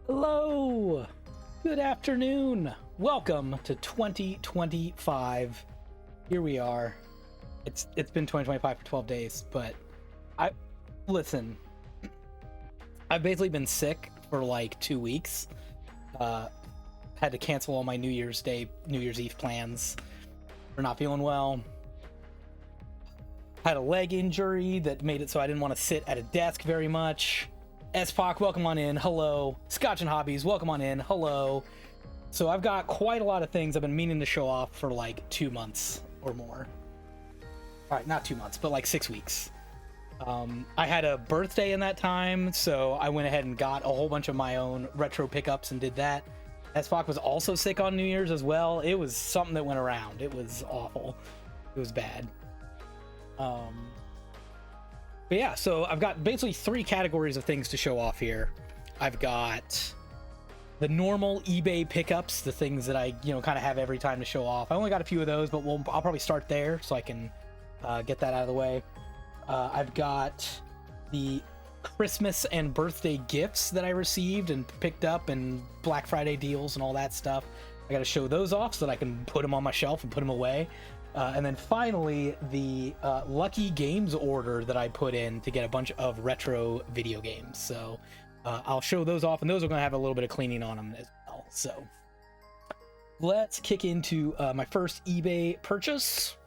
Hello! Good afternoon! Welcome to 2025. Here we are. It's been 2025 for 12 days, but listen, I've basically been sick for like 2 weeks. Had to cancel all my New Year's Eve plans for not feeling well. Had a leg injury that made it so I didn't want to sit at a desk very much. SPOC, welcome on in. Hello. Scotch and Hobbies, welcome on in. Hello. So I've got quite a lot of things I've been meaning to show off for like 2 months or more. All right, not 2 months, but like 6 weeks. I had a birthday in that time, so I went ahead and got a whole bunch of my own retro pickups and did that. SPOC was also sick on New Year's as well. It was something that went around. It was awful. It was bad. But yeah, so I've got basically 3 categories of things to show off here. I've got the normal eBay pickups, the things that I, kind of have every time to show off. I only got a few of those, but I'll probably start there so I can get that out of the way. I've got the Christmas and birthday gifts that I received and picked up, and Black Friday deals and all that stuff. I got to show those off so that I can put them on my shelf and put them away. And then finally, the Lucky Games order that I put in to get a bunch of retro video games. So I'll show those off, and those are going to have a little bit of cleaning on them as well. So let's kick into my first eBay purchase.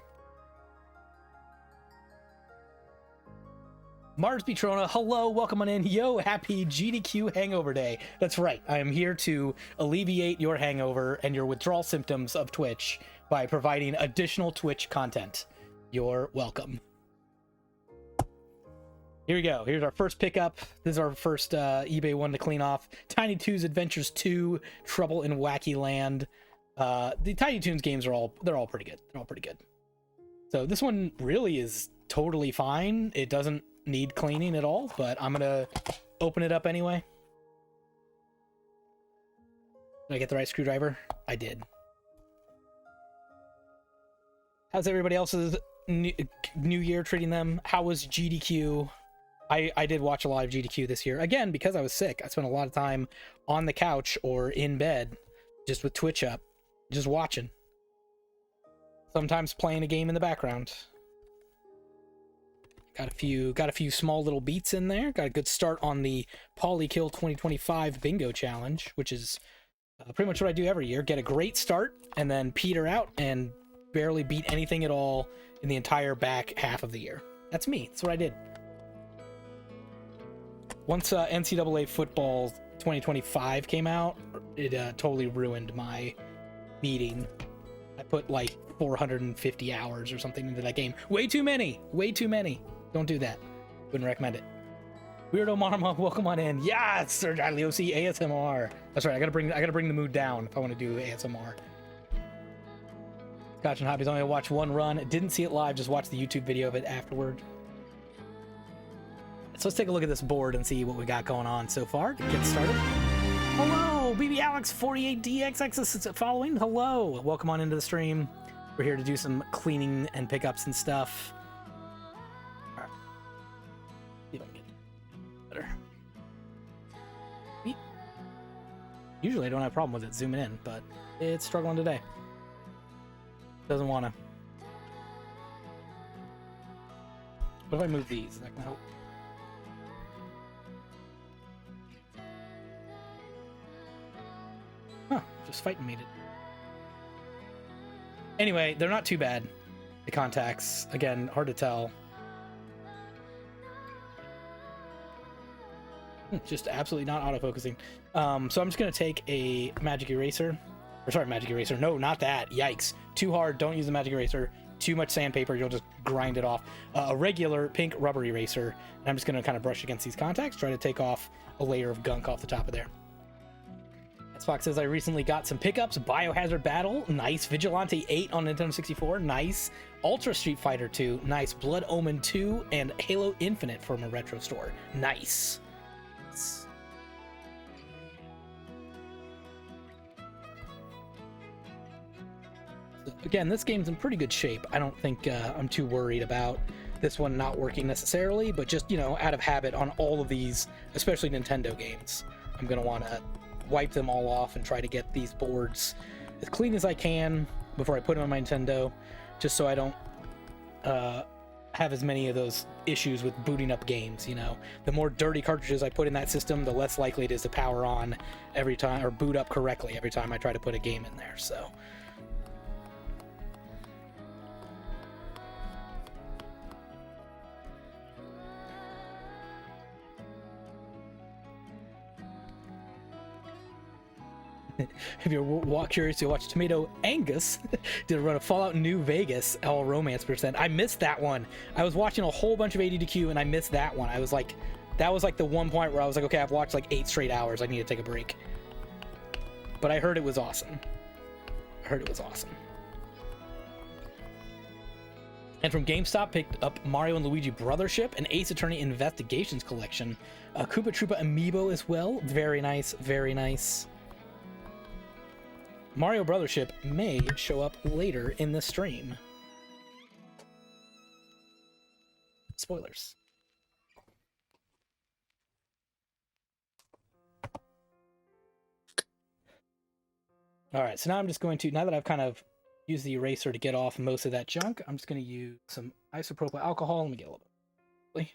Mars Petrona, hello, welcome on in. Yo, happy GDQ hangover day. That's right, I am here to alleviate your hangover and your withdrawal symptoms of Twitch by providing additional Twitch content. You're welcome. Here we go. Here's our first pickup. This is our first eBay one to clean off. Tiny Toons Adventures 2, Trouble in Wacky Land. The Tiny Toons games are all pretty good. They're all pretty good. So this one really is totally fine. It doesn't need cleaning at all, but I'm gonna open it up anyway. Did I get the right screwdriver? I did. How's everybody else's new year treating them? How was GDQ? I did watch a lot of GDQ this year. Again, because I was sick, I spent a lot of time on the couch or in bed, just with Twitch up, just watching. Sometimes playing a game in the background. Got a few small little beats in there. Got a good start on the Polykill 2025 bingo challenge, which is pretty much what I do every year. Get a great start and then peter out and barely beat anything at all in the entire back half of the year. That's me. That's what I did. Once NCAA football 2025 came out, it totally ruined my beating. I put like 450 hours or something into that game. Way too many. Don't do that. Wouldn't recommend it. Weirdo Marma, welcome on in. Yes, Sir Liosi, ASMR. That's right. I gotta bring the mood down if I want to do ASMR. Scotch and Hobbies only watched one run. Didn't see it live. Just watched the YouTube video of it afterward. So let's take a look at this board and see what we got going on so far to get started. Hello, BB Alex 48DXX is following. Hello, welcome on into the stream. We're here to do some cleaning and pickups and stuff. See if I can get better. Usually I don't have a problem with it zooming in, but it's struggling today. Doesn't want to. What if I move these? Is that gonna help? Huh, just fighting made it. Anyway, they're not too bad. The contacts, again, hard to tell. Just absolutely not autofocusing. So I'm just going to take a magic eraser. Or sorry, magic eraser. No, not that. Yikes. Too hard. Don't use the magic eraser. Too much sandpaper. You'll just grind it off. A regular pink rubber eraser. And I'm just going to kind of brush against these contacts. Try to take off a layer of gunk off the top of there. As Fox says, I recently got some pickups. Biohazard Battle. Nice. Vigilante 8 on Nintendo 64. Nice. Ultra Street Fighter 2. Nice. Blood Omen 2. And Halo Infinite from a retro store. Nice. Again, this game's in pretty good shape. I don't think I'm too worried about this one not working necessarily, but just, out of habit on all of these, especially Nintendo games, I'm going to want to wipe them all off and try to get these boards as clean as I can before I put them on my Nintendo, just so I don't have as many of those issues with booting up games. You know, the more dirty cartridges I put in that system, the less likely it is to power on every time or boot up correctly every time I try to put a game in there. So if you're curious to watch Tomato Angus did a run of Fallout New Vegas all romance percent. I missed that one. I was watching a whole bunch of ADDQ and I missed that one. I was like, that was like the one point where I was like, okay, I've watched like 8 straight hours. I need to take a break. But I heard it was awesome. And from GameStop, picked up Mario and Luigi Brothership, an Ace Attorney Investigations collection, a Koopa Troopa amiibo as well. Very nice, very nice. Mario Brothership may show up later in the stream. Spoilers. All right, so now I'm just going to, now that I've kind of used the eraser to get off most of that junk, I'm just going to use some isopropyl alcohol. Let me get a little bit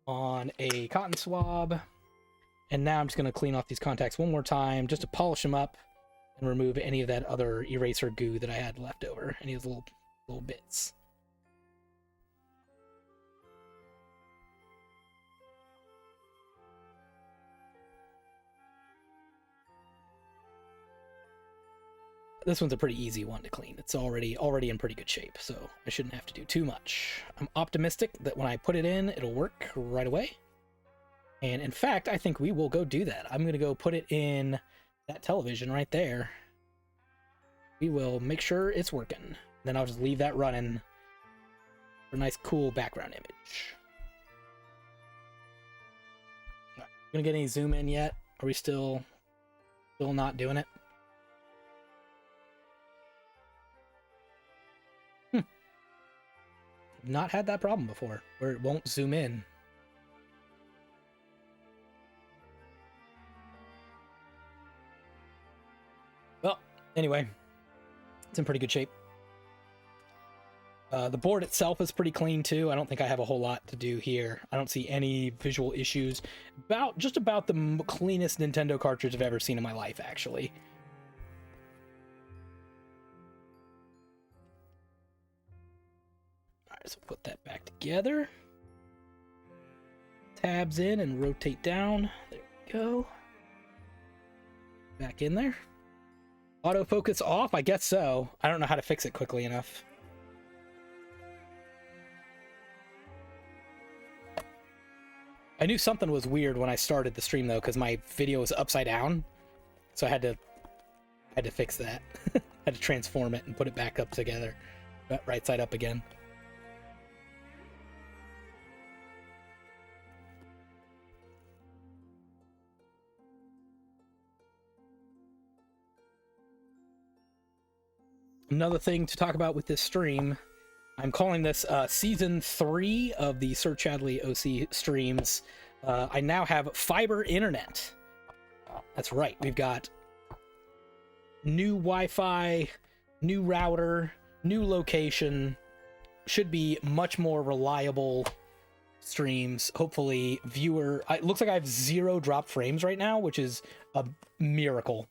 on a cotton swab. And now I'm just going to clean off these contacts one more time just to polish them up and remove any of that other eraser goo that I had left over, any of those little bits. This one's a pretty easy one to clean. It's already in pretty good shape, so I shouldn't have to do too much. I'm optimistic that when I put it in, it'll work right away. And in fact, I think we will go do that. I'm gonna go put it in that television right there. We will make sure it's working. Then I'll just leave that running for a nice cool background image. Right. Gonna get any zoom in yet? Are we still not doing it? Not had that problem before where it won't zoom in. Well, anyway, it's in pretty good shape. The board itself is pretty clean too. I don't think I have a whole lot to do here. I don't see any visual issues. Just about the cleanest Nintendo cartridge I've ever seen in my life, actually. Alright, so put that back together. Tabs in and rotate down. There we go. Back in there. Autofocus off? I guess so. I don't know how to fix it quickly enough. I knew something was weird when I started the stream though, because my video was upside down. So I had to fix that. I had to transform it and put it back up together. Right side up again. Another thing to talk about with this stream, I'm calling this season 3 of the Sir Chadley OC streams. I now have fiber internet. That's right, we've got new Wi-Fi, new router, new location. Should be much more reliable streams. Hopefully it looks like I have 0 drop frames right now, which is a miracle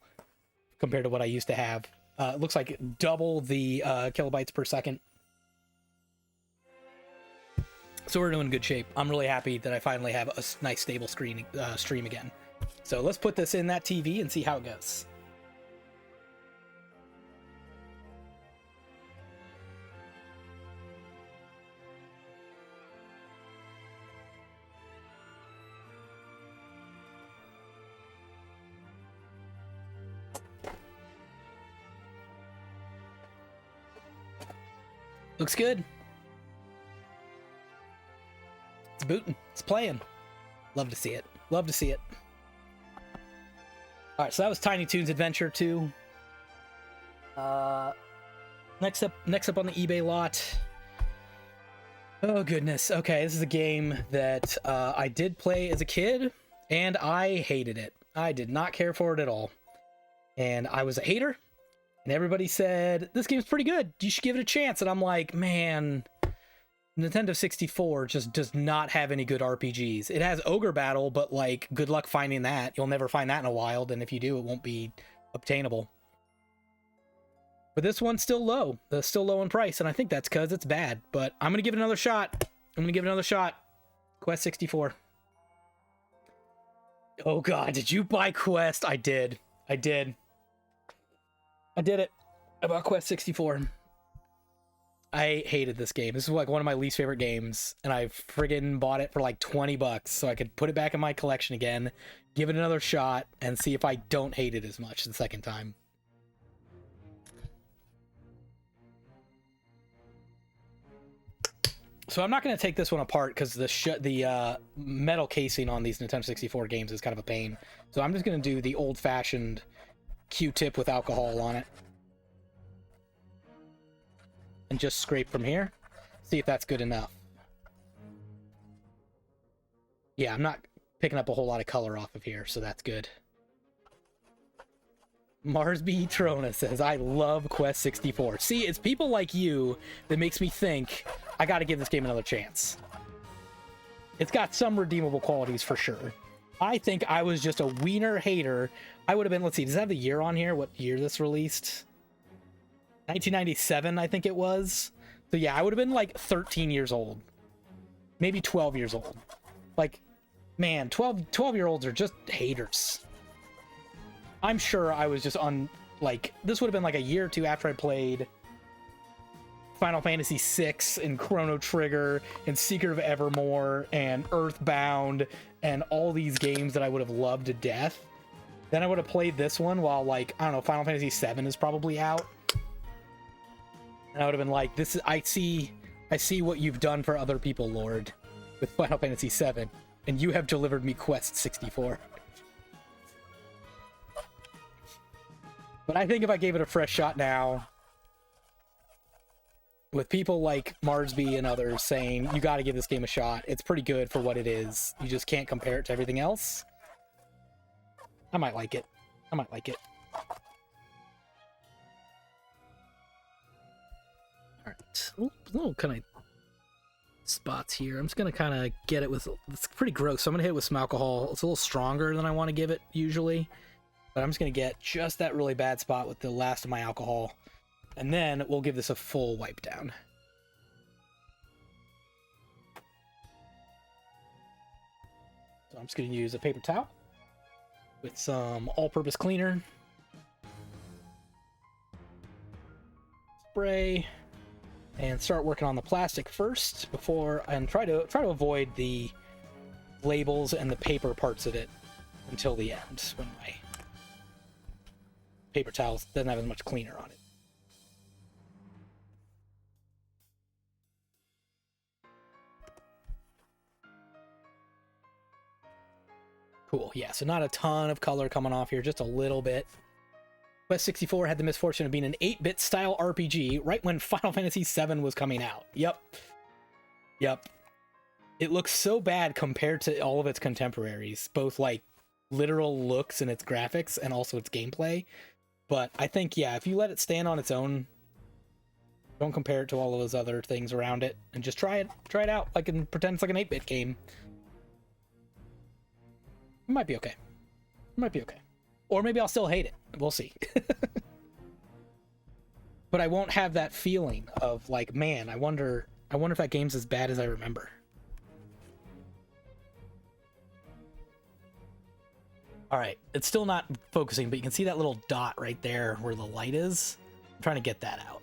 compared to what I used to have. It looks like double the kilobytes per second. So we're in good shape. I'm really happy that I finally have a nice stable stream again. So let's put this in that TV and see how it goes. Looks good. It's booting. It's playing. Love to see it. Love to see it. All right, so that was Tiny Toons Adventure 2. Next up on the eBay lot. Oh goodness. Okay, this is a game that I did play as a kid. and I hated it. I did not care for it at all. And I was a hater, and everybody said, this game's pretty good, you should give it a chance. And I'm like, man, Nintendo 64 just does not have any good RPGs. It has Ogre Battle, but like, good luck finding that. You'll never find that in a wild, and if you do, it won't be obtainable. But this one's still low. It's still low in price, and I think that's because it's bad. But I'm going to give it another shot. Quest 64. Oh god, did you buy Quest? I did. I did it. I bought Quest 64. I hated this game. This is like one of my least favorite games, and I friggin' bought it for like 20 bucks so I could put it back in my collection again, give it another shot, and see if I don't hate it as much the second time. So I'm not going to take this one apart because the metal casing on these Nintendo 64 games is kind of a pain. So I'm just going to do the old-fashioned Q-tip with alcohol on it. And just scrape from here. See if that's good enough. Yeah, I'm not picking up a whole lot of color off of here, so that's good. Marsby Trona says, I love Quest 64. See, it's people like you that makes me think I gotta give this game another chance. It's got some redeemable qualities for sure. I think I was just a wiener hater. I would have been, let's see, does it have the year on here? What year this released? 1997, I think it was. So yeah, I would have been like 13 years old. Maybe 12 years old. Like, man, 12-year-olds are just haters. I'm sure I was just like, this would have been like a year or two after I played Final Fantasy VI and Chrono Trigger and Secret of Evermore and Earthbound and all these games that I would have loved to death. Then I would have played this one while, like, I don't know, Final Fantasy VII is probably out. And I would have been like, this is, I see what you've done for other people, Lord, with Final Fantasy VII, and you have delivered me Quest 64. But I think if I gave it a fresh shot now, with people like Marsby and others saying, you got to give this game a shot, it's pretty good for what it is. You just can't compare it to everything else. I might like it. I might like it. Alright. Little kind of spots here. I'm just going to kind of get it with... It's pretty gross, so I'm going to hit it with some alcohol. It's a little stronger than I want to give it usually. But I'm just going to get just that really bad spot with the last of my alcohol. And then we'll give this a full wipe down. So I'm just going to use a paper towel with some all-purpose cleaner. Spray. And start working on the plastic first and try to avoid the labels and the paper parts of it until the end, when my paper towel doesn't have as much cleaner on it. Cool, yeah, so not a ton of color coming off here, just a little bit. Quest 64 had the misfortune of being an 8-bit style RPG right when Final Fantasy VII was coming out. Yep. It looks so bad compared to all of its contemporaries, both like literal looks and its graphics and also its gameplay. But I think, yeah, if you let it stand on its own, don't compare it to all of those other things around it, and just try it out, like, and pretend it's like an 8-bit game. It might be okay. Or maybe I'll still hate it. We'll see. But I won't have that feeling of like, man, I wonder if that game's as bad as I remember. All right, it's still not focusing, but you can see that little dot right there where the light is. I'm trying to get that out.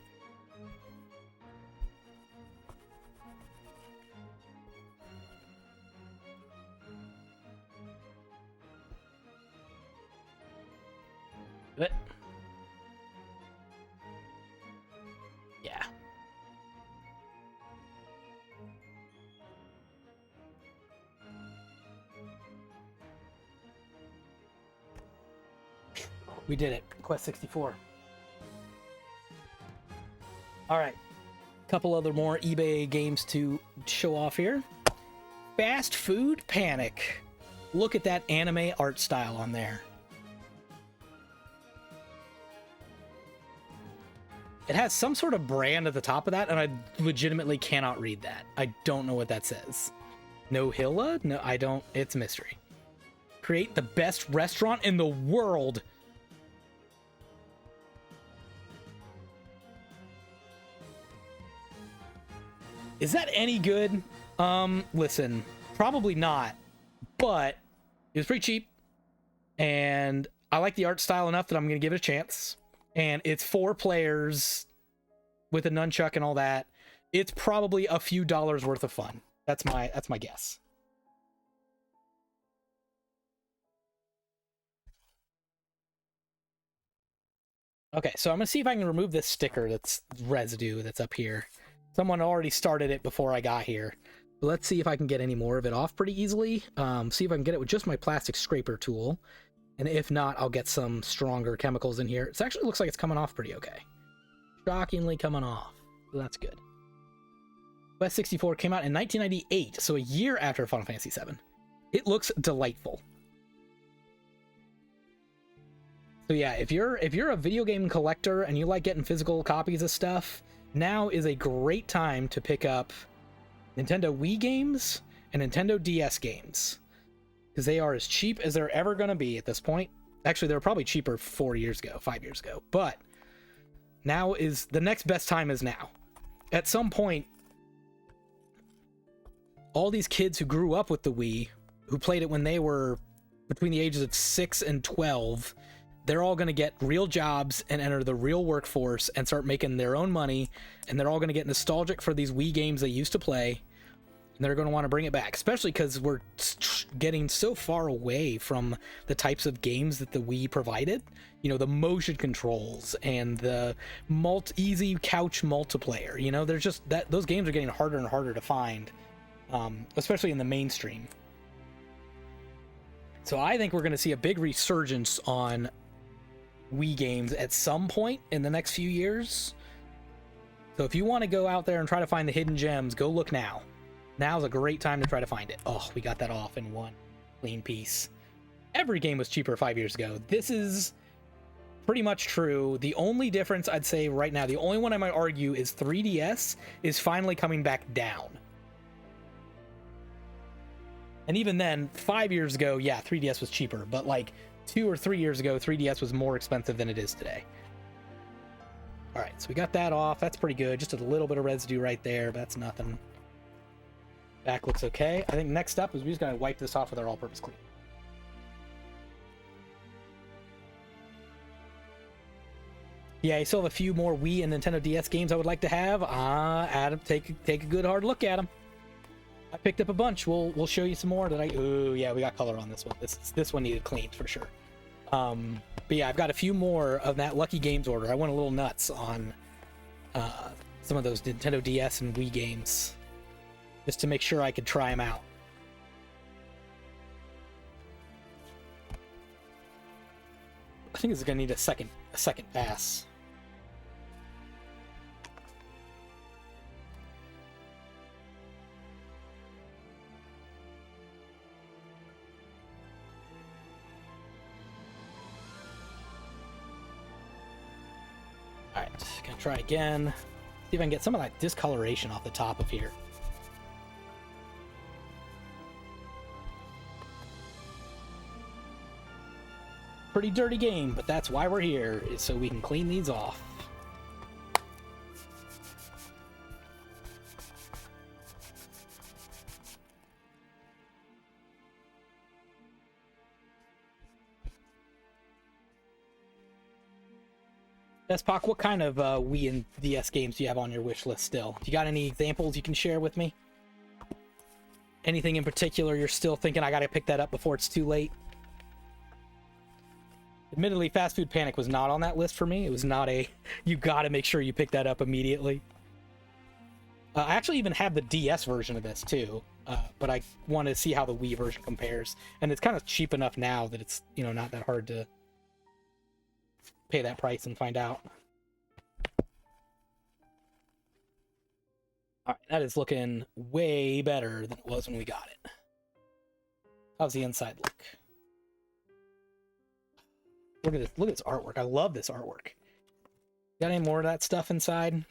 But yeah. We did it. Quest 64. All right. Couple other more eBay games to show off here. Fast Food Panic. Look at that anime art style on there. It has some sort of brand at the top of that, and I legitimately cannot read that. I don't know what that says. No Hilla? No, I don't. It's a mystery. Create the best restaurant in the world. Is that any good? Listen, probably not, but it was pretty cheap, and I like the art style enough that I'm going to give it a chance. And it's 4 players with a nunchuck and all that. It's probably a few dollars worth of fun. That's my guess. Okay, so I'm gonna see if I can remove this sticker that's residue that's up here. Someone already started it before I got here. Let's see if I can get any more of it off pretty easily. See if I can get it with just my plastic scraper tool. And if not, I'll get some stronger chemicals in here. It actually looks like it's coming off pretty okay. Shockingly coming off. So that's good. Quest 64 came out in 1998, so a year after Final Fantasy VII. It looks delightful. So yeah, if you're a video game collector and you like getting physical copies of stuff, now is a great time to pick up Nintendo Wii games and Nintendo DS games, because they are as cheap as they're ever going to be at this point. Actually, they were probably cheaper 5 years ago, but now is the next best time is now. At some point, all these kids who grew up with the Wii, who played it when they were between the ages of 6 and 12, they're all going to get real jobs and enter the real workforce and start making their own money, and they're all going to get nostalgic for these Wii games they used to play, and they're going to want to bring it back, especially because we're getting so far away from the types of games that the Wii provided. You know, the motion controls and the easy couch multiplayer. You know, there's just that those games are getting harder and harder to find, especially in the mainstream. So I think we're going to see a big resurgence on Wii games at some point in the next few years. So if you want to go out there and try to find the hidden gems, go look now. Now's a great time to try to find it. Oh, we got that off in one clean piece. Every game was cheaper 5 years ago. This is pretty much true. The only difference I'd say right now, the only one I might argue, is 3DS is finally coming back down. And even then, 5 years ago, yeah, 3DS was cheaper, but like 2 or 3 years ago, 3DS was more expensive than it is today. All right, so we got that off. That's pretty good. Just a little bit of residue right there, but that's nothing. Back looks okay. I think next up is we're just going to wipe this off with our all-purpose cleaner. Yeah, I still have a few more Wii and Nintendo DS games I would like to have. Adam, take a good hard look at them. I picked up a bunch. We'll show you some more. Oh yeah, we got color on this one. This one needed cleaned for sure. But yeah, I've got a few more of that Lucky Games order. I went a little nuts on some of those Nintendo DS and Wii games, just to make sure I could try them out. I think this is gonna need a second pass. Alright, gonna try again. See if I can get some of that discoloration off the top of here. Pretty dirty game, but that's why we're here, is so we can clean these off. Despoc, what kind of Wii and DS games do you have on your wish list still? You got any examples you can share with me? Anything in particular you're still thinking I gotta pick that up before it's too late? Admittedly, Fast Food Panic was not on that list for me. It was not a, you gotta make sure you pick that up immediately. I actually even have the DS version of this too, but I want to see how the Wii version compares. And it's kind of cheap enough now that it's, you know, not that hard to pay that price and find out. All right, that is looking way better than it was when we got it. How's the inside look? Look at this. Look at this artwork. I love this artwork. Got any more of that stuff inside?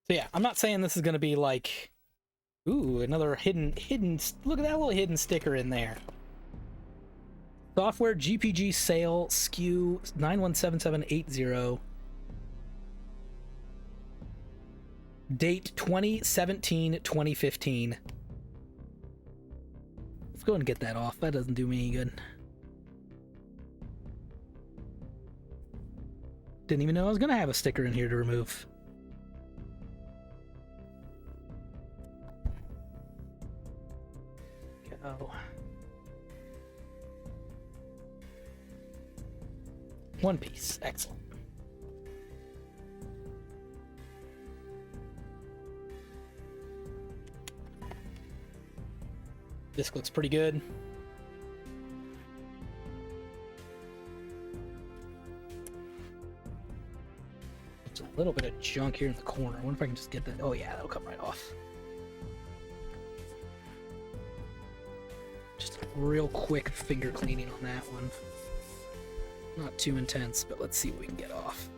So yeah, I'm not saying this is going to be like, ooh, another hidden, look at that little hidden sticker in there. Software GPG sale SKU 917780. Date 2017-2015. Let's go and get that off. That doesn't do me any good. Didn't even know I was going to have a sticker in here to remove. Go. One piece. Excellent. This looks pretty good. There's a little bit of junk here in the corner. I wonder if I can just get that. Oh yeah, that'll come right off. Just a real quick finger cleaning on that one. Not too intense, but let's see what we can get off.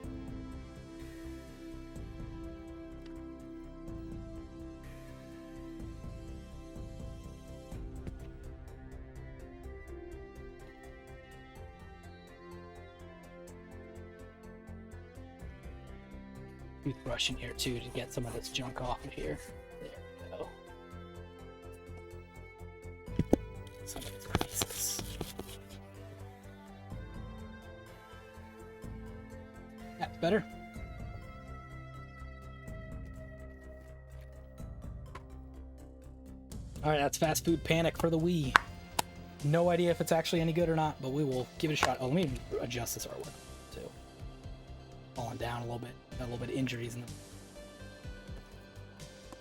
Toothbrush in here too to get some of this junk off of here. There we go. Some of these pieces. That's better. All right, that's Fast Food Panic for the Wii. No idea if it's actually any good or not, but we will give it a shot. Oh, let me adjust this artwork too. Falling down a little bit. Got a little bit of injuries in them.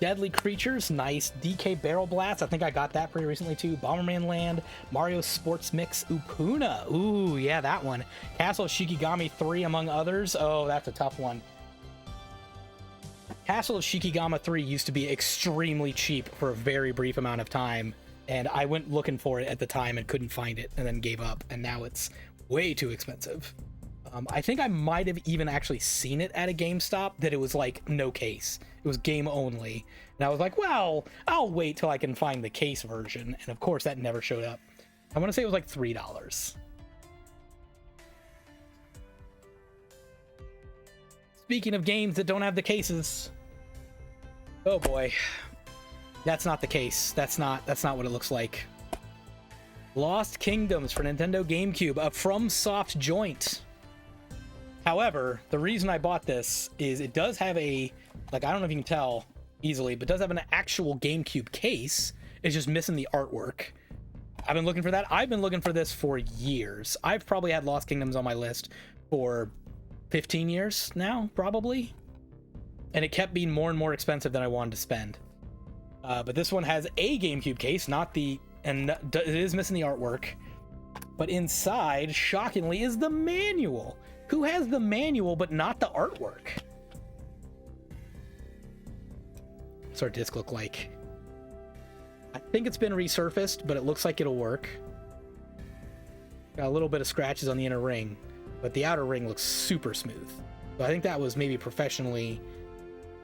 Deadly Creatures, nice. DK Barrel Blast, I think I got that pretty recently too. Bomberman Land, Mario Sports Mix, Upuna. Ooh, yeah, that one. Castle of Shikigami 3, among others. Oh, that's a tough one. Castle of Shikigami 3 used to be extremely cheap for a very brief amount of time, and I went looking for it at the time and couldn't find it, and then gave up, and now it's way too expensive. I think I might have even actually seen it at a GameStop that it was like no case. It was game only. And I was like, well, I'll wait till I can find the case version. And of course that never showed up. I want to say it was like $3. Speaking of games that don't have the cases. Oh boy. That's not the case. That's not what it looks like. Lost Kingdoms for Nintendo GameCube, a FromSoft joint. However, the reason I bought this is it does have a, like, I don't know if you can tell easily, but it does have an actual GameCube case. It's just missing the artwork. I've been looking for that. I've been looking for this for years. I've probably had Lost Kingdoms on my list for 15 years now, probably. And it kept being more and more expensive than I wanted to spend. But this one has a GameCube case, not the, and it is missing the artwork. But inside, shockingly, is the manual. Who has the manual but not the artwork? What's our disc look like? I think it's been resurfaced, but it looks like it'll work. Got a little bit of scratches on the inner ring, but the outer ring looks super smooth. So I think that was maybe professionally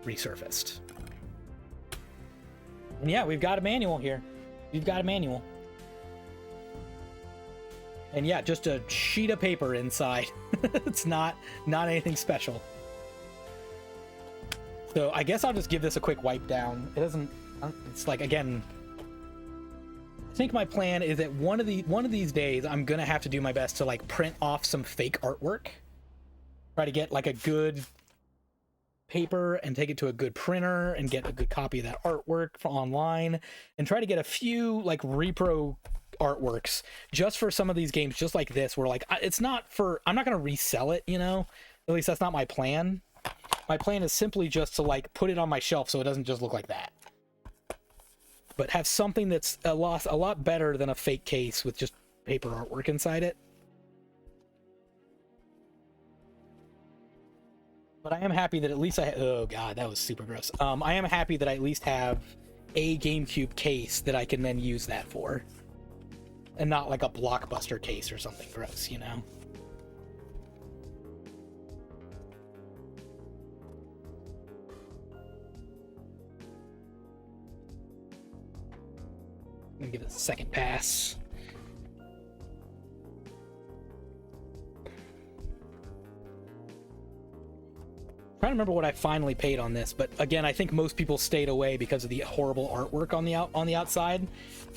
resurfaced. And yeah, we've got a manual here. We've got a manual. And yeah, just a sheet of paper inside. It's not anything special. So I guess I'll just give this a quick wipe down. It doesn't, it's like, again, I think my plan is that one of these days I'm gonna have to do my best to like print off some fake artwork. Try to get like a good paper and take it to a good printer and get a good copy of that artwork from online and try to get a few like repro artworks just for some of these games just like this where like it's not for, I'm not going to resell it, you know, at least that's not my plan. My plan is simply just to like put it on my shelf so it doesn't just look like that, but have something that's a lot better than a fake case with just paper artwork inside it. But I am happy that at least oh god, that was super gross. I am happy that I at least have a GameCube case that I can then use that for. And not like a Blockbuster case or something gross, you know? I'm gonna give it a second pass. Trying to remember what I finally paid on this, but again, I think most people stayed away because of the horrible artwork on the outside,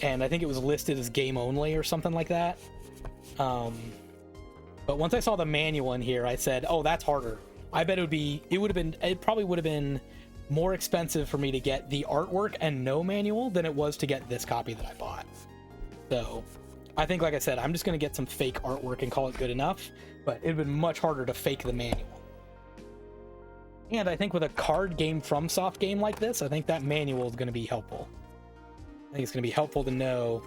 and I think it was listed as game only or something like that. But once I saw the manual in here, I said, "Oh, that's harder." I bet it probably would have been more expensive for me to get the artwork and no manual than it was to get this copy that I bought. So, I think, like I said, I'm just gonna get some fake artwork and call it good enough. But it'd been much harder to fake the manual. And I think with a card game FromSoft game like this, I think that manual is going to be helpful. I think it's going to be helpful to know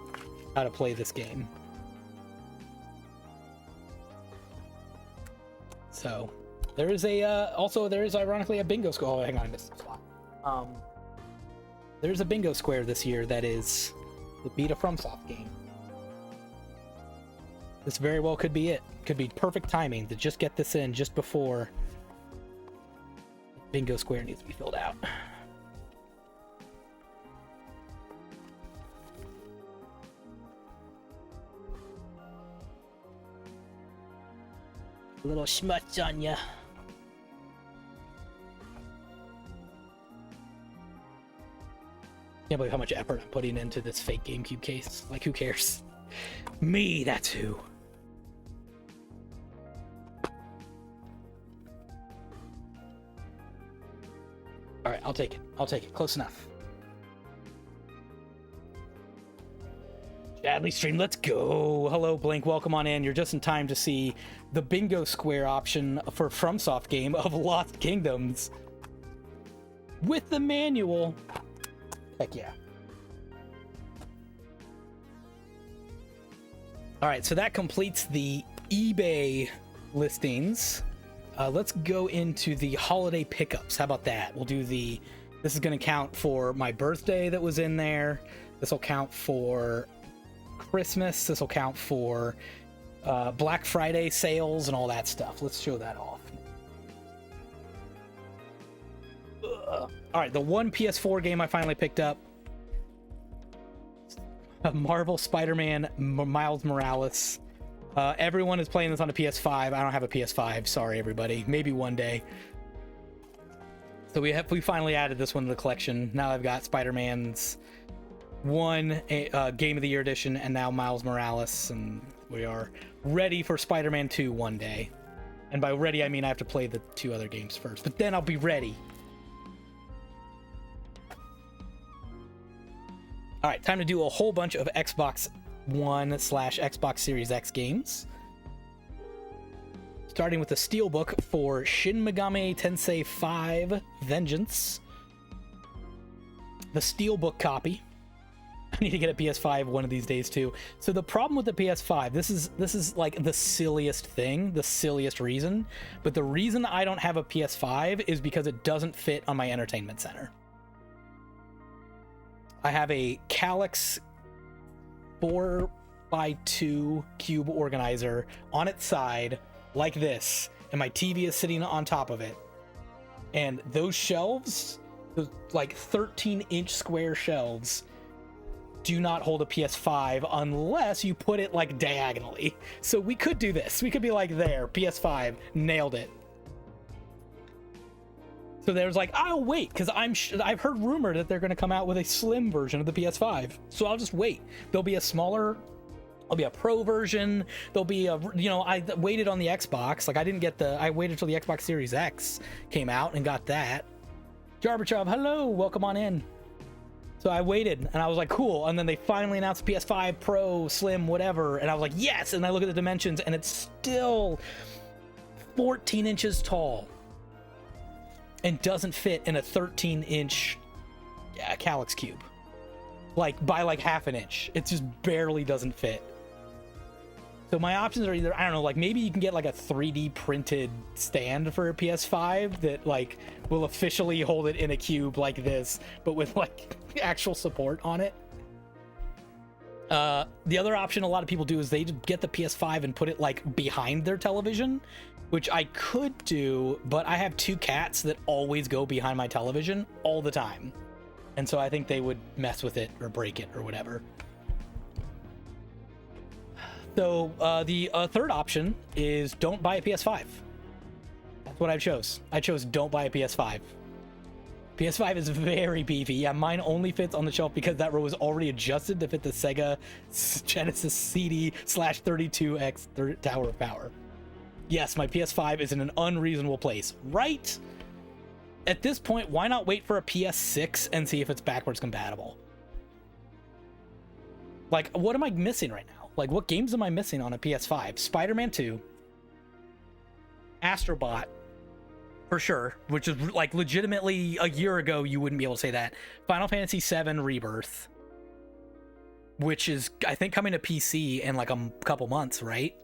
how to play this game. So, there is ironically a bingo square. Oh, hang on, I missed a spot. There's a bingo square this year that is the beat a FromSoft game. This very well could be it. Could be perfect timing to just get this in just before bingo square needs to be filled out. A little schmutz on ya. Can't believe how much effort I'm putting into this fake GameCube case. Like, who cares? Me, that's who. All right, I'll take it. Close enough. Chadley stream, let's go. Hello, Blink. Welcome on in. You're just in time to see the bingo square option for FromSoft game of Lost Kingdoms with the manual. Heck yeah. All right, so that completes the eBay listings. Let's go into the holiday pickups. How about that? We'll do this is going to count for my birthday that was in there. This will count for Christmas. This will count for Black Friday sales and all that stuff. Let's show that off. All right, the one PS4 game I finally picked up. Marvel Spider-Man Miles Morales. Everyone is playing this on a PS5. I don't have a PS5. Sorry, everybody. Maybe one day. So we finally added this one to the collection. Now I've got Spider-Man's Game of the Year edition, and now Miles Morales, and we are ready for Spider-Man 2 one day. And by ready, I mean I have to play the 2 other games first, but then I'll be ready. All right, time to do a whole bunch of Xbox One/Xbox Series X games. Starting with the Steelbook for Shin Megami Tensei 5 Vengeance. The Steelbook copy. I need to get a PS5 one of these days too. So the problem with the PS5, this is like the silliest thing, the silliest reason, but the reason I don't have a PS5 is because it doesn't fit on my entertainment center. I have a Kallax 4x2 cube organizer on its side like this, and my TV is sitting on top of it. And those shelves, those like 13-inch square shelves, do not hold a PS5 unless you put it like diagonally. So we could do this. We could be like, there, PS5, nailed it. So there's like, I'll wait, because I've heard rumor that they're going to come out with a slim version of the PS5. So I'll just wait. There'll be a pro version. There'll be I waited on the Xbox. Like, I waited till the Xbox Series X came out and got that. Jarbachev, hello, welcome on in. So I waited, and I was like, cool. And then they finally announced PS5 Pro, Slim, whatever. And I was like, yes. And I look at the dimensions, and it's still 14 inches tall. And doesn't fit in a 13-inch Kallax cube. Like, by like half an inch. It just barely doesn't fit. So my options are either, I don't know, like maybe you can get like a 3D printed stand for a PS5 that like will officially hold it in a cube like this, but with like actual support on it. The other option a lot of people do is they get the PS5 and put it like behind their television, which I could do, but I have 2 cats that always go behind my television all the time. And so I think they would mess with it or break it or whatever. So the third option is don't buy a PS5. That's what I chose. I chose don't buy a PS5. PS5 is very beefy. Yeah, mine only fits on the shelf because that row was already adjusted to fit the Sega Genesis CD/32X Tower of Power. Yes, my PS5 is in an unreasonable place, right? At this point, why not wait for a PS6 and see if it's backwards compatible? Like, what am I missing right now? Like, what games am I missing on a PS5? Spider-Man 2, Astrobot, for sure, which is like legitimately a year ago you wouldn't be able to say that. Final Fantasy VII Rebirth, which is I think coming to PC in like a couple months, right?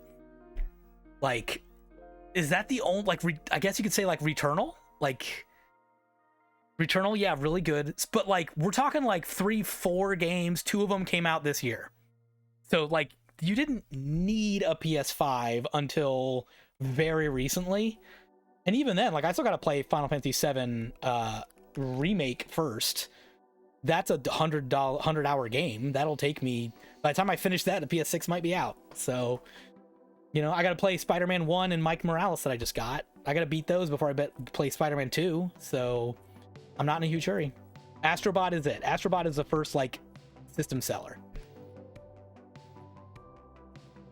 Like, is that the only like I guess you could say like Returnal? Like Returnal, yeah, really good. But like we're talking like 3-4 games, 2 of them came out this year. So like you didn't need a PS5 until very recently. And even then, like I still got to play Final Fantasy VII remake first. That's a $100 game. That'll take me, by the time I finish that, the PS6 might be out. So, you know, I got to play Spider-Man 1 and Mike Morales that I just got. I got to beat those before I play Spider-Man 2. So I'm not in a huge hurry. Astrobot is it. Astrobot is the first like system seller.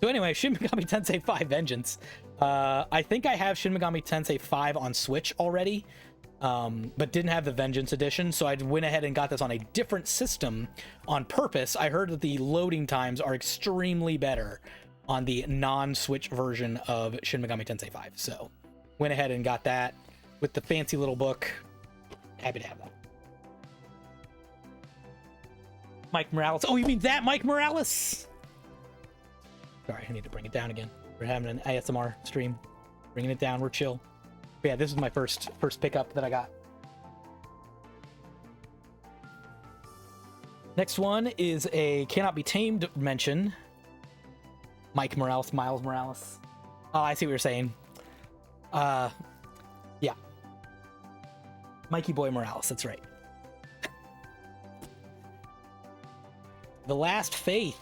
So anyway, Shin Megami Tensei 5 Vengeance. I think I have Shin Megami Tensei 5 on Switch already, but didn't have the Vengeance edition, so I went ahead and got this on a different system on purpose. I heard that the loading times are extremely better on the non-Switch version of Shin Megami Tensei 5, so went ahead and got that with the fancy little book. Happy to have that. Mike Morales. Oh, you mean that Mike Morales? Sorry, I need to bring it down again. We're having an ASMR stream. Bringing it down, we're chill. But yeah, this is my first pickup that I got. Next one is a Cannot Be Tamed mention. Mike Morales, Miles Morales. Oh, I see what you're saying. Yeah. Mikey Boy Morales, that's right. The Last Faith.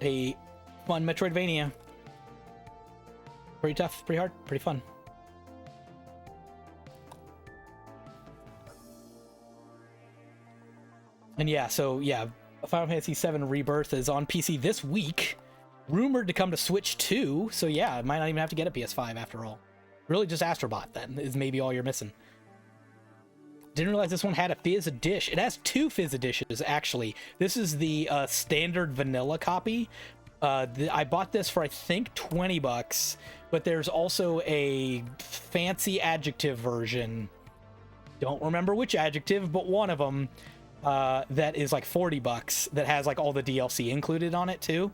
A fun Metroidvania. Pretty tough, pretty hard, pretty fun. And yeah, so yeah, Final Fantasy VII Rebirth is on PC this week. Rumored to come to Switch too, so yeah, I might not even have to get a PS5 after all. Really just Astrobot then, is maybe all you're missing. Didn't realize this one had a Fizz Edition. It has 2 Fizz Editions, actually. This is the standard vanilla copy. I bought this for, I think, $20, but there's also a fancy adjective version. Don't remember which adjective, but one of them that is like $40 that has like all the DLC included on it too.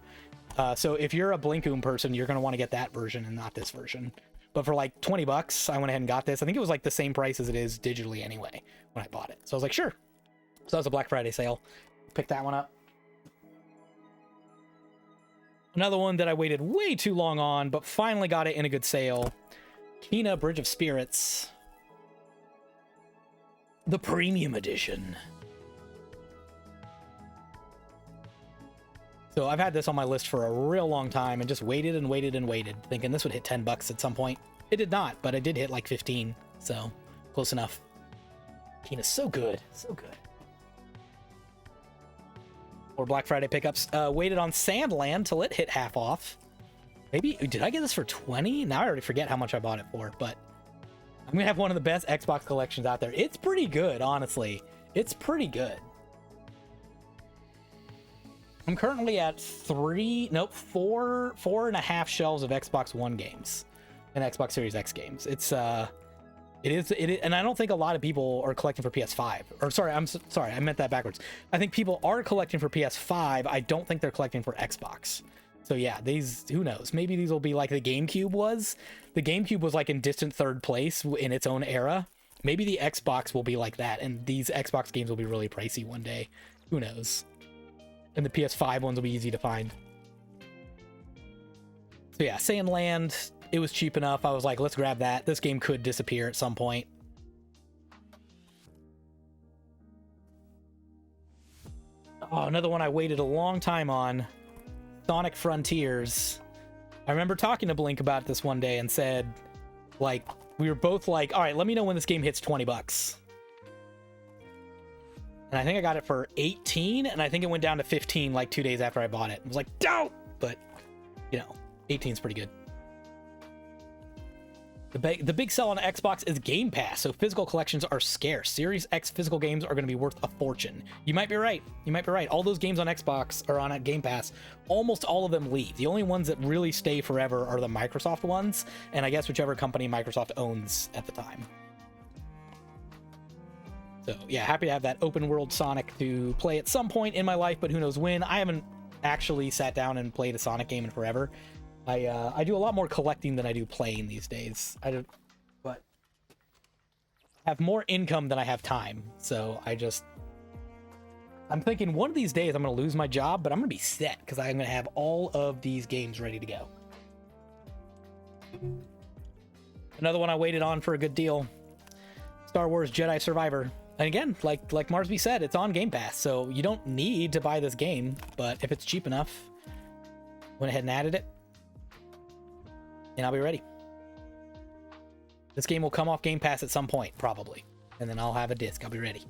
So if you're a Blinkoom person, you're going to want to get that version and not this version. But for like $20, I went ahead and got this. I think it was like the same price as it is digitally anyway when I bought it. So I was like, sure. So that was a Black Friday sale. Picked that one up. Another one that I waited way too long on, but finally got it in a good sale. Kena Bridge of Spirits. The Premium Edition. So I've had this on my list for a real long time and just waited and waited and waited, thinking this would hit $10 at some point. It did not, but it did hit like 15, so close enough. Kena's so good, so good. Or Black Friday pickups. Waited on Sandland till it hit half off. Maybe, did I get this for 20? Now I already forget how much I bought it for, but I'm gonna have one of the best Xbox collections out there. It's pretty good, honestly. It's pretty good. I'm currently at 4.5 shelves of Xbox One games and Xbox Series X games. It is, and I don't think a lot of people are collecting for PS5. Or sorry, I meant that backwards. I think people are collecting for PS5. I don't think they're collecting for Xbox. So yeah, these, who knows? Maybe these will be like the GameCube was. The GameCube was like in distant third place in its own era. Maybe the Xbox will be like that, and these Xbox games will be really pricey one day. Who knows? And the PS5 ones will be easy to find. So yeah, Sandland, it was cheap enough. I was like, let's grab that. This game could disappear at some point. Oh, another one I waited a long time on. Sonic Frontiers. I remember talking to Blink about this one day and said, like, we were both like, all right, let me know when this game hits 20 bucks. And I think I got it for 18, and I think it went down to 15 like 2 days after I bought it. I was like, don't! But, you know, 18 is pretty good. The big sell on Xbox is Game Pass, so physical collections are scarce. Series X physical games are going to be worth a fortune. You might be right. You might be right. All those games on Xbox are on Game Pass. Almost all of them leave. The only ones that really stay forever are the Microsoft ones, and I guess whichever company Microsoft owns at the time. So yeah, happy to have that open world Sonic to play at some point in my life, but who knows when. I haven't actually sat down and played a Sonic game in forever. I do a lot more collecting than I do playing these days. But have more income than I have time. So I'm thinking one of these days I'm going to lose my job, but I'm going to be set because I'm going to have all of these games ready to go. Another one I waited on for a good deal. Star Wars Jedi Survivor. And again, like Marsby said, it's on Game Pass, so you don't need to buy this game, but if it's cheap enough, went ahead and added it. And I'll be ready. This game will come off Game Pass at some point, probably. And then I'll have a disc. I'll be ready.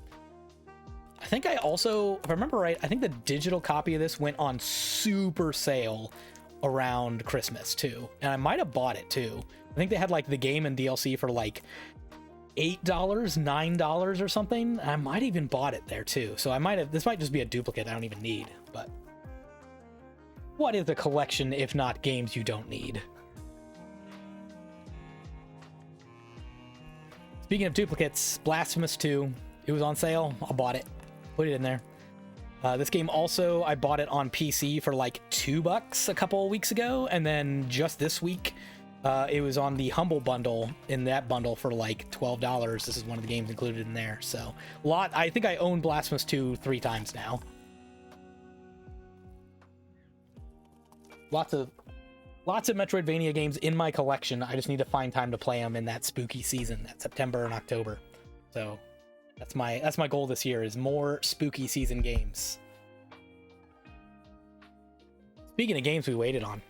I think I also, if I remember right, I think the digital copy of this went on super sale around Christmas, too. And I might have bought it, too. I think they had, like, the game and DLC for, like, $8, $9 or something. I might have even bought it there, too. So I might have, this might just be a duplicate I don't even need. But what is a collection if not games you don't need? Speaking of duplicates, Blasphemous 2, it was on sale. I bought it, put it in there. This game also, I bought it on PC for like $2 a couple of weeks ago, and then just this week, it was on the Humble Bundle, in that bundle for like $12. This is one of the games included in there. So, I think I own Blasphemous 2 3 times now. Lots of Metroidvania games in my collection. I just need to find time to play them in that spooky season, that September and October. So that's my goal this year, is more spooky season games. Speaking of games we waited on,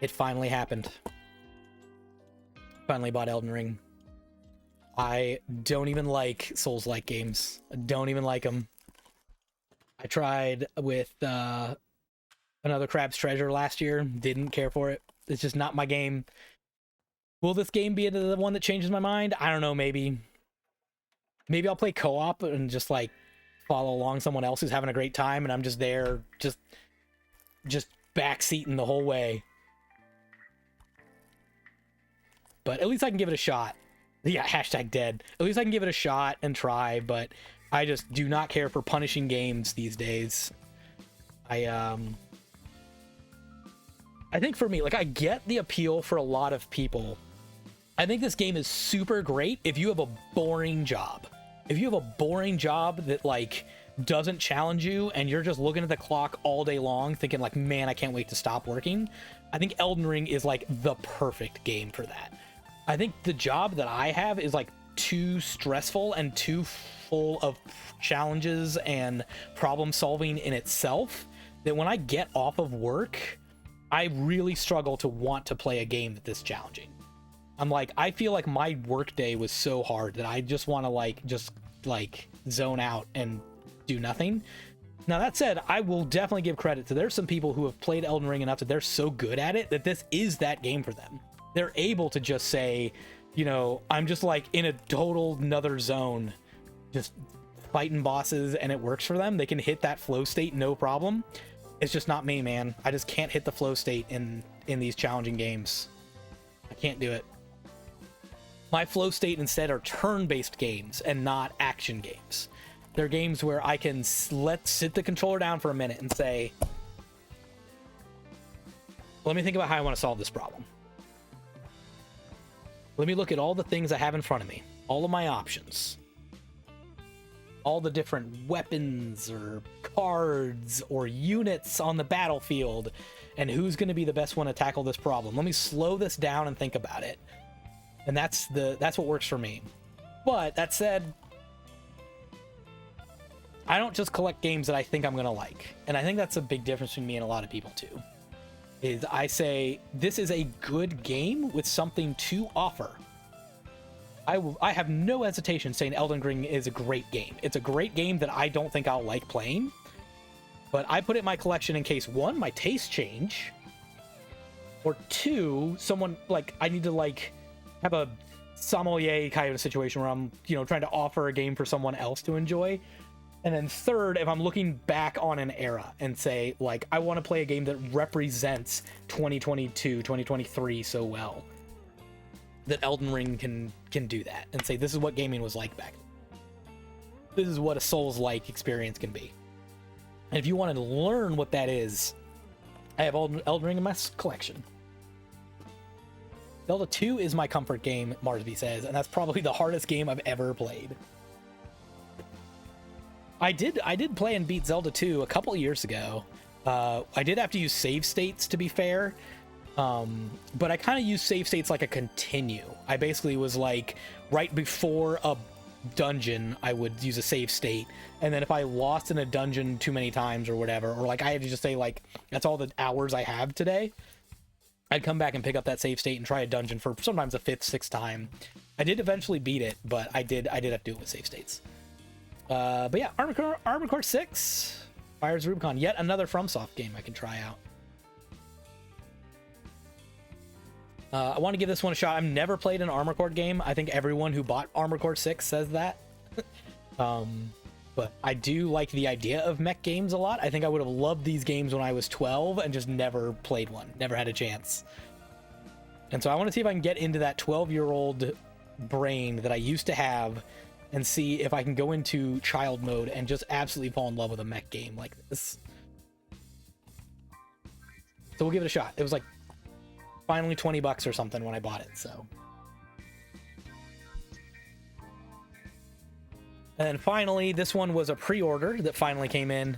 it finally happened. Finally bought Elden Ring. I don't even like Souls-like games. I don't even like them. I tried with another Crab's Treasure last year. Didn't care for it. It's just not my game. Will this game be the one that changes my mind? I don't know, maybe. Maybe I'll play co-op and just like follow along someone else who's having a great time, and I'm just there, just backseating the whole way. But at least I can give it a shot. Yeah, hashtag dead. At least I can give it a shot and try, but I just do not care for punishing games these days. I think for me, like, I get the appeal for a lot of people. I think this game is super great if you have a boring job. If you have a boring job that, like, doesn't challenge you and you're just looking at the clock all day long thinking, like, man, I can't wait to stop working, I think Elden Ring is, like, the perfect game for that. I think the job that I have is, like, too stressful and too full of challenges and problem solving in itself that when I get off of work, I really struggle to want to play a game that's this challenging. I'm like, I feel like my work day was so hard that I just want to just zone out and do nothing. Now, that said, I will definitely give credit to, there's some people who have played Elden Ring enough that they're so good at it that this is that game for them. They're able to just say, you know, I'm just like in a total another zone, just fighting bosses, and it works for them. They can hit that flow state no problem. It's just not me, man. I just can't hit the flow state in these challenging games. I can't do it. My flow state instead are turn-based games and not action games. They're games where I can sit the controller down for a minute and say, let me think about how I want to solve this problem. Let me look at all the things I have in front of me, all of my options, all the different weapons or cards or units on the battlefield, and who's going to be the best one to tackle this problem. Let me slow this down and think about it. And that's what works for me. But that said, I don't just collect games that I think I'm going to like. And I think that's a big difference between me and a lot of people too. Is I say, this is a good game with something to offer. I have no hesitation saying Elden Ring is a great game. It's a great game that I don't think I'll like playing. But I put it in my collection in case, one, my tastes change. Or two, someone, like, I need to, like, have a sommelier kind of situation where I'm, you know, trying to offer a game for someone else to enjoy. And then third, if I'm looking back on an era and say, like, I want to play a game that represents 2022, 2023 so well, that Elden Ring can do that and say, this is what gaming was like back then. This is what a Souls-like experience can be. And if you wanted to learn what that is, I have Elden Ring in my collection. Zelda 2 is my comfort game, Marsby says, and that's probably the hardest game I've ever played. I did play and beat Zelda 2 a couple of years ago. I did have to use save states, to be fair. But I kind of use save states like a continue. I basically was like, right before a dungeon, I would use a save state. And then if I lost in a dungeon too many times or whatever, or like I had to just say, like, that's all the hours I have today, I'd come back and pick up that save state and try a dungeon for sometimes a fifth, sixth time. I did eventually beat it, but I did have to do it with save states. But yeah, Armored Core 6, Fires Rubicon, yet another FromSoft game I can try out. I want to give this one a shot. I've never played an Armored Core game. I think everyone who bought Armored Core 6 says that. But I do like the idea of mech games a lot. I think I would have loved these games when I was 12 and just never played one. Never had a chance. And so I want to see if I can get into that 12-year-old brain that I used to have and see if I can go into child mode and just absolutely fall in love with a mech game like this. So we'll give it a shot. It was like finally $20 or something when I bought it, so. And then finally, this one was a pre-order that finally came in.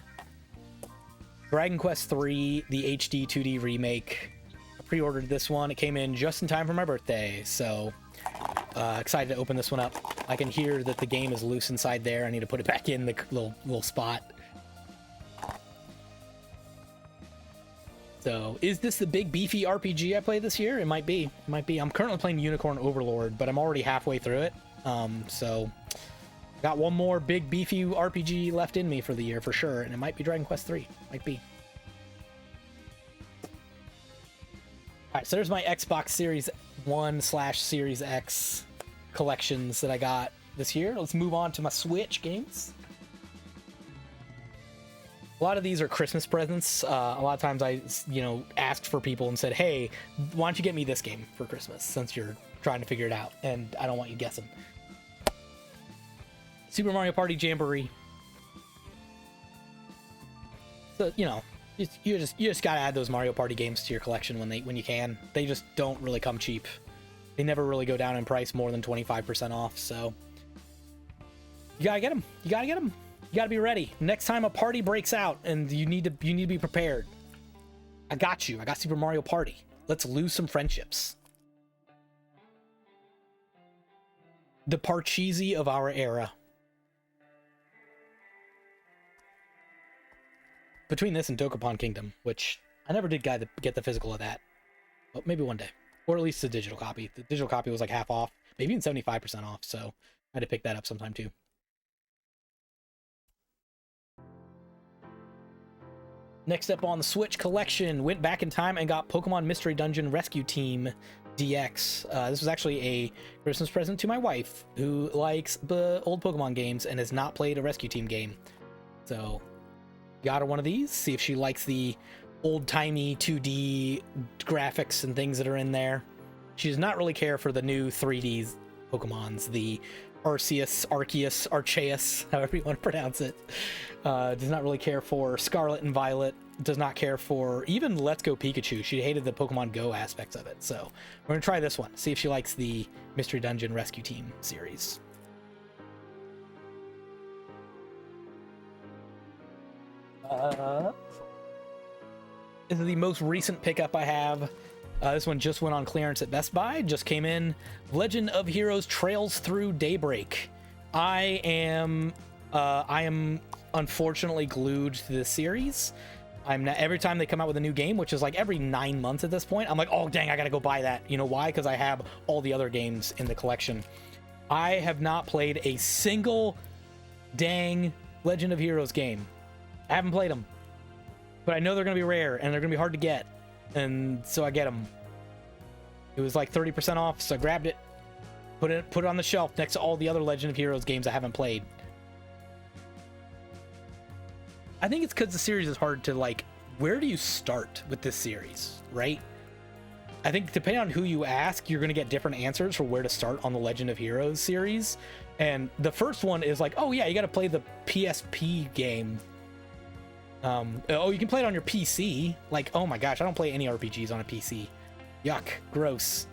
Dragon Quest III, the HD 2D remake. I pre-ordered this one. It came in just in time for my birthday, so excited to open this one up. I can hear that the game is loose inside there. I need to put it back in the little spot. So, is this the big beefy RPG I played this year? It might be. It might be. I'm currently playing Unicorn Overlord, but I'm already halfway through it. So got one more big beefy RPG left in me for the year for sure, and it might be Dragon Quest 3. Might be. Alright, so there's my Xbox Series 1/Series X collections that I got this year. Let's move on to my Switch games. A lot of these are Christmas presents. A lot of times I, asked for people and said, hey, why don't you get me this game for Christmas since you're trying to figure it out and I don't want you guessing. Super Mario Party Jamboree. So, you just gotta add those Mario Party games to your collection when you can. They just don't really come cheap. They never really go down in price more than 25% off, so you gotta get them. You gotta get them. You gotta be ready. Next time a party breaks out and you need to be prepared. I got you. I got Super Mario Party. Let's lose some friendships. The Parcheesi of our era. Between this and Dokapon Kingdom, which I never did get the physical of that. But maybe one day. Or at least the digital copy. The digital copy was like half off. Maybe even 75% off, so I had to pick that up sometime too. Next up on the Switch collection, went back in time and got Pokemon Mystery Dungeon Rescue Team DX. This was actually a Christmas present to my wife, who likes the old Pokemon games and has not played a Rescue Team game. So, got her one of these, see if she likes the old-timey 2D graphics and things that are in there. She does not really care for the new 3D Pokemons, the Arceus, however you want to pronounce it. Does not really care for Scarlet and Violet does not care for even Let's Go Pikachu. She hated the Pokemon Go aspects of it. So we're gonna try this one, see if she likes the Mystery Dungeon Rescue Team series. This is the most recent pickup I have. This one just went on clearance at Best Buy. Just came in. Legend of Heroes Trails Through Daybreak. I am unfortunately glued to this series. Every time they come out with a new game, which is like every 9 months at this point, I'm like, oh dang, I gotta go buy that. You know why? Because I have all the other games in the collection. I have not played a single dang Legend of Heroes game. I haven't played them, but I know they're gonna be rare and they're gonna be hard to get, and so I get them. It was like 30% off, so I grabbed it, put it on the shelf next to all the other Legend of Heroes games I haven't played. I think it's because the series is hard to, like, where do you start with this series, right? I think depending on who you ask, you're going to get different answers for where to start on the Legend of Heroes series. And the first one is like, oh yeah, you got to play the PSP game. Oh, you can play it on your PC. Like, oh my gosh, I don't play any RPGs on a PC. Yuck, gross.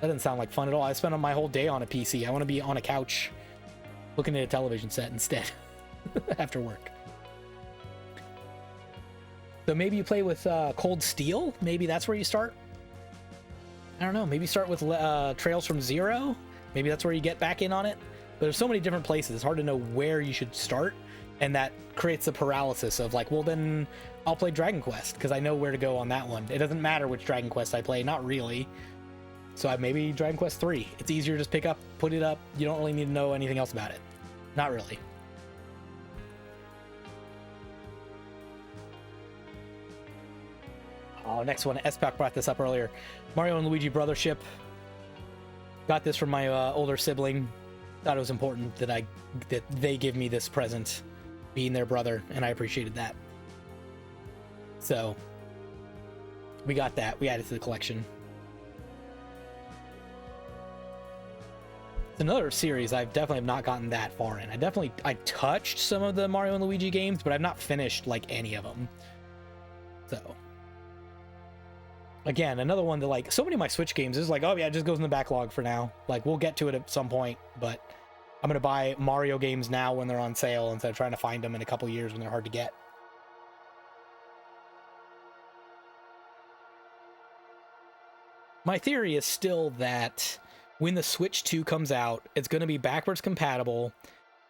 That doesn't sound like fun at all. I spend my whole day on a PC. I want to be on a couch looking at a television set instead after work. So maybe you play with Cold Steel. Maybe that's where you start. I don't know. Maybe start with Trails from Zero. Maybe that's where you get back in on it. But there's so many different places. It's hard to know where you should start. And that creates a paralysis of like, well, then I'll play Dragon Quest because I know where to go on that one. It doesn't matter which Dragon Quest I play. Not really. So maybe Dragon Quest 3. It's easier to just pick up, put it up. You don't really need to know anything else about it. Not really. Oh, next one. SPAC brought this up earlier. Mario and Luigi Brothership. Got this from my older sibling. Thought it was important that they give me this present, being their brother, and I appreciated that. So we got that. We added to the collection. It's another series I definitely have not gotten that far in. I touched some of the Mario and Luigi games, but I've not finished like any of them. So again, another one that, like, so many of my Switch games is like, oh yeah, it just goes in the backlog for now. Like, we'll get to it at some point, but I'm gonna buy Mario games now when they're on sale instead of trying to find them in a couple years when they're hard to get. My theory is still that when the Switch 2 comes out, it's going to be backwards compatible,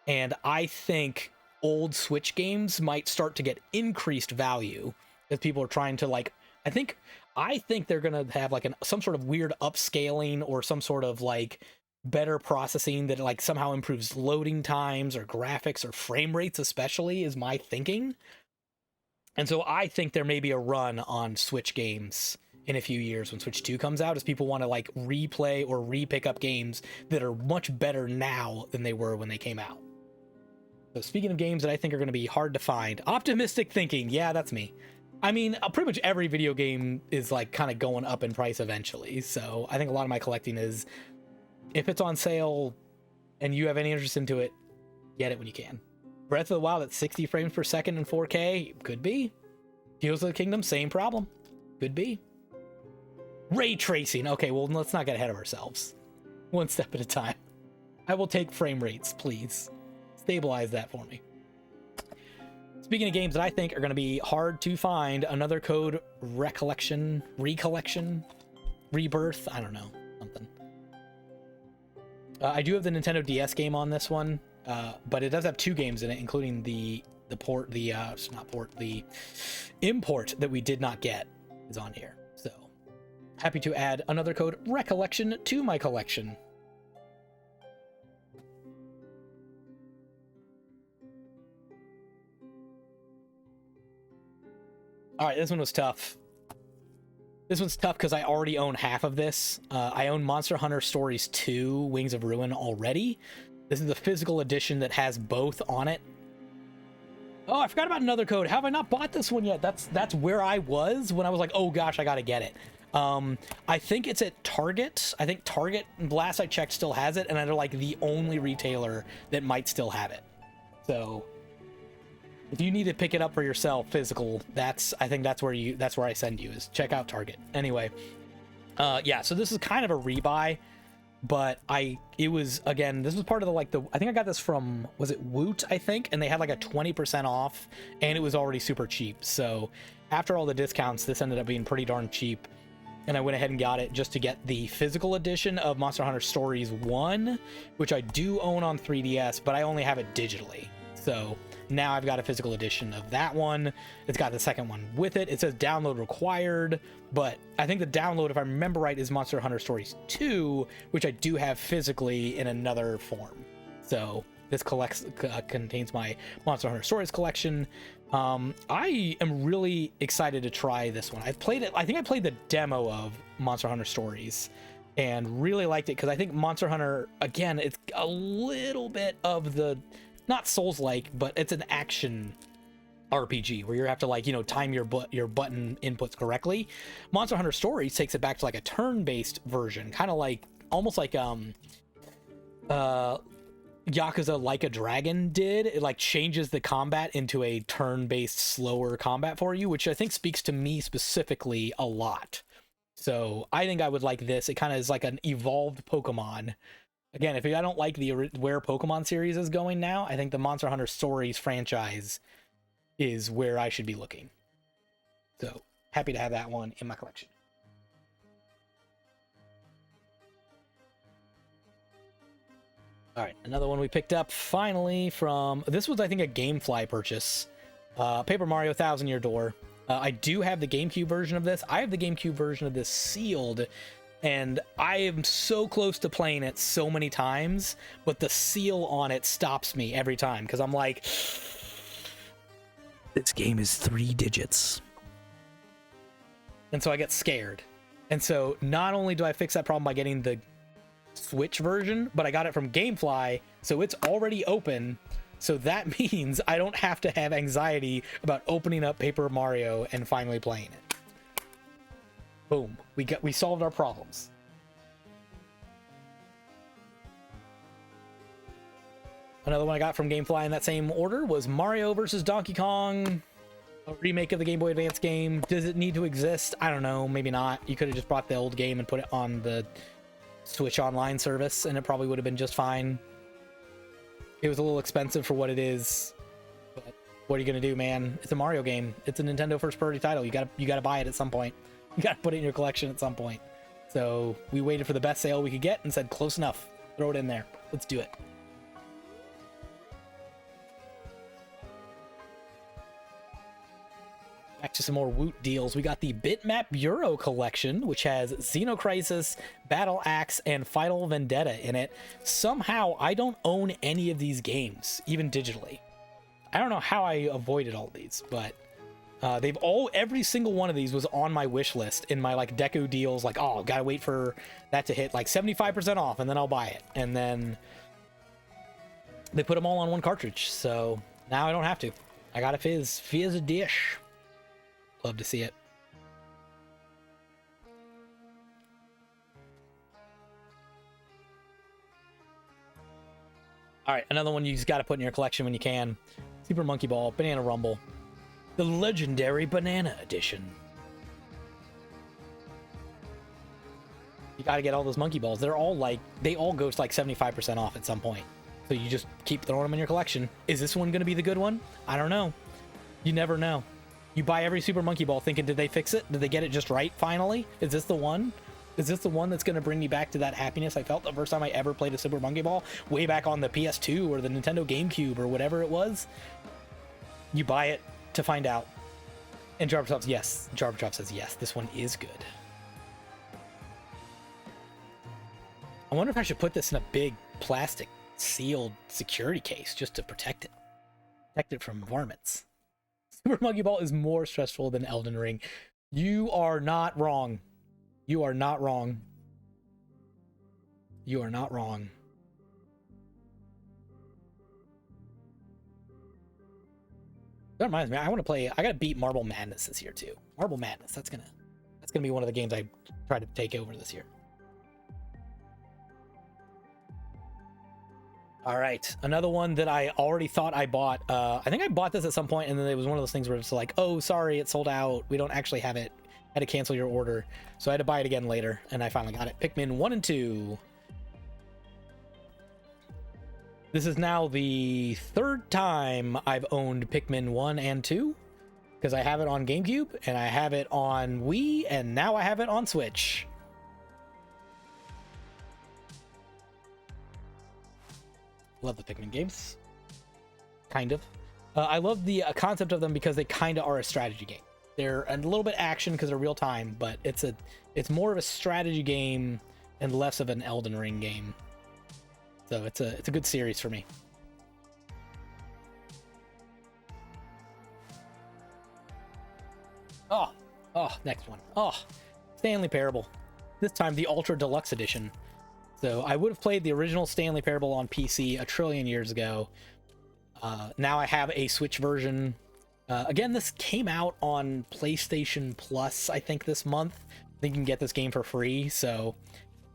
and I think old Switch games might start to get increased value as people are trying to, like, I think they're going to have like some sort of weird upscaling or some sort of like better processing that like somehow improves loading times or graphics or frame rates, especially, is my thinking. And so I think there may be a run on Switch games in a few years when Switch 2 comes out, as people want to like replay or re-pick up games that are much better now than they were when they came out. So speaking of games that I think are going to be hard to find, optimistic thinking, yeah, that's me. I mean, pretty much every video game is like kind of going up in price eventually. So I think a lot of my collecting is, if it's on sale and you have any interest into it, get it when you can. Breath of the Wild at 60 frames per second in 4K, could be. Tears of the Kingdom, same problem, could be. Ray tracing, okay, well, let's not get ahead of ourselves. One step at a time. I will take frame rates, please. Stabilize that for me. Speaking of games that I think are going to be hard to find, Another Code Recollection, Rebirth, I don't know, something. I do have the Nintendo DS game on this one, but it does have 2 games in it, including the import that we did not get is on here. So happy to add Another Code Recollection to my collection. All right, this one was tough. This one's tough because I already own half of this. I own Monster Hunter Stories 2, Wings of Ruin already. This is the physical edition that has both on it. Oh, I forgot about Another Code. How have I not bought this one yet? That's where I was when I was like, oh gosh, I gotta get it. I think it's at Target. I think Target, last I checked, still has it, and they're like the only retailer that might still have it. So If you need to pick it up for yourself, physical, I think that's where I send you, is check out Target. Anyway, yeah, so this is kind of a rebuy, but it was, again, this was part of I think I got this from, was it Woot, I think, and they had like a 20% off, and it was already super cheap. So after all the discounts, this ended up being pretty darn cheap, and I went ahead and got it just to get the physical edition of Monster Hunter Stories 1, which I do own on 3DS, but I only have it digitally. So now I've got a physical edition of that one. It's got the second one with it. It says download required, but I think the download, if I remember right, is Monster Hunter Stories 2, which I do have physically in another form. So this contains my Monster Hunter Stories collection. I am really excited to try this one. I've played it. I think I played the demo of Monster Hunter Stories and really liked it, because I think Monster Hunter, again, it's a little bit of the, not Souls-like, but it's an action RPG where you have to, like, you know, time your button inputs correctly. Monster Hunter Stories takes it back to like a turn-based version, kind of like, almost like Yakuza Like a Dragon did. It like changes the combat into a turn-based, slower combat for you, which I think speaks to me specifically a lot. So I think I would like this. It kind of is like an evolved Pokemon. Again, if I don't like where Pokemon series is going now, I think the Monster Hunter Stories franchise is where I should be looking. So happy to have that one in my collection. All right, another one we picked up finally from, this was, I think, a GameFly purchase. Paper Mario Thousand Year Door. I do have the GameCube version of this. I have the GameCube version of this sealed, and I am so close to playing it so many times, but the seal on it stops me every time, because I'm like, this game is 3 digits. And so I get scared. And so not only do I fix that problem by getting the Switch version, but I got it from GameFly, so it's already open. So that means I don't have to have anxiety about opening up Paper Mario and finally playing it. Boom. We solved our problems. Another one I got from GameFly in that same order was Mario vs. Donkey Kong, a remake of the Game Boy Advance game. Does it need to exist? I don't know. Maybe not. You could have just brought the old game and put it on the Switch Online service, and it probably would have been just fine. It was a little expensive for what it is, but what are you gonna do, man? It's a Mario game. It's a Nintendo first-party title. You gotta buy it at some point. You gotta put it in your collection at some point. So we waited for the best sale we could get and said, close enough. Throw it in there. Let's do it. Back to some more Woot deals. We got the Bitmap Bureau collection, which has Xenocrisis, Battle Axe, and Final Vendetta in it. Somehow, I don't own any of these games, even digitally. I don't know how I avoided all these, but every single one of these was on my wish list in my like Deku deals. Like, oh, gotta wait for that to hit like 75% off, and then I'll buy it. And then they put them all on one cartridge, so now I don't have to. I got a fizz a dish. Love to see it. All right, another one you just got to put in your collection when you can. Super Monkey Ball, Banana Rumble, the legendary Banana Edition. You got to get all those Monkey Balls. They're all like, they all go to like 75% off at some point. So you just keep throwing them in your collection. Is this one going to be the good one? I don't know. You never know. You buy every Super Monkey Ball thinking, did they fix it? Did they get it just right finally? Is this the one? Is this the one that's going to bring me back to that happiness I felt the first time I ever played a Super Monkey Ball? Way back on the PS2 or the Nintendo GameCube or whatever it was? You buy it to find out. And Jarbatop says yes. Jarbatop says yes, this one is good. I wonder if I should put this in a big plastic sealed security case just to protect it. Protect it from varmints. Super Monkey Ball is more stressful than Elden Ring. You are not wrong. You are not wrong. You are not wrong. That reminds me, I want to play, I gotta beat Marble Madness this year too. Marble Madness, that's gonna be one of the games I try to take over this year. All right, another one that I already thought I bought. I think I bought this at some point, and then it was one of those things where it's like, oh, sorry, it sold out. We don't actually have it. I had to cancel your order, so I had to buy it again later, and I finally got it. Pikmin 1 and 2. This is now the third time I've owned Pikmin 1 and 2, because I have it on GameCube, and I have it on Wii, and now I have it on Switch. Love the Pikmin games. Kind of. I love the concept of them because they kind of are a strategy game. They're a little bit action because they're real time, but it's more of a strategy game and less of an Elden Ring game. So it's a good series for me. Oh, next one. Oh, Stanley Parable. This time the Ultra Deluxe Edition. So I would have played the original Stanley Parable on PC a trillion years ago. Now I have a Switch version. Again, this came out on PlayStation Plus, I think, this month. I think you can get this game for free, so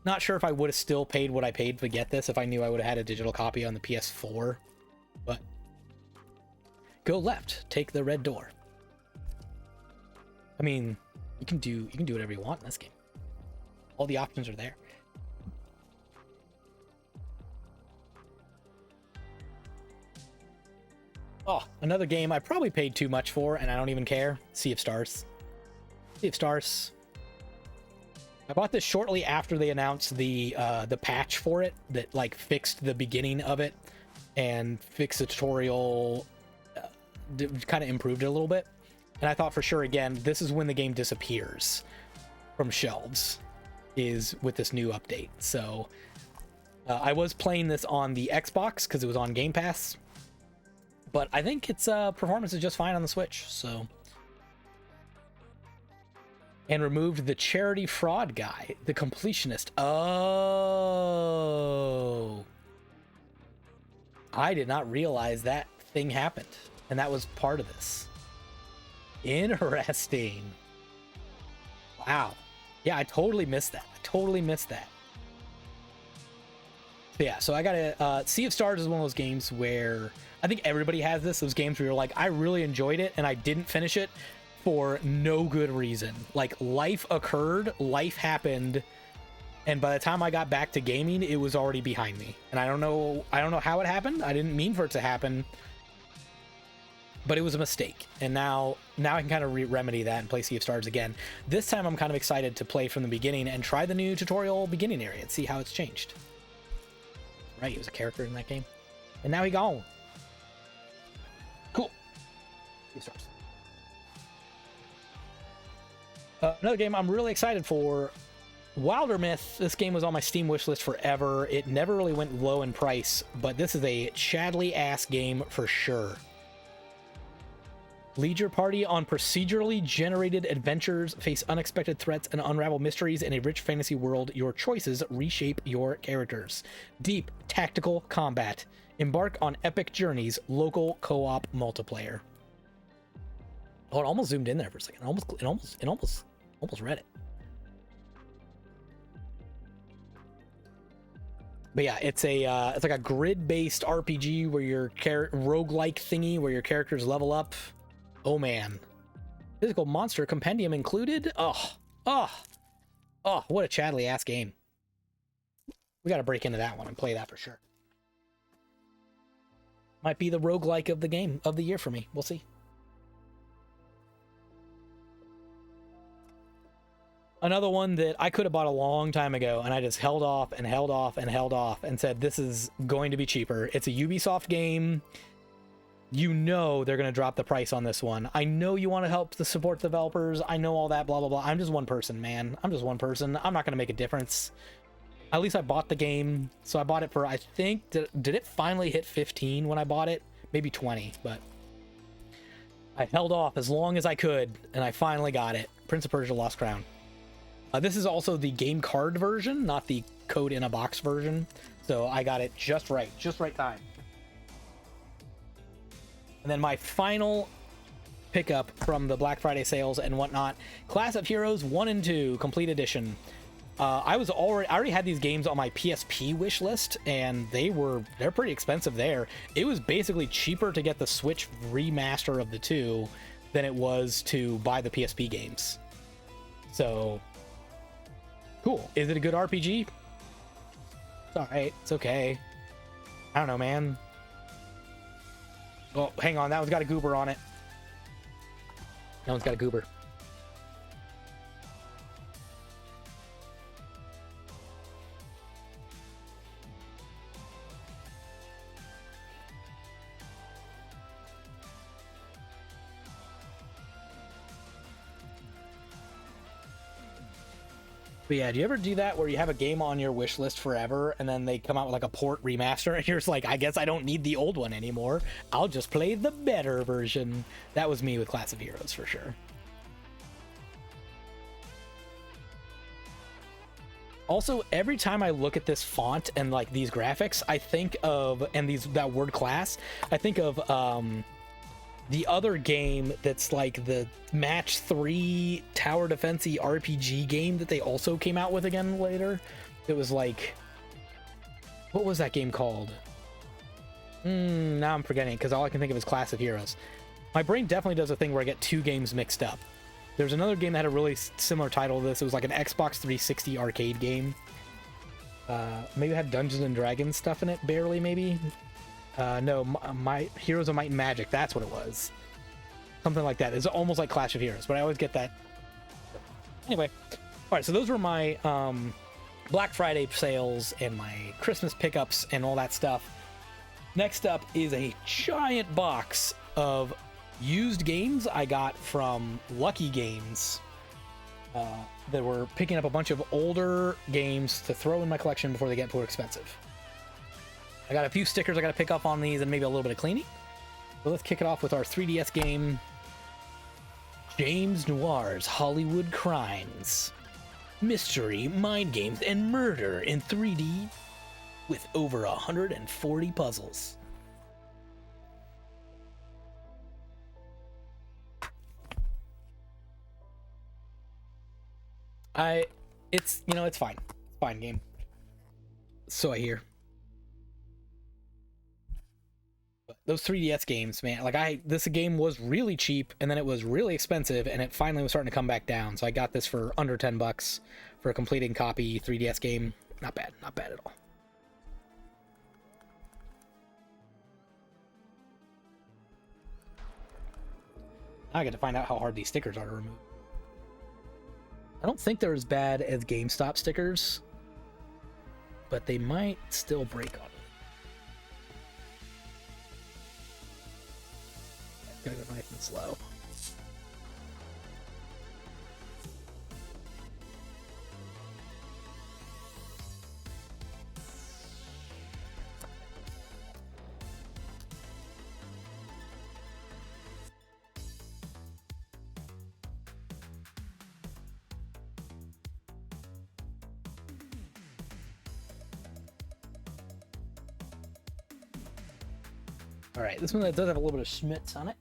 not sure if I would have still paid what I paid to get this if I knew I would have had a digital copy on the PS4. But go left, take the red door. I mean, you can do whatever you want in this game. All the options are there. Oh, another game I probably paid too much for, and I don't even care. Sea of Stars. Sea of Stars. I bought this shortly after they announced the patch for it that like fixed the beginning of it and fixed the tutorial, kind of improved it a little bit. And I thought for sure, again, this is when the game disappears from shelves, is with this new update. So I was playing this on the Xbox because it was on Game Pass. But I think its performance is just fine on the Switch, so. And removed the charity fraud guy, the completionist. Oh. I did not realize that thing happened, and that was part of this. Interesting. Wow. Yeah, I totally missed that. Yeah, so I got a Sea of Stars is one of those games where I think everybody has this. Those games where you're like, I really enjoyed it and I didn't finish it for no good reason. Like life occurred, life happened, and by the time I got back to gaming, it was already behind me. And I don't know how it happened. I didn't mean for it to happen, but it was a mistake. And now I can kind of remedy that and play Sea of Stars again. This time I'm kind of excited to play from the beginning and try the new tutorial beginning area and see how it's changed. Right, he was a character in that game. And now he gone. Cool. Sea of Stars. Another game I'm really excited for, Wildermyth. This game was on my Steam wishlist forever. It never really went low in price, but this is a Chadley ass game for sure. Lead your party on procedurally generated adventures, face unexpected threats, and unravel mysteries in a rich fantasy world. Your choices reshape your characters. Deep tactical combat. Embark on epic journeys. Local co-op multiplayer. Oh, it almost zoomed in there for a second. It almost read it. But yeah, it's like a grid-based RPG where your roguelike thingy where your characters level up. Oh man. Physical monster compendium included? Oh, what a Chadley ass game. We gotta break into that one and play that for sure. Might be the roguelike of the game of the year for me. We'll see. Another one that I could have bought a long time ago, and I just held off and said, this is going to be cheaper. It's a Ubisoft game. You know they're going to drop the price on this one. I know you want to help to support developers. I know all that, blah, blah, blah. I'm just one person, man. I'm just one person. I'm not going to make a difference. At least I bought the game. So I bought it for, I think, did it finally hit 15 when I bought it? Maybe 20, but I held off as long as I could, and I finally got it. Prince of Persia: Lost Crown. This is also the game card version, not the code in a box version. So I got it just right time. And then my final pickup from the Black Friday sales and whatnot, Class of Heroes 1 and 2 Complete Edition. I already had these games on my PSP wish list, and they're pretty expensive there. It was basically cheaper to get the Switch remaster of the two than it was to buy the PSP games. So cool. Is it a good RPG? It's all right. It's okay. I don't know, man. Oh, hang on. That one's got a goober on it. That one's got a goober. But yeah, do you ever do that where you have a game on your wish list forever and then they come out with like a port remaster and you're just like, I guess I don't need the old one anymore. I'll just play the better version. That was me with Class of Heroes for sure. Also, every time I look at this font and like these graphics, I think of, and that word class, I think of the other game that's like the Match 3 tower defense-y RPG game that they also came out with again later. It was like, what was that game called? Now I'm forgetting because all I can think of is Class of Heroes. My brain definitely does a thing where I get two games mixed up. There's another game that had a really similar title to this. It was like an Xbox 360 arcade game. Maybe it had Dungeons and Dragons stuff in it, barely maybe. No, my Heroes of Might and Magic, that's what it was. Something like that. It's almost like Clash of Heroes, but I always get that. Anyway, all right, so those were my Black Friday sales and my Christmas pickups and all that stuff. Next up is a giant box of used games I got from Lucky Games. That were picking up a bunch of older games to throw in my collection before they get more expensive. I got a few stickers I got to pick up on these and maybe a little bit of cleaning. So let's kick it off with our 3DS game, James Noir's Hollywood Crimes. Mystery, mind games, and murder in 3D with over 140 puzzles. It's fine. It's fine game. So I hear. Those 3DS games, man, this game was really cheap and then it was really expensive and it finally was starting to come back down. So I got this for under $10 for a completing copy 3DS game. Not bad at all. Now I get to find out how hard these stickers are to remove. I don't think they're as bad as GameStop stickers, but they might still break on me. Gotta go nice and slow. Alright, this one does have a little bit of schmitz on it.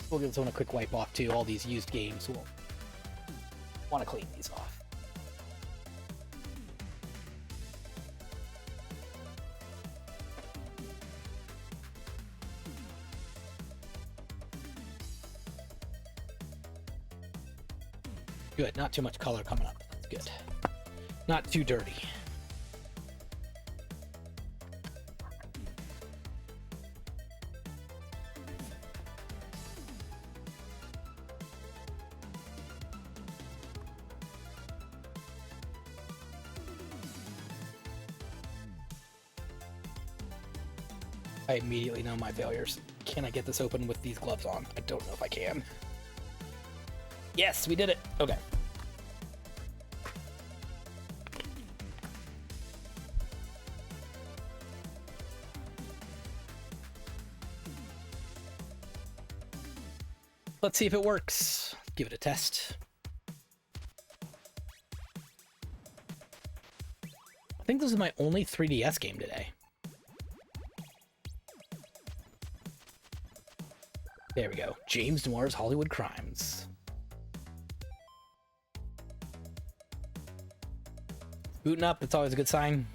We'll give this one a quick wipe off too. All these used games will want to clean these off. Good, not too much color coming up. That's good. Not too dirty. I immediately know my failures. Can I get this open with these gloves on? I don't know if I can. Yes, we did it. Okay. Let's see if it works. Give it a test. I think this is my only 3DS game today. There we go. James Noir's Hollywood Crimes. Booting up, it's always a good sign.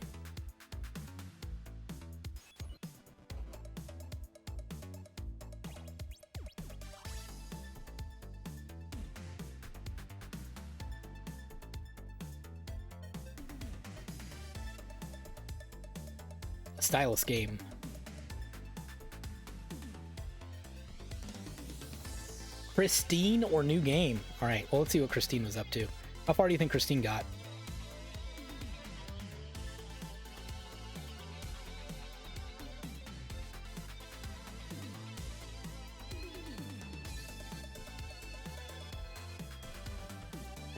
A stylus game. Christine or new game? All right, well, let's see what Christine was up to. How far do you think Christine got?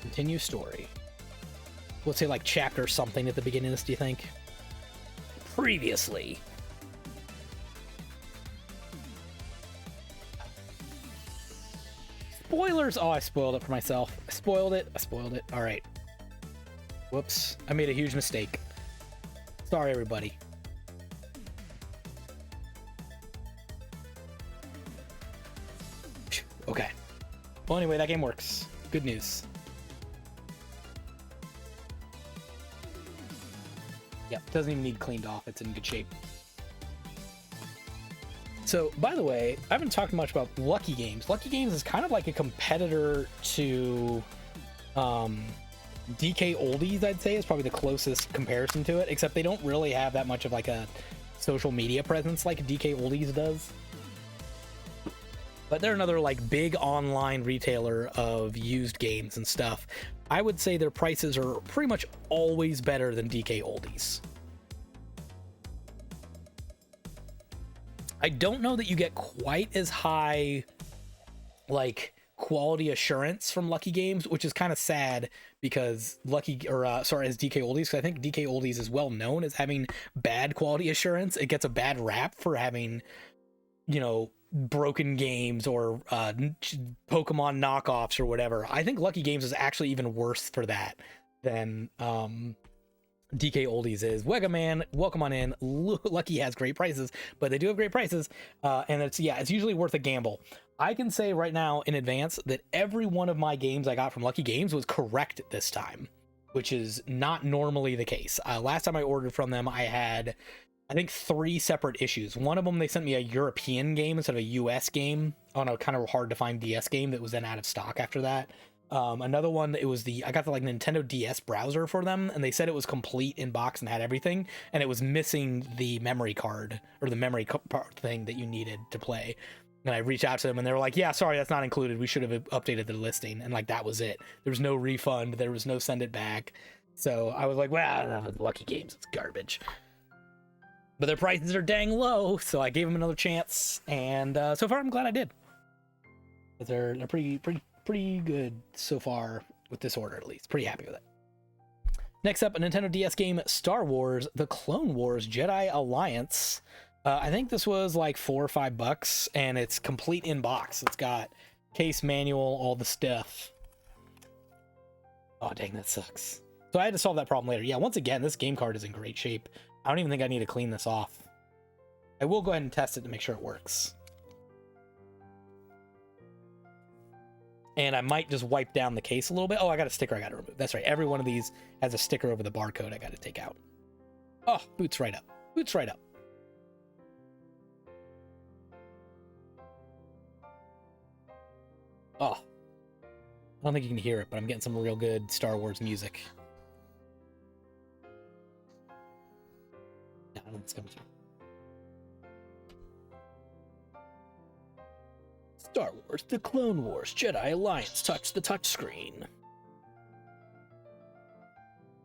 Continue story. Let's say like chapter something at the beginning of this, do you think? Previously. Spoilers! Oh, I spoiled it for myself. I spoiled it. All right. Whoops. I made a huge mistake. Sorry, everybody. Okay. Well, anyway, that game works. Good news. Yep, doesn't even need cleaned off. It's in good shape. So, by the way, I haven't talked much about Lucky Games. Lucky Games is kind of like a competitor to DK Oldies, I'd say, is probably the closest comparison to it, except they don't really have that much of like a social media presence like DK Oldies does. But they're another like big online retailer of used games and stuff. I would say their prices are pretty much always better than DK Oldies. I don't know that you get quite as high like quality assurance from Lucky Games, which is kind of sad because as DK Oldies, because I think DK Oldies is well known as having bad quality assurance. It gets a bad rap for having, you know, broken games or Pokemon knockoffs or whatever. I think Lucky Games is actually even worse for that than DK Oldies is. Wega Man, welcome on in. Lucky has great prices, but they do have great prices, and it's usually worth a gamble. I can say right now in advance that every one of my games I got from Lucky Games was correct this time, which is not normally the case. Last time I ordered from them, I had, I think, 3 separate issues. One of them, they sent me a European game instead of a US game on a kind of hard to find DS game that was then out of stock after that. Another one, it was I got the like Nintendo DS browser for them, and they said it was complete in box and had everything, and it was missing the memory card or the memory card thing that you needed to play. And I reached out to them and they were like, yeah, sorry, that's not included. We should have updated the listing. And like, that was it. There was no refund. There was no send it back. So I was like, well, Lucky Games, it's garbage. But their prices are dang low. So I gave them another chance. And so far, I'm glad I did. But they're pretty good so far with this order, at least. Pretty happy with it. Next up, a Nintendo DS game, Star Wars: The Clone Wars Jedi Alliance. I think this was like $4 or $5, and it's complete in box. It's got case, manual, all the stuff. Oh, dang, that sucks. So I had to solve that problem later. Yeah, once again, this game card is in great shape. I don't even think I need to clean this off. I will go ahead and test it to make sure it works. And I might just wipe down the case a little bit. Oh, I got a sticker I got to remove. That's right. Every one of these has a sticker over the barcode I got to take out. Oh, boots right up. Boots right up. Oh, I don't think you can hear it, but I'm getting some real good Star Wars music. Yeah, I don't know what's coming through. Star Wars: The Clone Wars Jedi Alliance. Touch the touchscreen.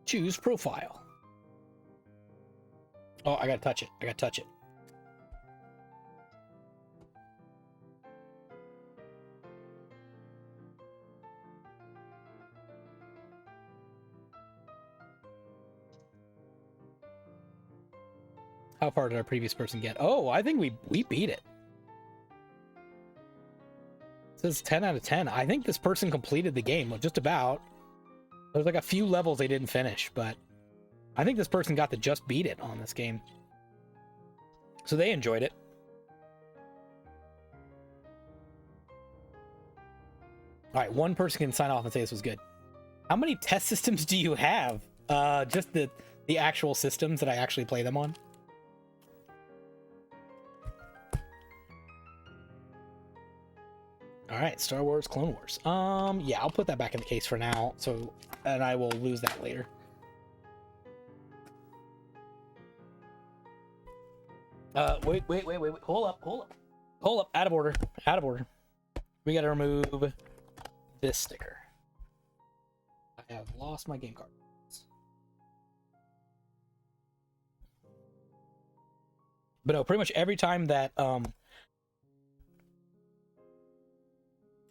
Choose profile. Oh, I gotta touch it. I gotta touch it. How far did our previous person get? Oh, I think we beat it. It says 10 out of 10. I think this person completed the game, just about. There's like a few levels they didn't finish, but I think this person got to just beat it on this game. So they enjoyed it. All right, one person can sign off and say this was good. How many test systems do you have? Just the actual systems that I actually play them on. All right, Star Wars Clone Wars. Yeah, I'll put that back in the case for now. So, and I will lose that later. Wait. Hold up. Out of order. We got to remove this sticker. I have lost my game card. But no, pretty much every time that when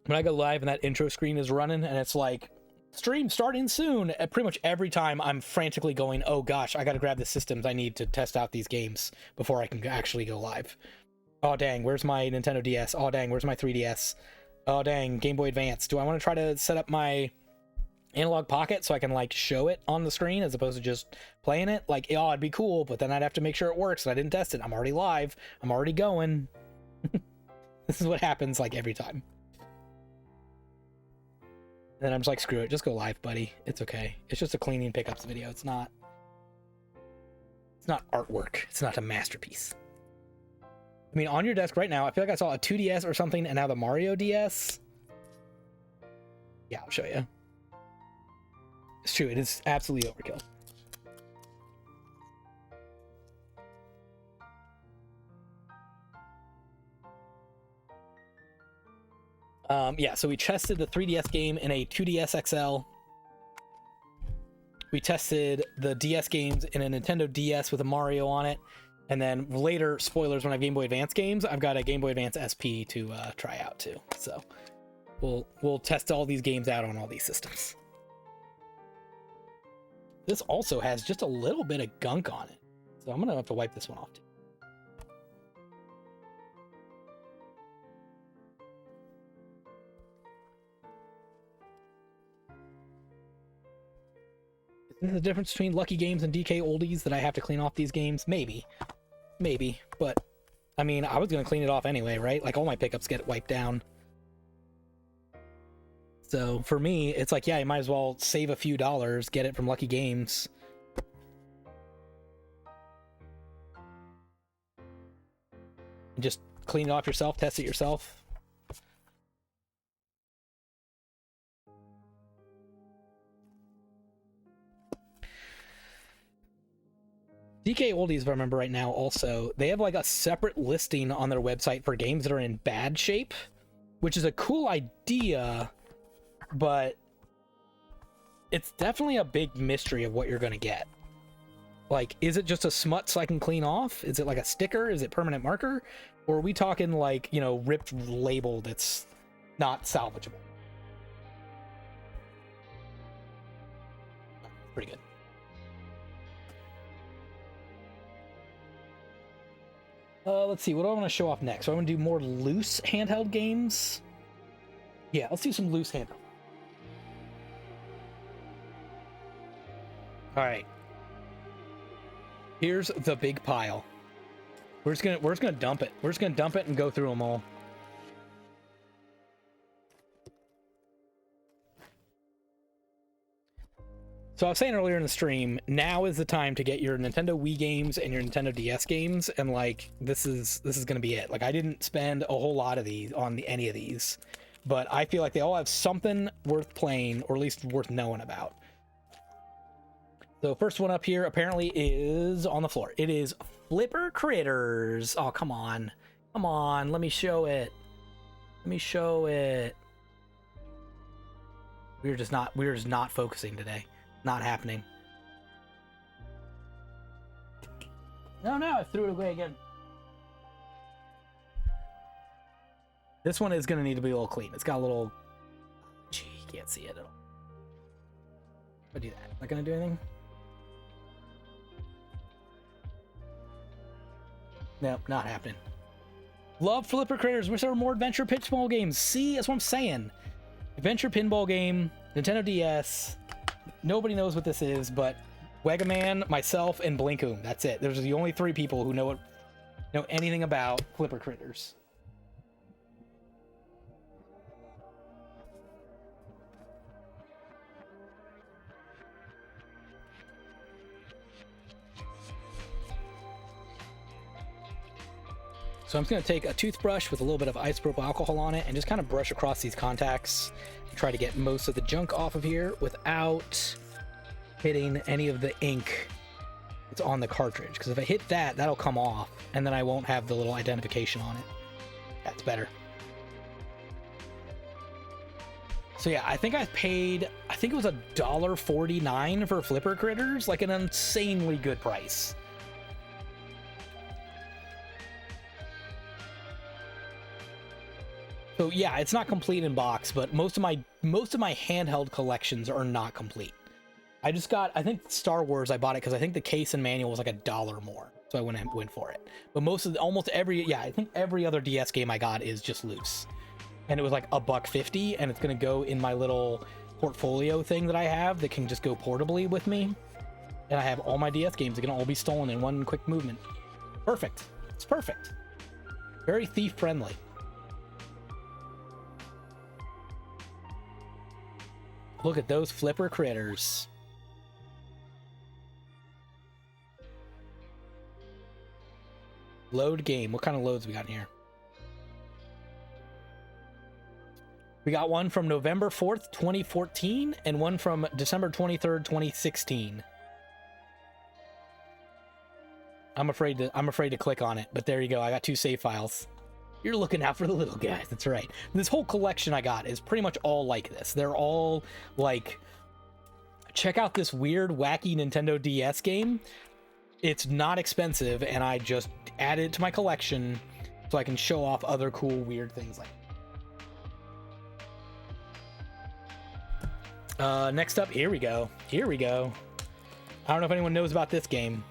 I go live and that intro screen is running and it's like stream starting soon, pretty much every time I'm frantically going, oh gosh, I gotta grab the systems I need to test out these games before I can actually go live. Oh dang, where's my Nintendo DS? Oh dang, where's my 3DS? Oh dang, Game Boy Advance. Do I want to try to set up my Analog Pocket so I can like show it on the screen as opposed to just playing it? Like, oh, it'd be cool, but then I'd have to make sure it works and I didn't test it. I'm already live. I'm already going. This is what happens like every time. And then I'm just like, screw it, just go live, buddy. It's okay. It's just a cleaning pickups video. It's not artwork. It's not a masterpiece. I mean, on your desk right now, I feel like I saw a 2DS or something, and now the Mario DS. Yeah, I'll show you. It's true, it is absolutely overkill. Yeah, so we tested the 3DS game in a 2DS XL. We tested the DS games in a Nintendo DS with a Mario on it. And then later, spoilers, when I have Game Boy Advance games, I've got a Game Boy Advance SP to try out too. So we'll test all these games out on all these systems. This also has just a little bit of gunk on it. So I'm gonna have to wipe this one off too. Is this the difference between Lucky Games and DK Oldies that I have to clean off these games? Maybe, but I mean, I was gonna clean it off anyway, right? Like all my pickups get wiped down. So for me, it's like, yeah, you might as well save a few dollars, get it from Lucky Games. And just clean it off yourself, test it yourself. DK Oldies, if I remember right now, also, they have like a separate listing on their website for games that are in bad shape, which is a cool idea, but it's definitely a big mystery of what you're going to get. Like, is it just a smut so I can clean off? Is it like a sticker? Is it permanent marker? Or are we talking like, you know, ripped label that's not salvageable? Pretty good. Let's see, what do I want to show off next? So I want to do more loose handheld games. Yeah, let's do some loose handheld. All right. Here's the big pile. We're just gonna dump it. We're just gonna dump it and go through them all. So I was saying earlier in the stream, now is the time to get your Nintendo Wii games and your Nintendo DS games, and like this is gonna be it. Like I didn't spend a whole lot of these on any of these, but I feel like they all have something worth playing, or at least worth knowing about. So first one up here apparently is on the floor. It is Flipper Critters. Oh, come on, let me show it. We're just not focusing today. Not happening. No, I threw it away again. This one is gonna need to be a little clean. It's got a little... Gee, you can't see it at all. If I do that, not gonna do anything? Nope, not happening. Love Flipper Critters. Wish there were more adventure pinball games. See, that's what I'm saying. Adventure pinball game, Nintendo DS. Nobody knows what this is, but Wegaman, myself, and Blinkoom. That's it. Those are the only three people who know anything about Flipper Critters. So I'm just going to take a toothbrush with a little bit of isopropyl alcohol on it and just kind of brush across these contacts and try to get most of the junk off of here without hitting any of the ink that's on the cartridge. Because if I hit that, that'll come off and then I won't have the little identification on it. That's better. So yeah, I think it was $1.49 for Flipper Critters, like an insanely good price. So yeah, it's not complete in box, but most of my handheld collections are not complete. I think Star Wars, I bought it because I think the case and manual was like $1 more, so I went for it. But I think every other DS game I got is just loose. And it was like $1.50, and it's gonna go in my little portfolio thing that I have that can just go portably with me. And I have all my DS games that can all be stolen in one quick movement. Perfect. It's perfect. Very thief friendly. Look at those Flipper Critters. Load game. What kind of loads we got in here? We got one from November 4th, 2014, and one from December 23rd, 2016. I'm afraid to click on it, but there you go. I got 2 save files. You're looking out for the little guys. That's right. This whole collection I got is pretty much all like this. They're all like, check out this weird, wacky Nintendo DS game. It's not expensive, and I just added it to my collection so I can show off other cool, weird things like that. Next up, here we go. I don't know if anyone knows about this game.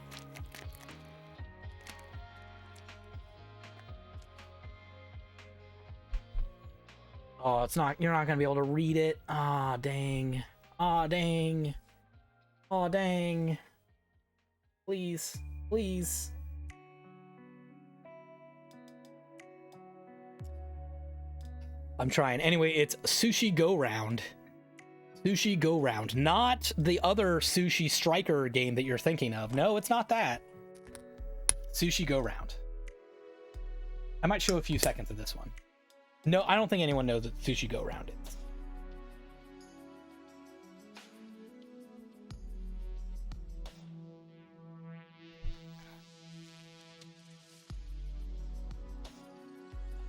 Oh, you're not gonna be able to read it. Ah, dang. Please. I'm trying. Anyway, it's Sushi Go Round. Sushi Go Round, not the other Sushi Striker game that you're thinking of. No, it's not that. Sushi Go Round. I might show a few seconds of this one. No, I don't think anyone knows what Sushi Go Round is.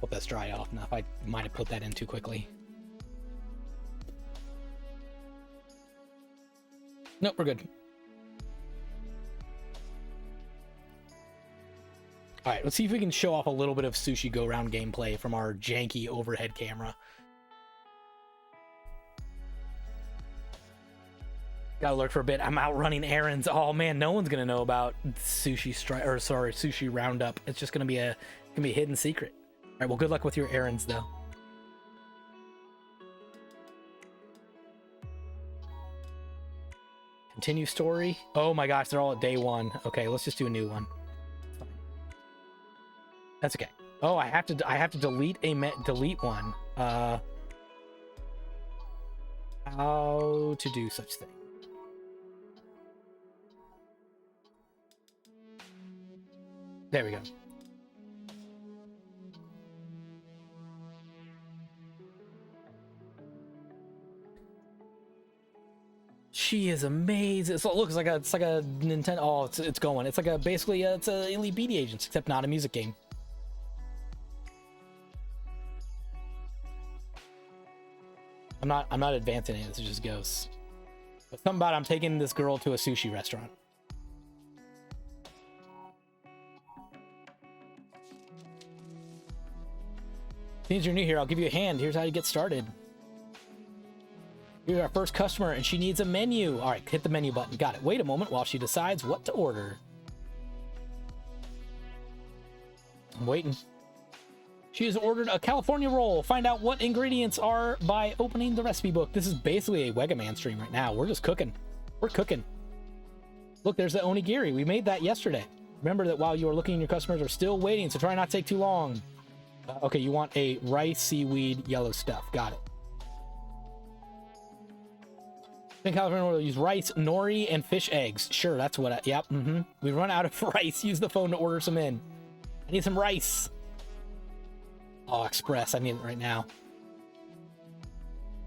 Hope that's dry off enough. I might have put that in too quickly. Nope, we're good. All right, let's see if we can show off a little bit of Sushi Go Round gameplay from our janky overhead camera. Gotta lurk for a bit. I'm out running errands. Oh man, no one's gonna know about Sushi Roundup. It's just gonna be a hidden secret. All right, well, good luck with your errands though. Continue story. Oh my gosh, they're all at day 1. Okay, let's just do a new one. That's okay. Oh, I have to delete one. How to do such thing? There we go. She is amazing. So it looks like it's like a Nintendo. Oh, it's going. It's like it's a Elite Beat Agents, except not a music game. I'm not advancing it. This just goes. But something about I'm taking this girl to a sushi restaurant. Since you're new here, I'll give you a hand. Here's how you get started. Here's our first customer, and she needs a menu. All right, hit the menu button. Got it. Wait a moment while she decides what to order. I'm waiting. She has ordered a California roll. Find out what ingredients are by opening the recipe book. This is basically a Wegaman stream right now. We're just cooking. We're cooking. Look, there's the onigiri. We made that yesterday. Remember that while you are looking, your customers are still waiting, so try not to take too long. Okay, you want a rice, seaweed, yellow stuff. Got it. In California, we'll use rice, nori, and fish eggs. Sure, that's what yep, We run out of rice. Use the phone to order some in. I need some rice. Oh, Express. I need it right now.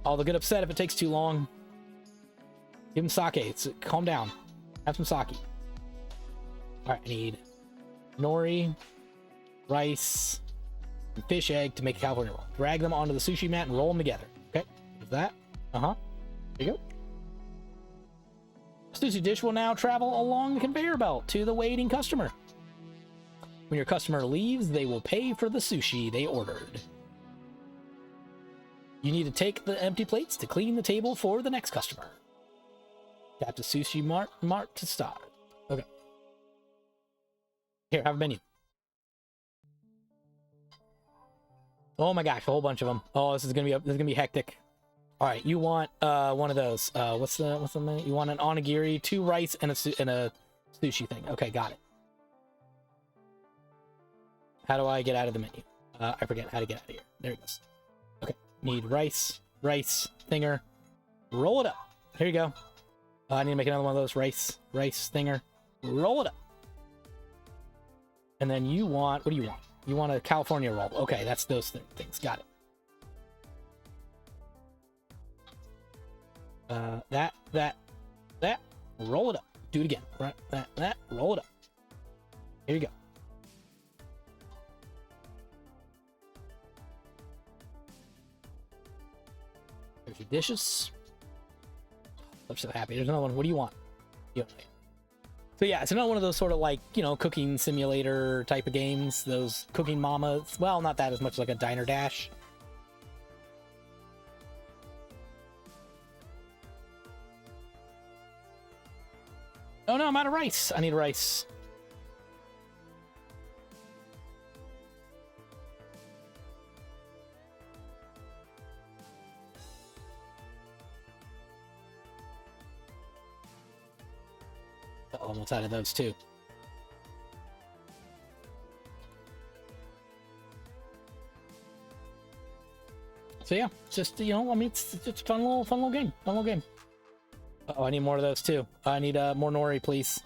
Oh, they'll get upset if it takes too long. Give them sake. Calm down. Have some sake. All right, I need nori, rice, and fish egg to make a California roll. Drag them onto the sushi mat and roll them together. Okay, there's that. There you go. Sushi dish will now travel along the conveyor belt to the waiting customer. When your customer leaves, they will pay for the sushi they ordered. You need to take the empty plates to clean the table for the next customer. Tap the sushi mart to start. Okay. Here, have a menu. Oh my gosh, a whole bunch of them. Oh, this is gonna be hectic. All right, you want one of those. What's the menu? You want an onigiri, 2 rice, and a sushi thing. Okay, got it. How do I get out of the menu? I forget how to get out of here. There it goes. Okay, need rice, thinger. Roll it up. Here you go. I need to make another one of those rice, thinger. Roll it up. And then you want, what do you want? You want a California roll. Okay, that's those things. Got it. That. Roll it up. Do it again. Right, that. Roll it up. Here you go. There's your dishes. I'm so happy. There's another one. What do you want? So yeah, it's another one of those sort of like, you know, cooking simulator type of games. Those cooking mamas. Well, not that as much like a Diner Dash. Oh no, I'm out of rice. I need rice. Almost out of those too. So yeah, just, you know, I mean, it's just a fun little game. Oh, I need more of those too. I need more nori, please.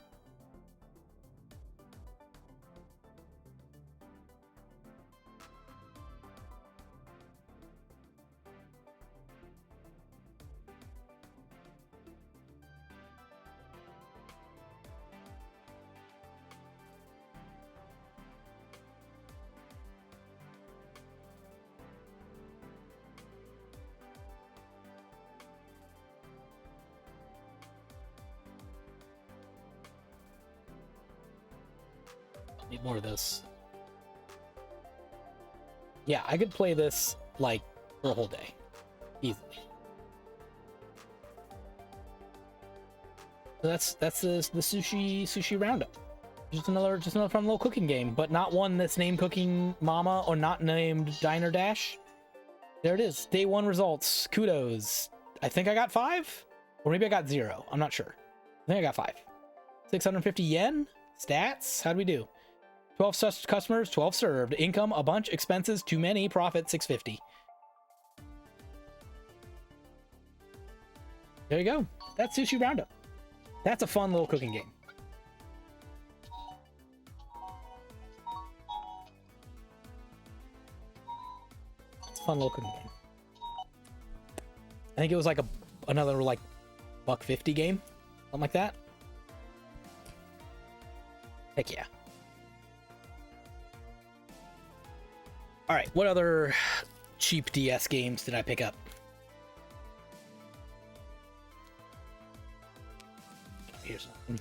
Need more of this. Yeah, I could play this like for a whole day, easily. So that's the sushi roundup. Just another fun little cooking game, but not one that's named Cooking Mama or not named Diner Dash. There it is. Day 1 results. Kudos. I think I got 5, or maybe I got 0. I'm not sure. I think I got 5. 650 yen. Stats. How'd we do? 12 such customers, 12 served. Income, a bunch. Expenses, too many. Profit, 650. There you go. That's Sushi Roundup. That's a fun little cooking game. It's a fun little cooking game. I think it was like another like $1.50 game. Something like that. Heck yeah. All right, what other cheap DS games did I pick up? Here's one.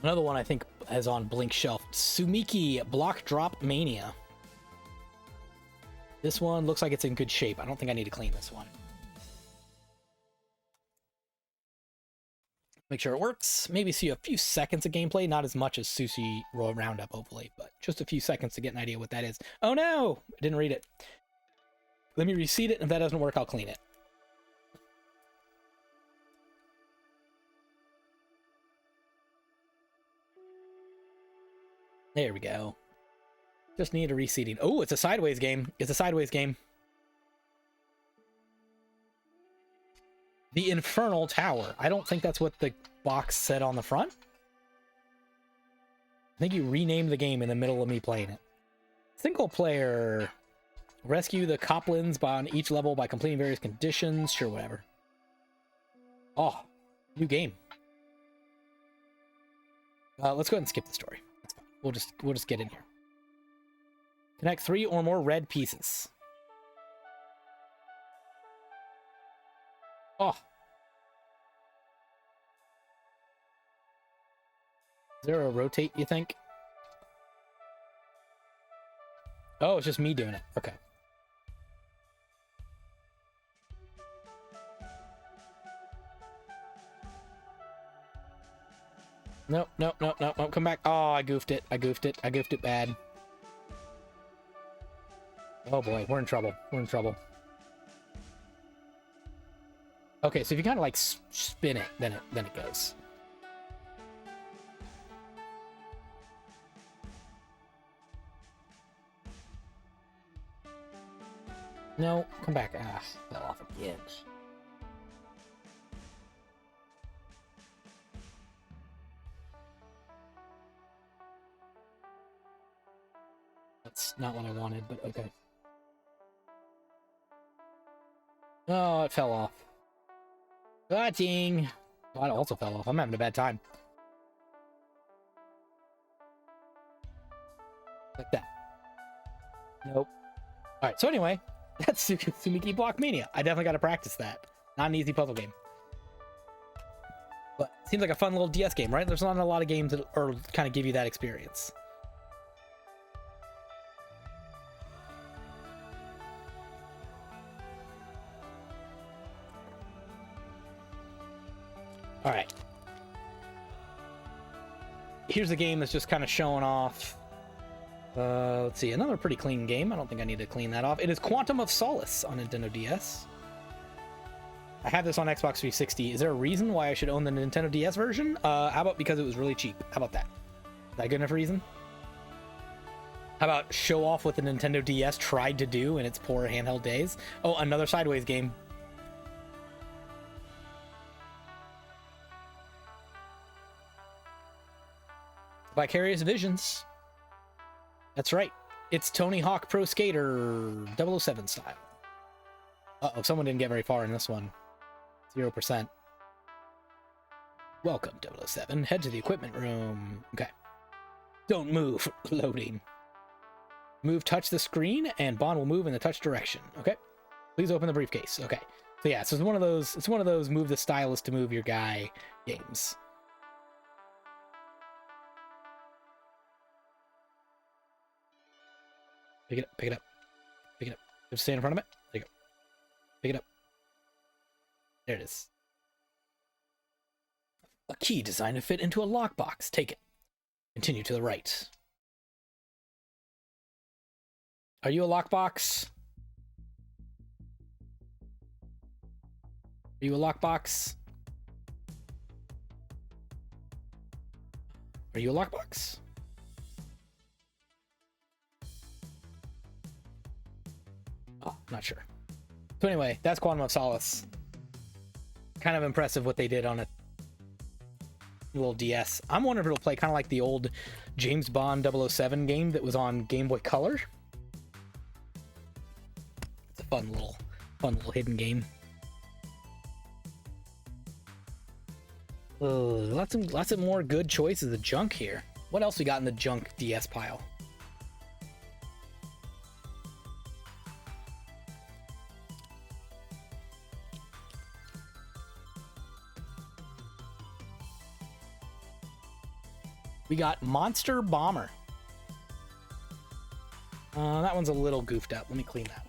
Another one I think is on Blink Shelf. Sumiki Block Drop Mania. This one looks like it's in good shape. I don't think I need to clean this one. Make sure it works. Maybe see a few seconds of gameplay, not as much as Sushi Roll Roundup, hopefully, but just a few seconds to get an idea what that is. Oh no! I didn't read it. Let me reseat it, and if that doesn't work, I'll clean it. There we go. Just need a reseating. Oh, it's a sideways game. It's a sideways game. The Infernal Tower. I don't think that's what the box said on the front. think you renamed the game in the middle of me playing it. Single player. Rescue the Coplins on each level by completing various conditions. Sure, whatever. Oh, new game. Let's go ahead and skip the story. That's fine. We'll just get in here. Connect 3 or more red pieces. Oh. Is there a rotate, you think? Oh, it's just me doing it. Okay. Nope, nope, nope, nope, nope. Come back. Oh, I goofed it. I goofed it bad. Oh boy, we're in trouble. We're in trouble. Okay, so if you kind of like spin it, then it goes. No, come back. Ah, fell off again. That's not what I wanted, but okay. Oh, it fell off. Ah, ding. Oh, it also fell off. I'm having a bad time. Like that. Nope. Alright, so anyway, that's Tsumiki Block Mania. I definitely got to practice that. Not an easy puzzle game. But it seems like a fun little DS game, right? There's not a lot of games that are kind of give you that experience. All right. Here's a game that's just kind of showing off. Let's see, another pretty clean game. I don't think I need to clean that off. It is Quantum of Solace on Nintendo DS. I have this on Xbox 360. Is there a reason why I should own the Nintendo DS version? How about because it was really cheap? How about that? Is that a good enough reason? How about show off what the Nintendo DS tried to do in its poor handheld days? Oh, another Sideways game. Vicarious Visions. That's right. It's Tony Hawk Pro Skater 007 style. Uh-oh, someone didn't get very far in this one. 0%. Welcome, 007. Head to the equipment room. Okay. Don't move. Loading. Move, touch the screen, and Bond will move in the touch direction. Okay. Please open the briefcase. Okay. So yeah, so it's one of those move the stylus to move your guy games. Pick it up, pick it up, pick it up. Just stay in front of it. There you go. Pick it up. There it is. A key designed to fit into a lockbox. Take it. Continue to the right. Are you a lockbox? Are you a lockbox? Are you a lockbox? Oh, not sure. So anyway, that's Quantum of Solace. Kind of impressive what they did on a little DS. I'm wondering if it'll play kind of like the old James Bond 007 game that was on Game Boy Color. It's a fun little hidden game. Lots of more good choices of junk here. What else we got in the junk DS pile? We got Monster Bomber. That one's a little goofed up. Let me clean that.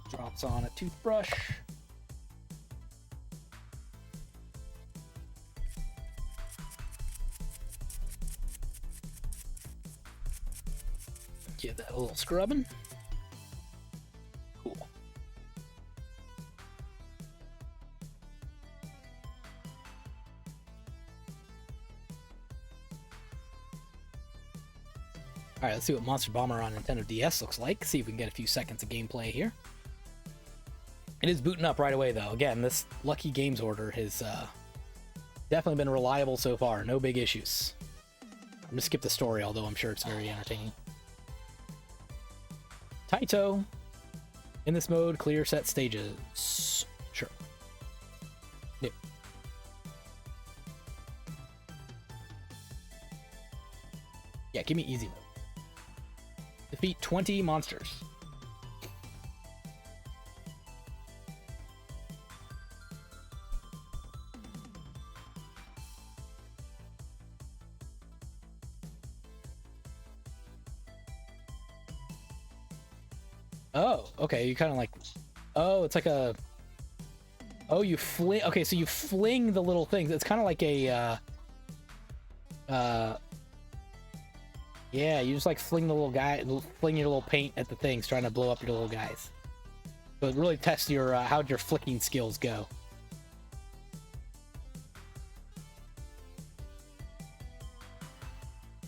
Drops on a toothbrush. Give that a little scrubbing. Cool. Alright, let's see what Monster Bomber on Nintendo DS looks like. See if we can get a few seconds of gameplay here. It is booting up right away, though. Again, this Lucky Games order has Definitely been reliable so far. No big issues. I'm gonna skip the story, although I'm sure it's very entertaining. Taito. In this mode, clear set stages. Sure. Yep. Yeah, give me easy mode. Defeat 20 monsters. Oh, okay. You kind of like... Oh, it's like a... Oh, you fling... Okay, so you fling the little things. It's kind of like a... Yeah, you just like fling the little guy... Fling your little paint at the things, trying to blow up your little guys. So it really tests your... how your flicking skills go.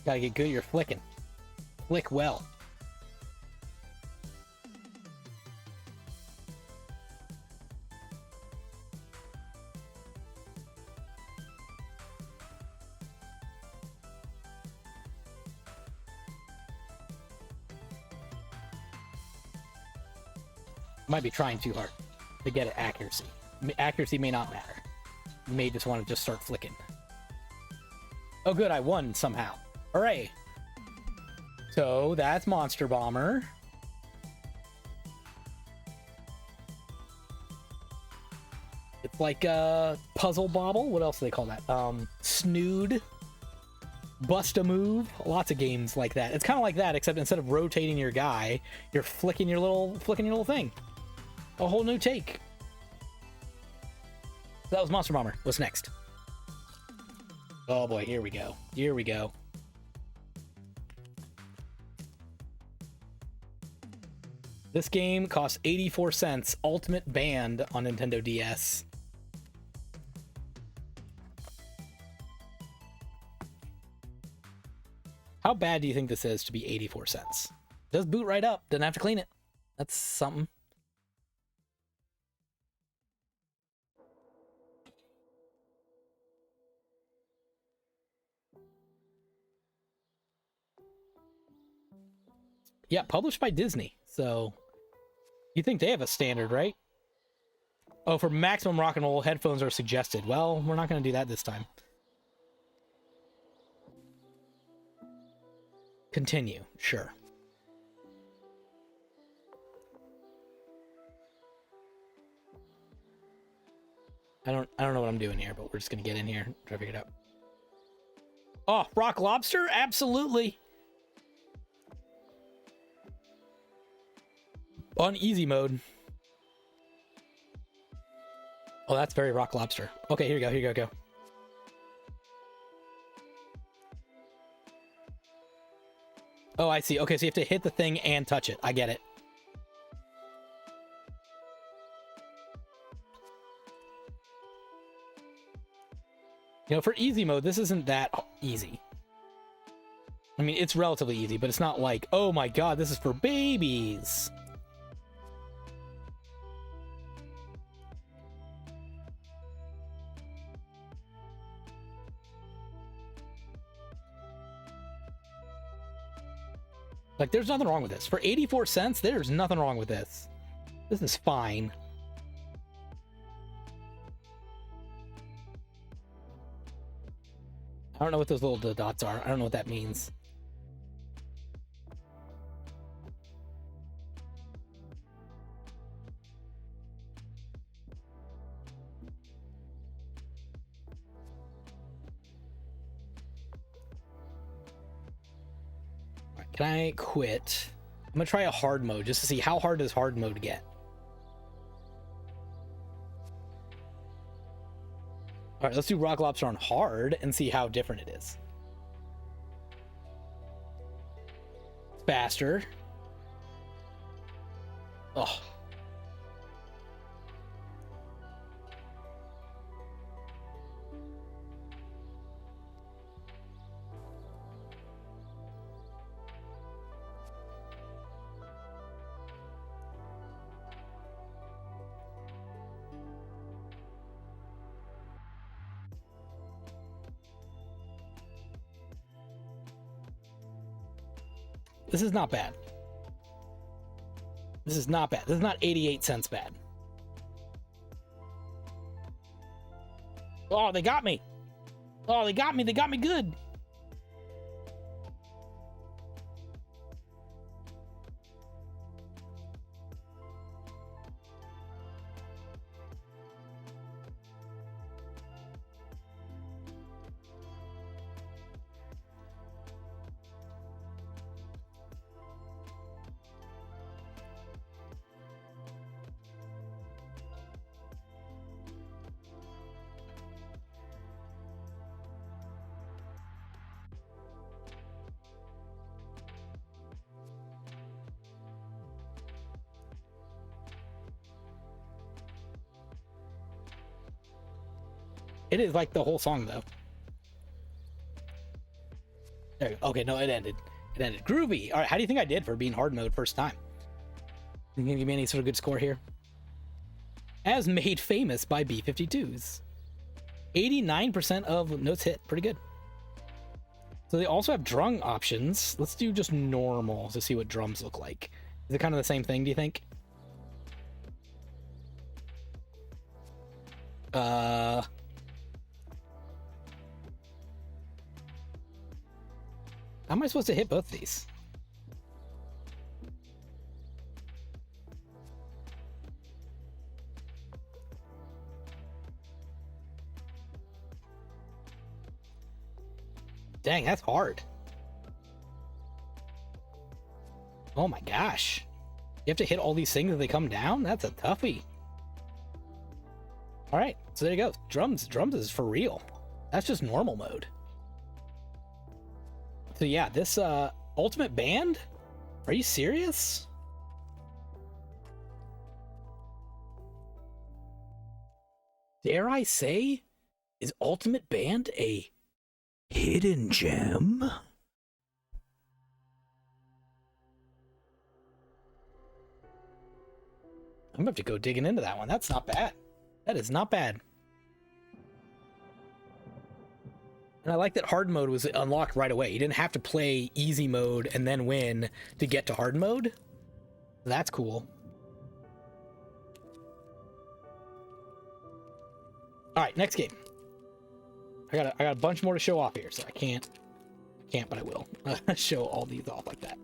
Gotta get good at your flicking. Flick well. Might be trying too hard to get at accuracy. Accuracy may not matter. You may just want to just start flicking. Oh good, I won somehow. Hooray! So that's Monster Bomber. It's like a Puzzle Bobble. What else do they call that? Snood. Bust a Move. Lots of games like that. It's kind of like that, except instead of rotating your guy, you're flicking your little thing. A whole new take. So that was Monster Bomber. What's next? Oh boy, here we go. Here we go. This game costs 84 cents, Ultimate Band on Nintendo DS. How bad do you think this is to be 84 cents? Does boot right up. Doesn't have to clean it. That's something. Yeah, published by Disney. So you think they have a standard, right? Oh, for maximum rock and roll, headphones are suggested. Well, we're not going to do that this time. Continue. Sure. I don't know what I'm doing here, but we're just going to get in here and try to figure it out. Oh, Rock Lobster? Absolutely. On easy mode. Oh, that's very Rock Lobster. Okay, here you go, here you go, go. Oh, I see. Okay, so you have to hit the thing and touch it. I get it. You know, for easy mode, this isn't that easy. I mean, it's relatively easy, but it's not like, oh my god, this is for babies. Like, there's nothing wrong with this. For 84 cents, there's nothing wrong with this. This is fine. I don't know what those little dots are. I don't know what that means. Can I quit? I'm gonna try a hard mode just to see how hard does hard mode get. All right, let's do Rock Lobster on hard and see how different it is. It's faster. Oh. This is not bad. This is not bad. This is not 88 cents bad. Oh, they got me. Oh, they got me. They got me good. It is like the whole song, though. There you go. Okay, no, it ended. It ended. Groovy. All right, how do you think I did for being hard mode first time? You gonna give me any sort of good score here? As made famous by B-52s. 89% of notes hit. Pretty good. So they also have drum options. Let's do just normal to see what drums look like. Is it kind of the same thing, do you think? How am I supposed to hit both these? Dang, that's hard. Oh my gosh. You have to hit all these things as they come down? That's a toughie. Alright, so there you go. Drums is for real. That's just normal mode. So yeah, this Ultimate Band? Are you serious? Dare I say, is Ultimate Band a hidden gem? I'm gonna have to go digging into that one. That's not bad. That is not bad. And I like that hard mode was unlocked right away. You didn't have to play easy mode and then win to get to hard mode. That's cool. All right, next game. I got a bunch more to show off here, so I can't, but I will show all these off like that.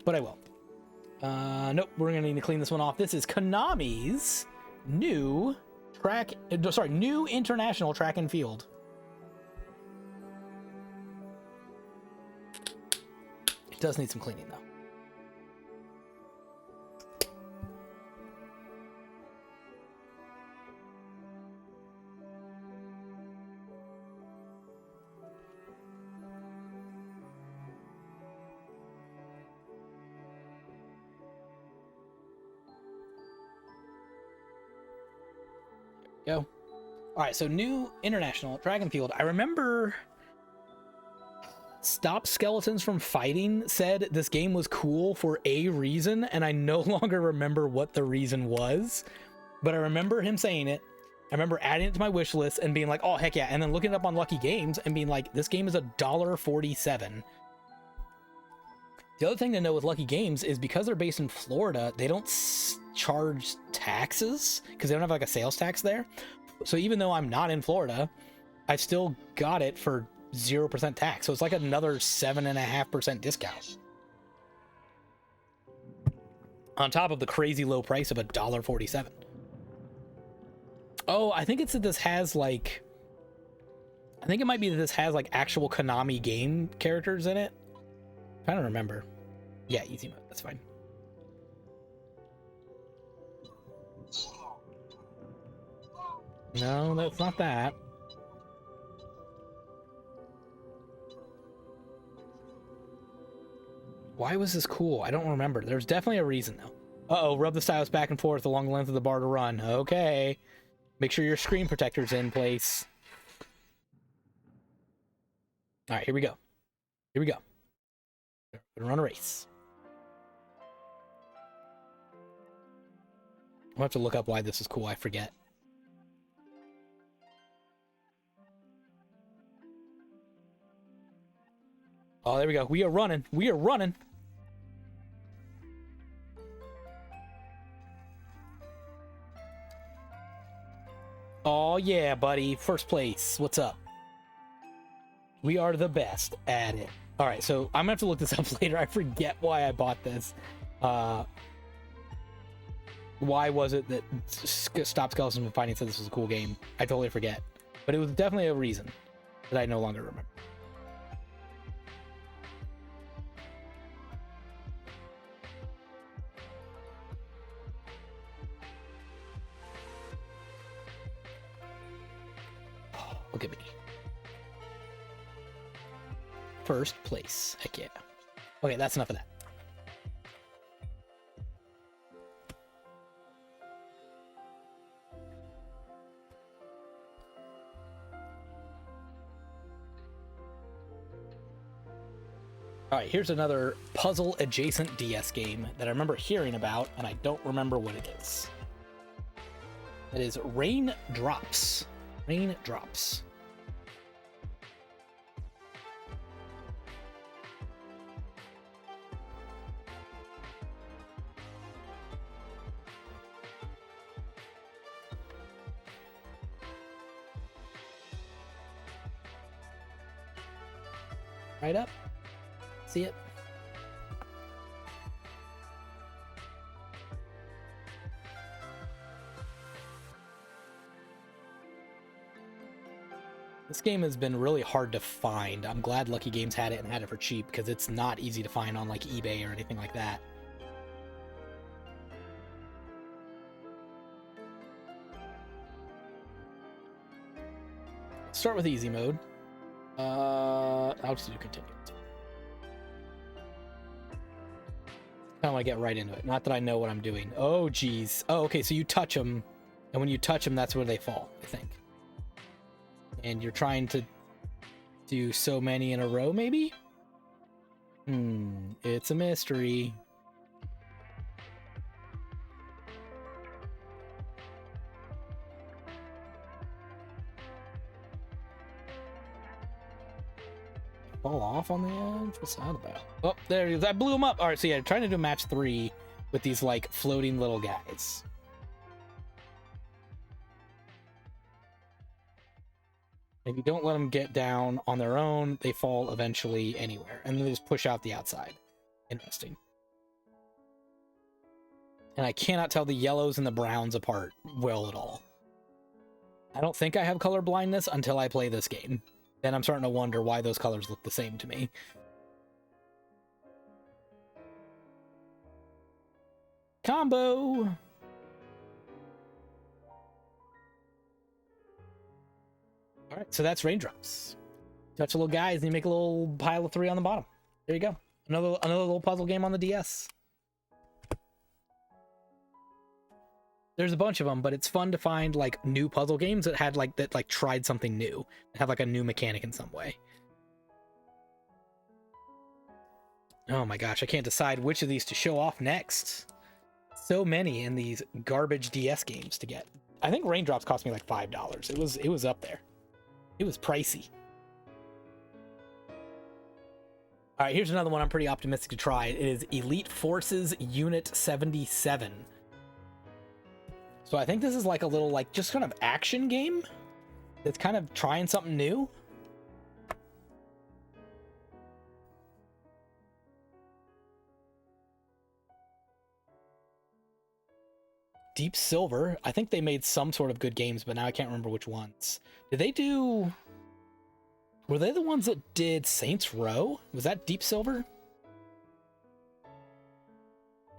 But I will. Nope, we're gonna need to clean this one off. This is Konami's new new international track and field. It does need some cleaning, though. Go. All right, so new international track and field. I remember Stop Skeletons from Fighting said this game was cool for a reason, and I no longer remember what the reason was, but I remember him saying it. I remember adding it to my wish list and being like, oh, heck yeah, and then looking it up on Lucky Games and being like, this game is $1.47. The other thing to know with Lucky Games is because they're based in Florida, they don't charge taxes because they don't have like a sales tax there. So even though I'm not in Florida, I still got it for 0% tax. So it's like another 7.5% discount on top of the crazy low price of $1.47. Oh, I think it's that this has like, I think it might be that this has like actual Konami game characters in it. I don't remember. Yeah, easy mode. That's fine. No, that's not that. Why was this cool? I don't remember. There's definitely a reason, though. Uh-oh, rub the stylus back and forth along the length of the bar to run. Okay. Make sure your screen protector's in place. All right, here we go. Here we go. We're gonna run a race. I'll have to look up why this is cool. I forget. Oh, there we go. We are running. We are running. Oh yeah, buddy. First place. What's up? We are the best at it. All right, so I'm gonna have to look this up later. I forget why I bought this. Why was it that Stop Skeletons from Fighting said this was a cool game? I totally forget. But it was definitely a reason that I no longer remember. Oh, look at me. First place. Heck yeah. Okay, that's enough of that. All right, here's another puzzle adjacent DS game that I remember hearing about, and I don't remember what it is. It is Raindrops. Raindrops. Right up. See it? This game has been really hard to find. I'm glad Lucky Games had it and had it for cheap, because it's not easy to find on like eBay or anything like that. Let's start with easy mode. I'll just do continue. I want to get right into it. Not that I know what I'm doing. Oh, geez. Oh, okay. So you touch them, and when you touch them, that's where they fall, I think. And you're trying to do so many in a row, maybe? It's a mystery. Fall off on the edge? What's that about? Oh, there he is. I blew him up. All right, so yeah, trying to do match 3 with these like floating little guys. If you don't let them get down on their own, they fall eventually anywhere, and then they just push out the outside. Interesting. And I cannot tell the yellows and the browns apart well at all. I don't think I have color blindness until I play this game. Then I'm starting to wonder why those colors look the same to me. Combo! Alright, so that's Raindrops. Touch a little guys and you make a little pile of 3 on the bottom. There you go. Another little puzzle game on the DS. There's a bunch of them, but it's fun to find like new puzzle games that had like tried something new, that have like a new mechanic in some way. Oh my gosh, I can't decide which of these to show off next. So many in these garbage DS games to get. I think Raindrops cost me like $5. It was up there. It was pricey. All right, here's another one I'm pretty optimistic to try. It is Elite Forces Unit 77. So I think this is like a little like just kind of action game that's kind of trying something new. Deep Silver. I think they made some sort of good games, but now I can't remember which ones. Did they do... Were they the ones that did Saints Row? Was that Deep Silver?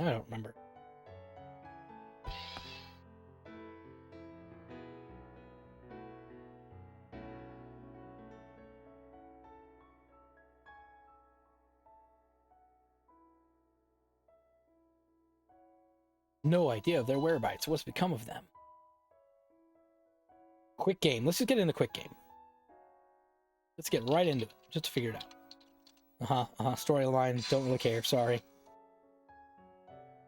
I don't remember. No idea of their whereabouts. What's become of them? Quick game. Let's just get into quick game. Let's get right into it, just to figure it out. Storyline, don't really care, sorry.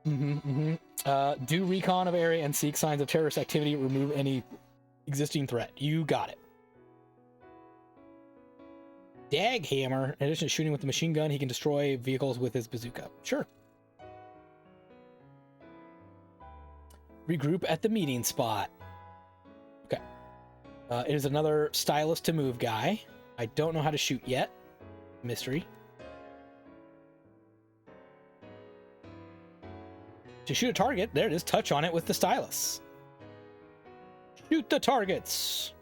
Do recon of area and seek signs of terrorist activity, remove any existing threat. You got it. Daghammer. In addition to shooting with the machine gun, he can destroy vehicles with his bazooka. Sure. Regroup at the meeting spot. Okay. It is another stylus to move guy. I don't know how to shoot yet. Mystery. To shoot a target, there it is. Touch on it with the stylus. Shoot the targets.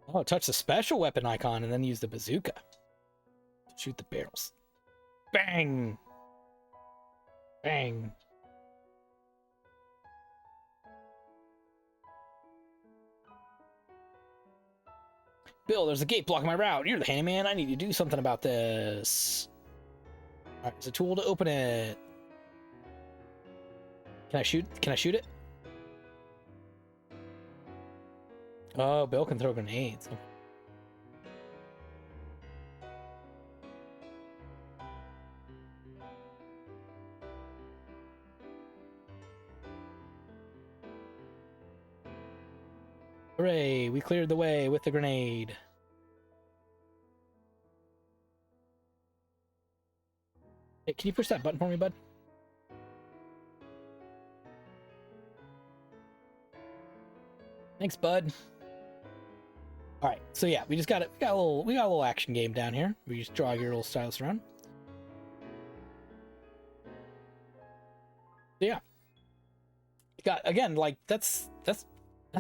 Oh, touch the special weapon icon and then use the bazooka. Shoot the barrels. Bang! Bang. Bill, there's a gate blocking my route. You're the handyman. I need you to do something about this. All right, there's a tool to open it. Can I shoot? Can I shoot it? Oh, Bill can throw grenades. Okay. Hooray, we cleared the way with the grenade. Hey, can you push that button for me, bud? Thanks, bud. All right, so yeah, we got a little action game down here. We just draw your little stylus around. So yeah, got again like that's a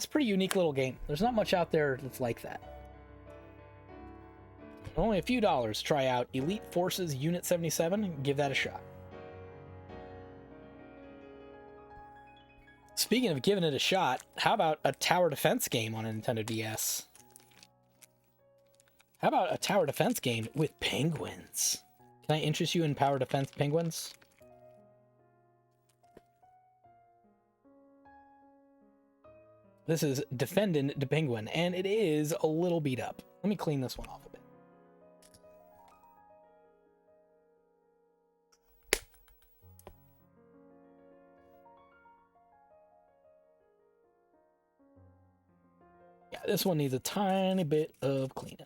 pretty unique little game. There's not much out there that's like that. Only a few dollars. Try out Elite Forces Unit 77 and give that a shot. Speaking of giving it a shot, how about a tower defense game on a Nintendo DS? How about a tower defense game with penguins? Can I interest you in tower defense penguins? This is Defendin' the Penguin, and it is a little beat up. Let me clean this one off a bit. Yeah, this one needs a tiny bit of cleaning.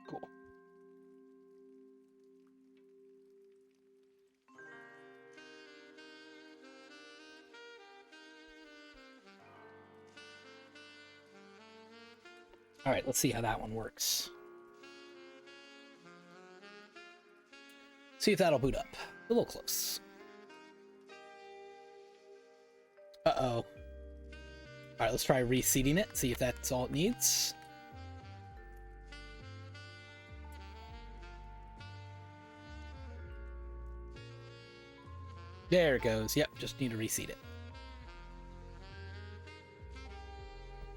Cool. All right, let's see how that one works. See if that'll boot up. A little close. Uh-oh. All right, let's try reseating it, see if that's all it needs. There it goes. Yep, just need to reseat it.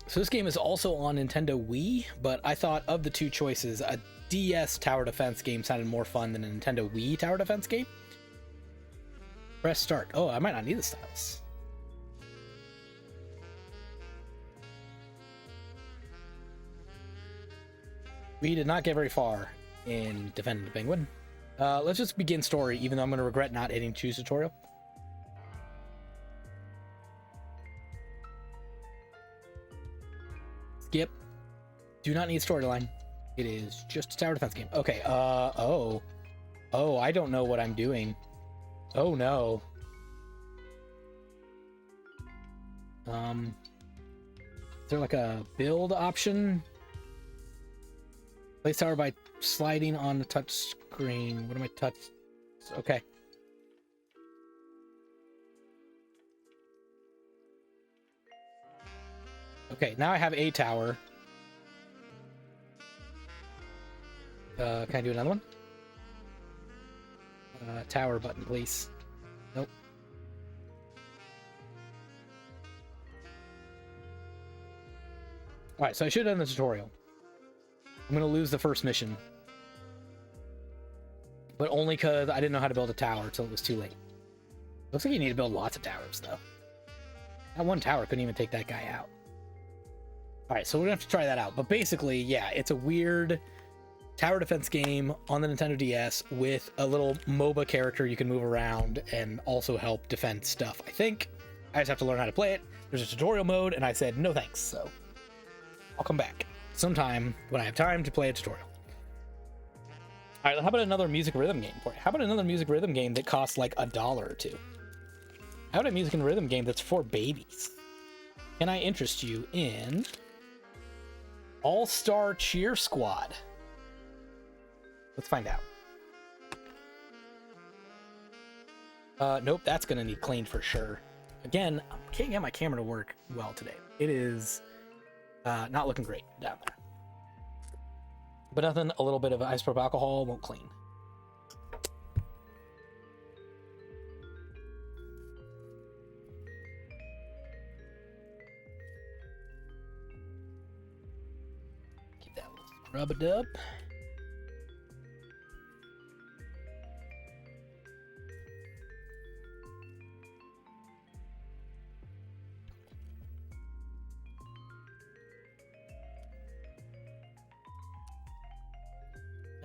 So this game is also on Nintendo Wii, but I thought of the two choices, a DS tower defense game sounded more fun than a Nintendo Wii tower defense game. Press start. Oh, I might not need the stylus. We did not get very far in Defending the Penguin. Let's just begin story, even though I'm going to regret not hitting choose tutorial. Skip. Do not need storyline. It is just a tower defense game. Okay, oh. Oh, I don't know what I'm doing. Oh, no. Is there like a build option? Place tower by sliding on the touch screen. What am I touch? Okay. Okay, now I have a tower. Can I do another one? Tower button, please. Nope. Alright, so I should have done the tutorial. I'm gonna lose the first mission. But only because I didn't know how to build a tower until it was too late. Looks like you need to build lots of towers, though. That one tower couldn't even take that guy out. All right, so we're gonna have to try that out. But basically, yeah, it's a weird tower defense game on the Nintendo DS with a little MOBA character you can move around and also help defend stuff. I think I just have to learn how to play it. There's a tutorial mode, and I said no thanks. So I'll come back sometime when I have time to play a tutorial. All right, how about another music rhythm game for you? How about another music rhythm game that costs like $1 or $2? How about a music and rhythm game that's for babies? Can I interest you in All-Star Cheer Squad? Let's find out. Nope, that's gonna need cleaned for sure. Again, I can't get my camera to work well today. It is not looking great down there. But nothing, a little bit of isopropyl alcohol won't clean. Keep that little rub-a-dub.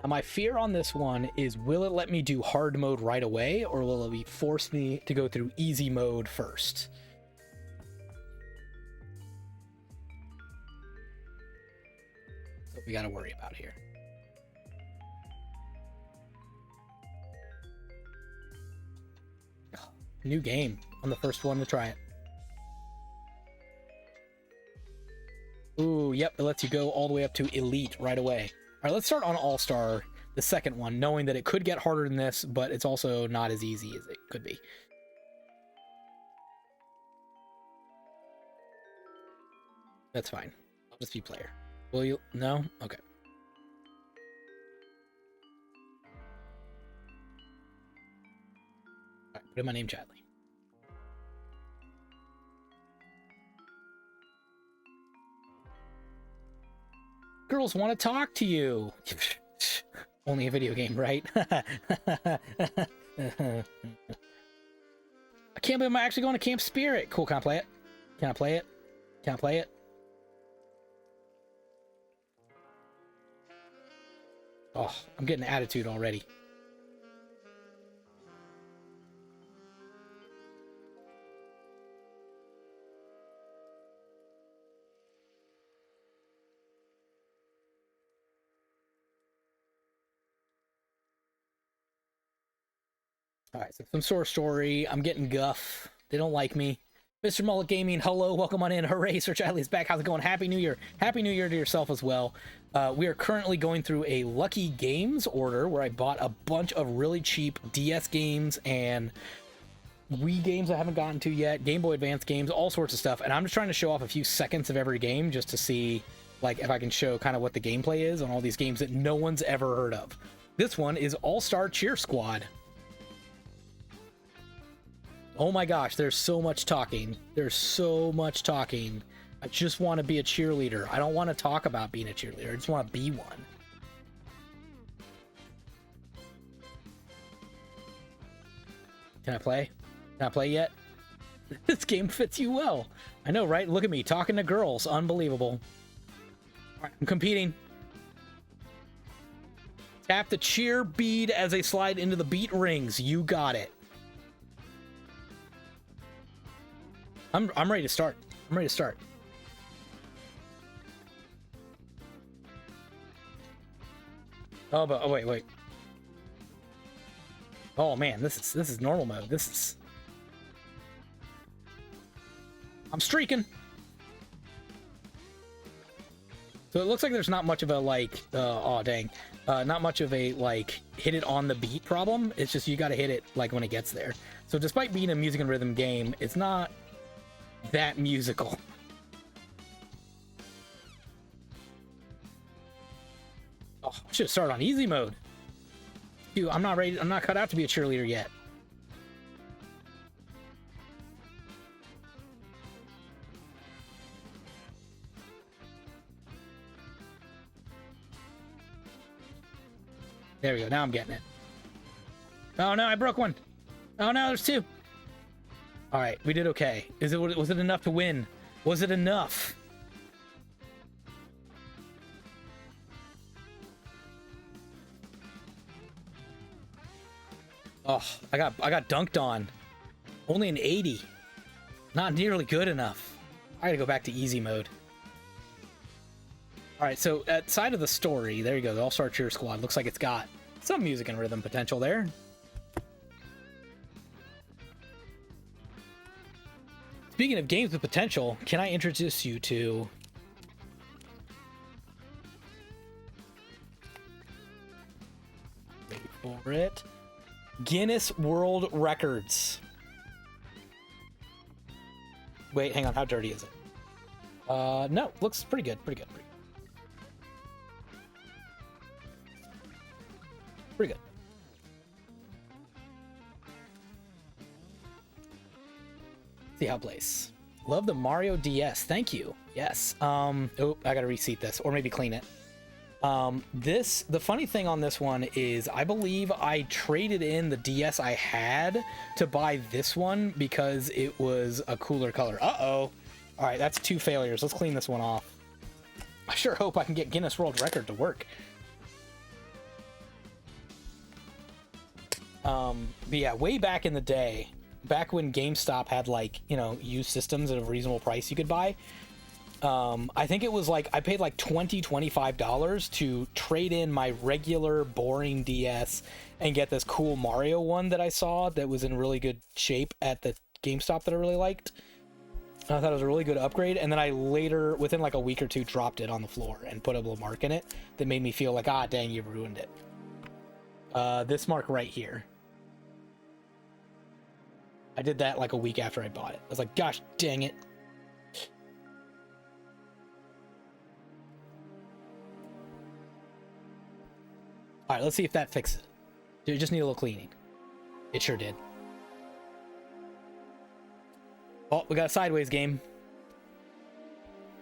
Now, my fear on this one is, will it let me do hard mode right away, or will it force me to go through easy mode first? That's what we got to worry about here. Oh, new game. I'm the first one to try it. Ooh, yep, it lets you go all the way up to Elite right away. All right, let's start on All-Star, the second one, knowing that it could get harder than this, but it's also not as easy as it could be. That's fine. I'll just be player. Will you? No? Okay. All right, put in my name, Chadley. Girls want to talk to you. Only a video game, right? I can't believe I'm actually going to Camp Spirit. Cool, can I play it? Can I play it? Can I play it? Oh, I'm getting an attitude already. All right, so some source story. I'm getting guff. They don't like me. Mr. Mullet Gaming, hello, welcome on in. Hooray, Sir Chadley's back. How's it going? Happy New Year. Happy New Year to yourself as well. We are currently going through a Lucky Games order where I bought a bunch of really cheap DS games and Wii games I haven't gotten to yet, Game Boy Advance games, all sorts of stuff. And I'm just trying to show off a few seconds of every game just to see like if I can show kind of what the gameplay is on all these games that no one's ever heard of. This one is All-Star Cheer Squad. Oh my gosh, there's so much talking. There's so much talking. I just want to be a cheerleader. I don't want to talk about being a cheerleader. I just want to be one. Can I play? Can I play yet? This game fits you well. I know, right? Look at me, talking to girls. Unbelievable. All right, I'm competing. Tap the cheer bead as they slide into the beat rings. You got it. I'm ready to start. I'm ready to start. Oh, but oh wait. Oh man, this is normal mode. I'm streaking. So it looks like there's not much of a like oh dang. Not much of a like hit it on the beat problem. It's just you got to hit it like when it gets there. So despite being a music and rhythm game, it's not that musical. Oh, I should start on easy mode. Dude, I'm not ready. I'm not cut out to be a cheerleader yet. There we go. Now I'm getting it. Oh no, I broke one. Oh no, there's two. All right, we did okay. Was it enough to win? Was it enough? Oh, I got dunked on. Only an 80. Not nearly good enough. I gotta go back to easy mode. Alright, so outside of the story, there you go, the All-Star Cheer Squad. Looks like it's got some music and rhythm potential there. Speaking of games with potential, can I introduce you to... Wait for it. Guinness World Records. Wait, hang on, how dirty is it? No, looks pretty good, pretty good. Pretty good. See how it plays. Love the Mario DS. Thank you. Yes. Oh, I gotta reseat this, or maybe clean it. The funny thing on this one is I believe I traded in the DS I had to buy this one because it was a cooler color. Uh-oh. All right, that's 2 failures. Let's clean this one off. I sure hope I can get Guinness World Record to work. But yeah, way back in the day, back when GameStop had, like, you know, used systems at a reasonable price you could buy, I think it was like I paid like $25 to trade in my regular boring DS and get this cool Mario one that I saw that was in really good shape at the GameStop that I really liked. I thought it was a really good upgrade, and then I later, within like a week or two, dropped it on the floor and put a little mark in it that made me feel like, ah, dang, you ruined it. This mark right here. I did that like a week after I bought it. I was like, gosh, dang it. All right, let's see if that fixes it. You just need a little cleaning. It sure did. Oh, we got a sideways game.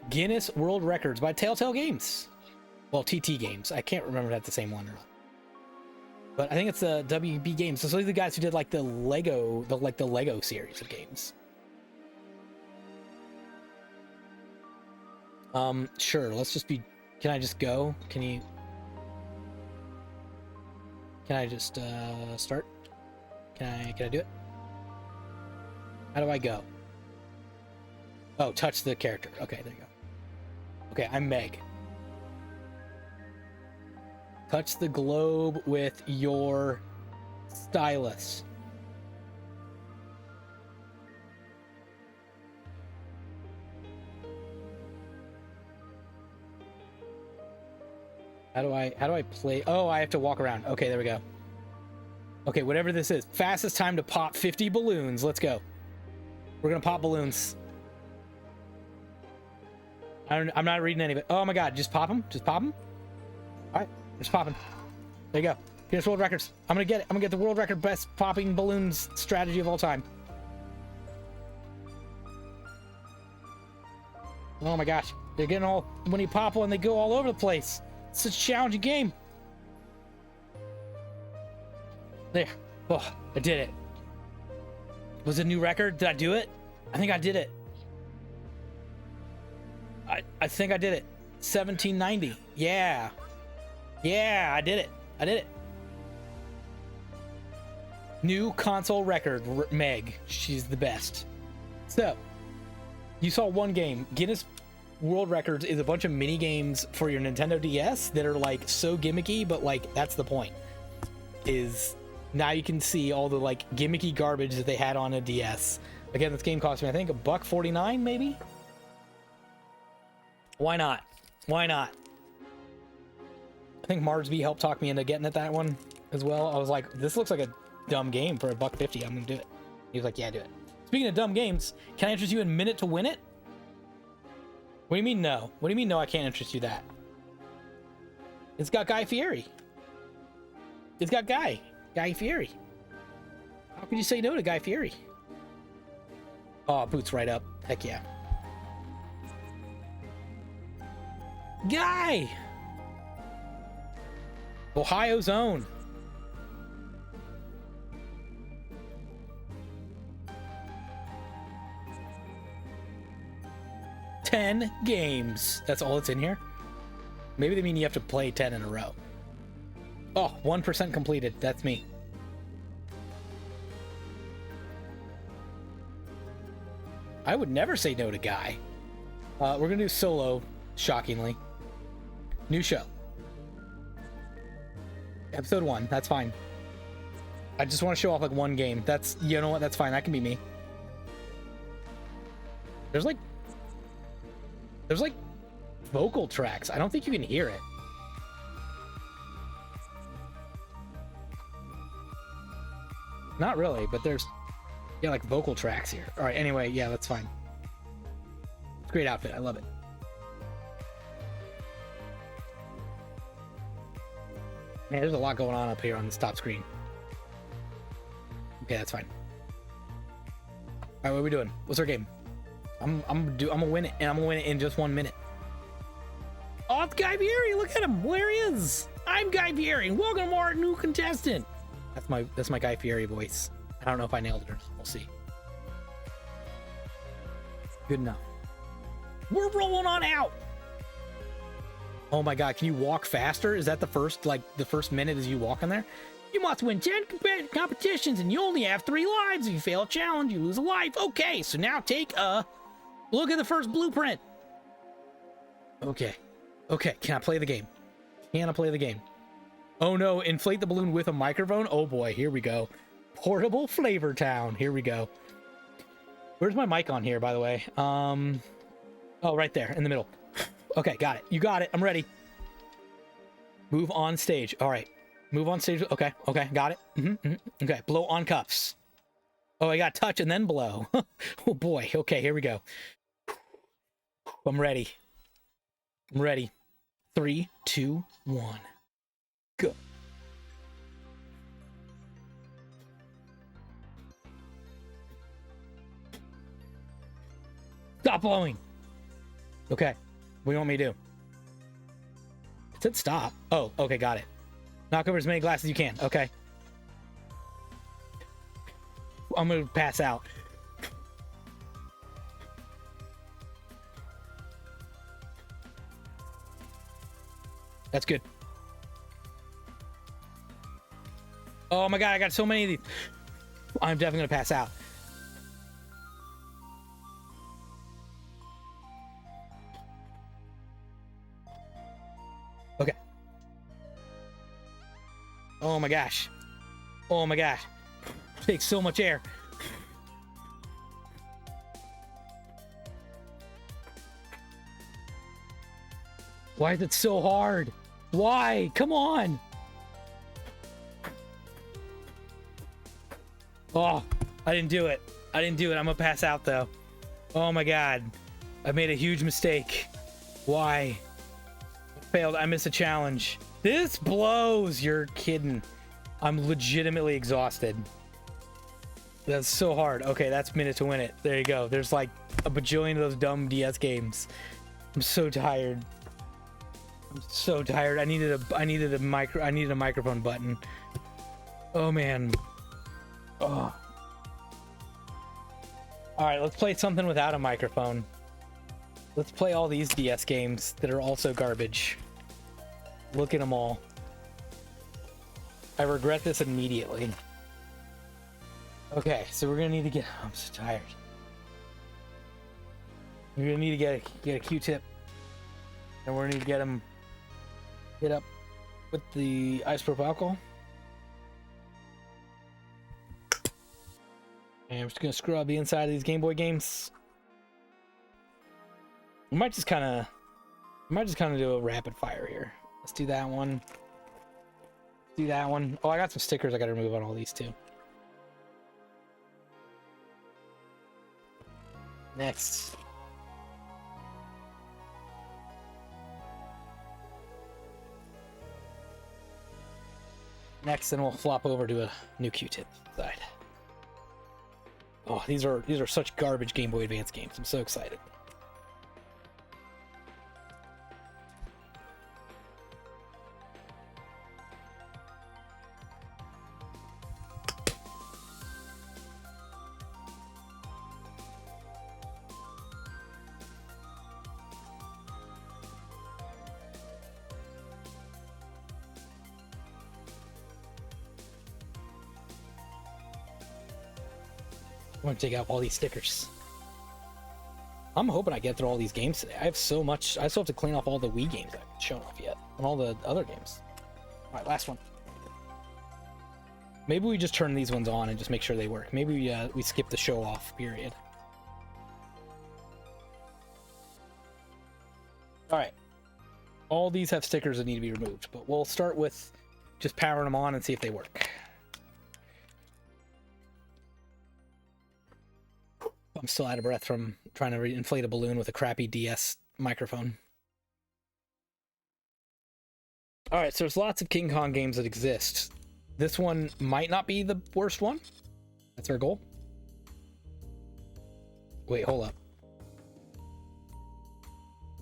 Guinness World Records by Telltale Games. Well, TT Games. I can't remember if that's the same one or not. But I think it's the WB Games. So those are the guys who did like the Lego series of games. Sure. Let's just be. Can I just go? Can I just start? Can I do it? How do I go? Oh, touch the character. Okay, there you go. Okay, I'm Meg. Touch the globe with your stylus. How do I play? Oh, I have to walk around. Okay, there we go. Okay, whatever this is. Fastest time to pop 50 balloons. Let's go. We're gonna pop balloons. I'm not reading any of it. Oh my god, just pop them. Just pop them. All right, just popping. There you go. Guinness World Records. I'm gonna get it. I'm gonna get the world record best popping balloons strategy of all time. Oh my gosh, they're getting all, when you pop one, they go all over the place. It's such a challenging game. There. Oh, I did it. Was it a new record? Did I do it? I think I did it. I think I did it. 1790. Yeah. Yeah, I did it. I did it. New console record, Meg. She's the best. So, you saw one game. Guinness World Records is a bunch of mini games for your Nintendo DS that are like so gimmicky, but like that's the point. Is now you can see all the like gimmicky garbage that they had on a DS. Again, this game cost me, I think, $1.49 maybe. Why not? Why not? I think Marsby helped talk me into getting at that one as well. I was like, this looks like a dumb game for $1.50. I'm gonna do it. He was like, yeah, do it. Speaking of dumb games, can I interest you in Minute to Win It? What do you mean no? What do you mean no, I can't interest you that? It's got Guy Fieri. It's got Guy Fieri. How could you say no to Guy Fieri? Oh, boots right up. Heck yeah. Guy! Ohio's own. $10 games. That's all that's in here? Maybe they mean you have to play 10 in a row. Oh, 1% completed. That's me. I would never say no to Guy. We're gonna do solo, shockingly. New show. Episode 1, that's fine. I just want to show off like one game. That's, you know what, that's fine. That can be me. There's like vocal tracks. I don't think you can hear it. Not really, but there's, yeah, like vocal tracks here. All right, anyway, yeah, that's fine. Great outfit. I love it. Man, there's a lot going on up here on this top screen. Okay, that's fine. All right, what are we doing? What's our game? I'm gonna win it, and I'm gonna win it in just 1 minute. Oh, it's Guy Fieri! Look at him. There he is. I'm Guy Fieri, and welcome to our new contestant. That's my Guy Fieri voice. I don't know if I nailed it or not. We'll see. Good enough. We're rolling on out. Oh my god, can you walk faster? Is that the first minute is you walking there? You must win 10 competitions and you only have 3 lives. If you fail a challenge, you lose a life. Okay, so now take a look at the first blueprint. Okay, can I play the game? Can I play the game? Oh no, inflate the balloon with a microphone? Oh boy, here we go. Portable Flavor Town. Here we go. Where's my mic on here, by the way? Oh, right there in the middle. Okay, got it. You got it. I'm ready. Move on stage. All right. Move on stage. Okay, got it. Okay, blow on cuffs. Oh, I got touch and then blow. Oh boy. Okay, here we go. I'm ready. 3, 2, 1. Go. Stop blowing. Okay. What do you want me to do? It said stop. Oh, okay, got it. Knock over as many glasses as you can. Okay. I'm gonna pass out. That's good. Oh my god, I got so many of these. I'm definitely gonna pass out. Okay. Oh my gosh. Oh my gosh. Takes so much air. Why is it so hard? Why? Come on. Oh, I didn't do it. I'm gonna pass out though. Oh my god. I made a huge mistake. Why? Failed. I missed a challenge. This blows. You're kidding. I'm legitimately exhausted. That's so hard. Okay, that's minute to win it. There you go. There's like a bajillion of those dumb DS games. I'm so tired. I needed a microphone button. Oh man. Oh. All right, let's play something without a microphone. Let's play all these DS games that are also garbage. Look at them all. I regret this immediately. Okay, so we're gonna need to get. I'm so tired. We're gonna need to get a Q-tip, and we're gonna need to get him hit up with the isopropyl alcohol. And we're just gonna scrub the inside of these Game Boy games. We might just kind of do a rapid fire here. Let's do that one. Do that one. Oh, I got some stickers I gotta remove on all these too. Next. Next, then we'll flop over to a new Q-tip side. Oh, these are such garbage Game Boy Advance games. I'm so excited. I'm gonna take out all these stickers. I'm hoping I get through all these games today. I have so much. I still have to clean off all the Wii games I haven't shown off yet, and all the other games. All right, last one. Maybe we just turn these ones on and just make sure they work. Maybe we skip the show off period. All right. All these have stickers that need to be removed, but we'll start with just powering them on and see if they work. I'm still out of breath from trying to inflate a balloon with a crappy DS microphone. All right, so there's lots of King Kong games that exist. This one might not be the worst one. That's our goal. Wait, hold up.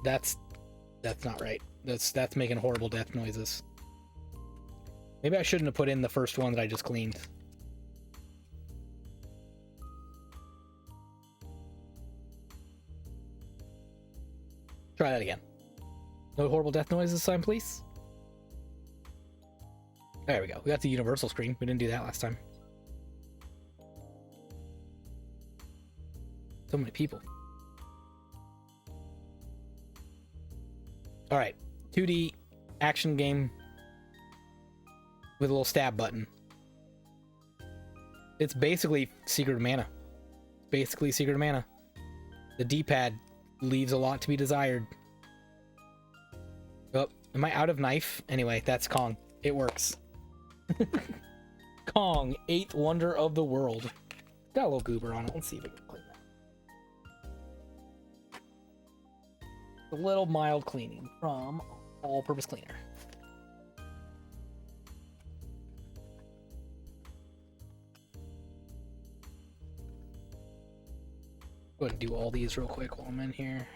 That's not right. That's making horrible death noises. Maybe I shouldn't have put in the first one that I just cleaned. Try that again. No horrible death noises this time, please. There we go. We got the universal screen. We didn't do that last time. So many people. All right. 2D action game with a little stab button. It's basically Secret of Mana. Basically Secret of Mana. The D-pad leaves a lot to be desired. Oh, am I out of knife? Anyway, that's Kong. It works. Kong, 8th wonder of the world. Got a little goober on it. Let's see if we can clean that. A little mild cleaning from All-Purpose Cleaner. Go ahead and do all these real quick while I'm in here.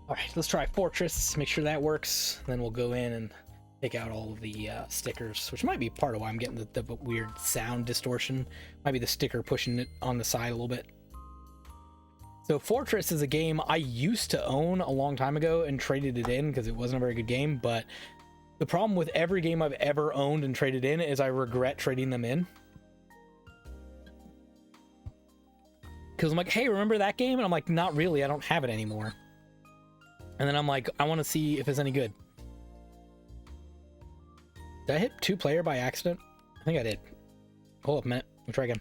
All right, let's try Fortress, make sure that works. Then we'll go in and take out all of the stickers, which might be part of why I'm getting the weird sound distortion. Might be the sticker pushing it on the side a little bit. So Fortress is a game I used to own a long time ago and traded it in because it wasn't a very good game. But the problem with every game I've ever owned and traded in is I regret trading them in. Because I'm like, hey, remember that game? And I'm like, not really, I don't have it anymore. And then I'm like, I want to see if it's any good. Did I hit 2-player by accident? I think I did. Hold up a minute. Let me try again.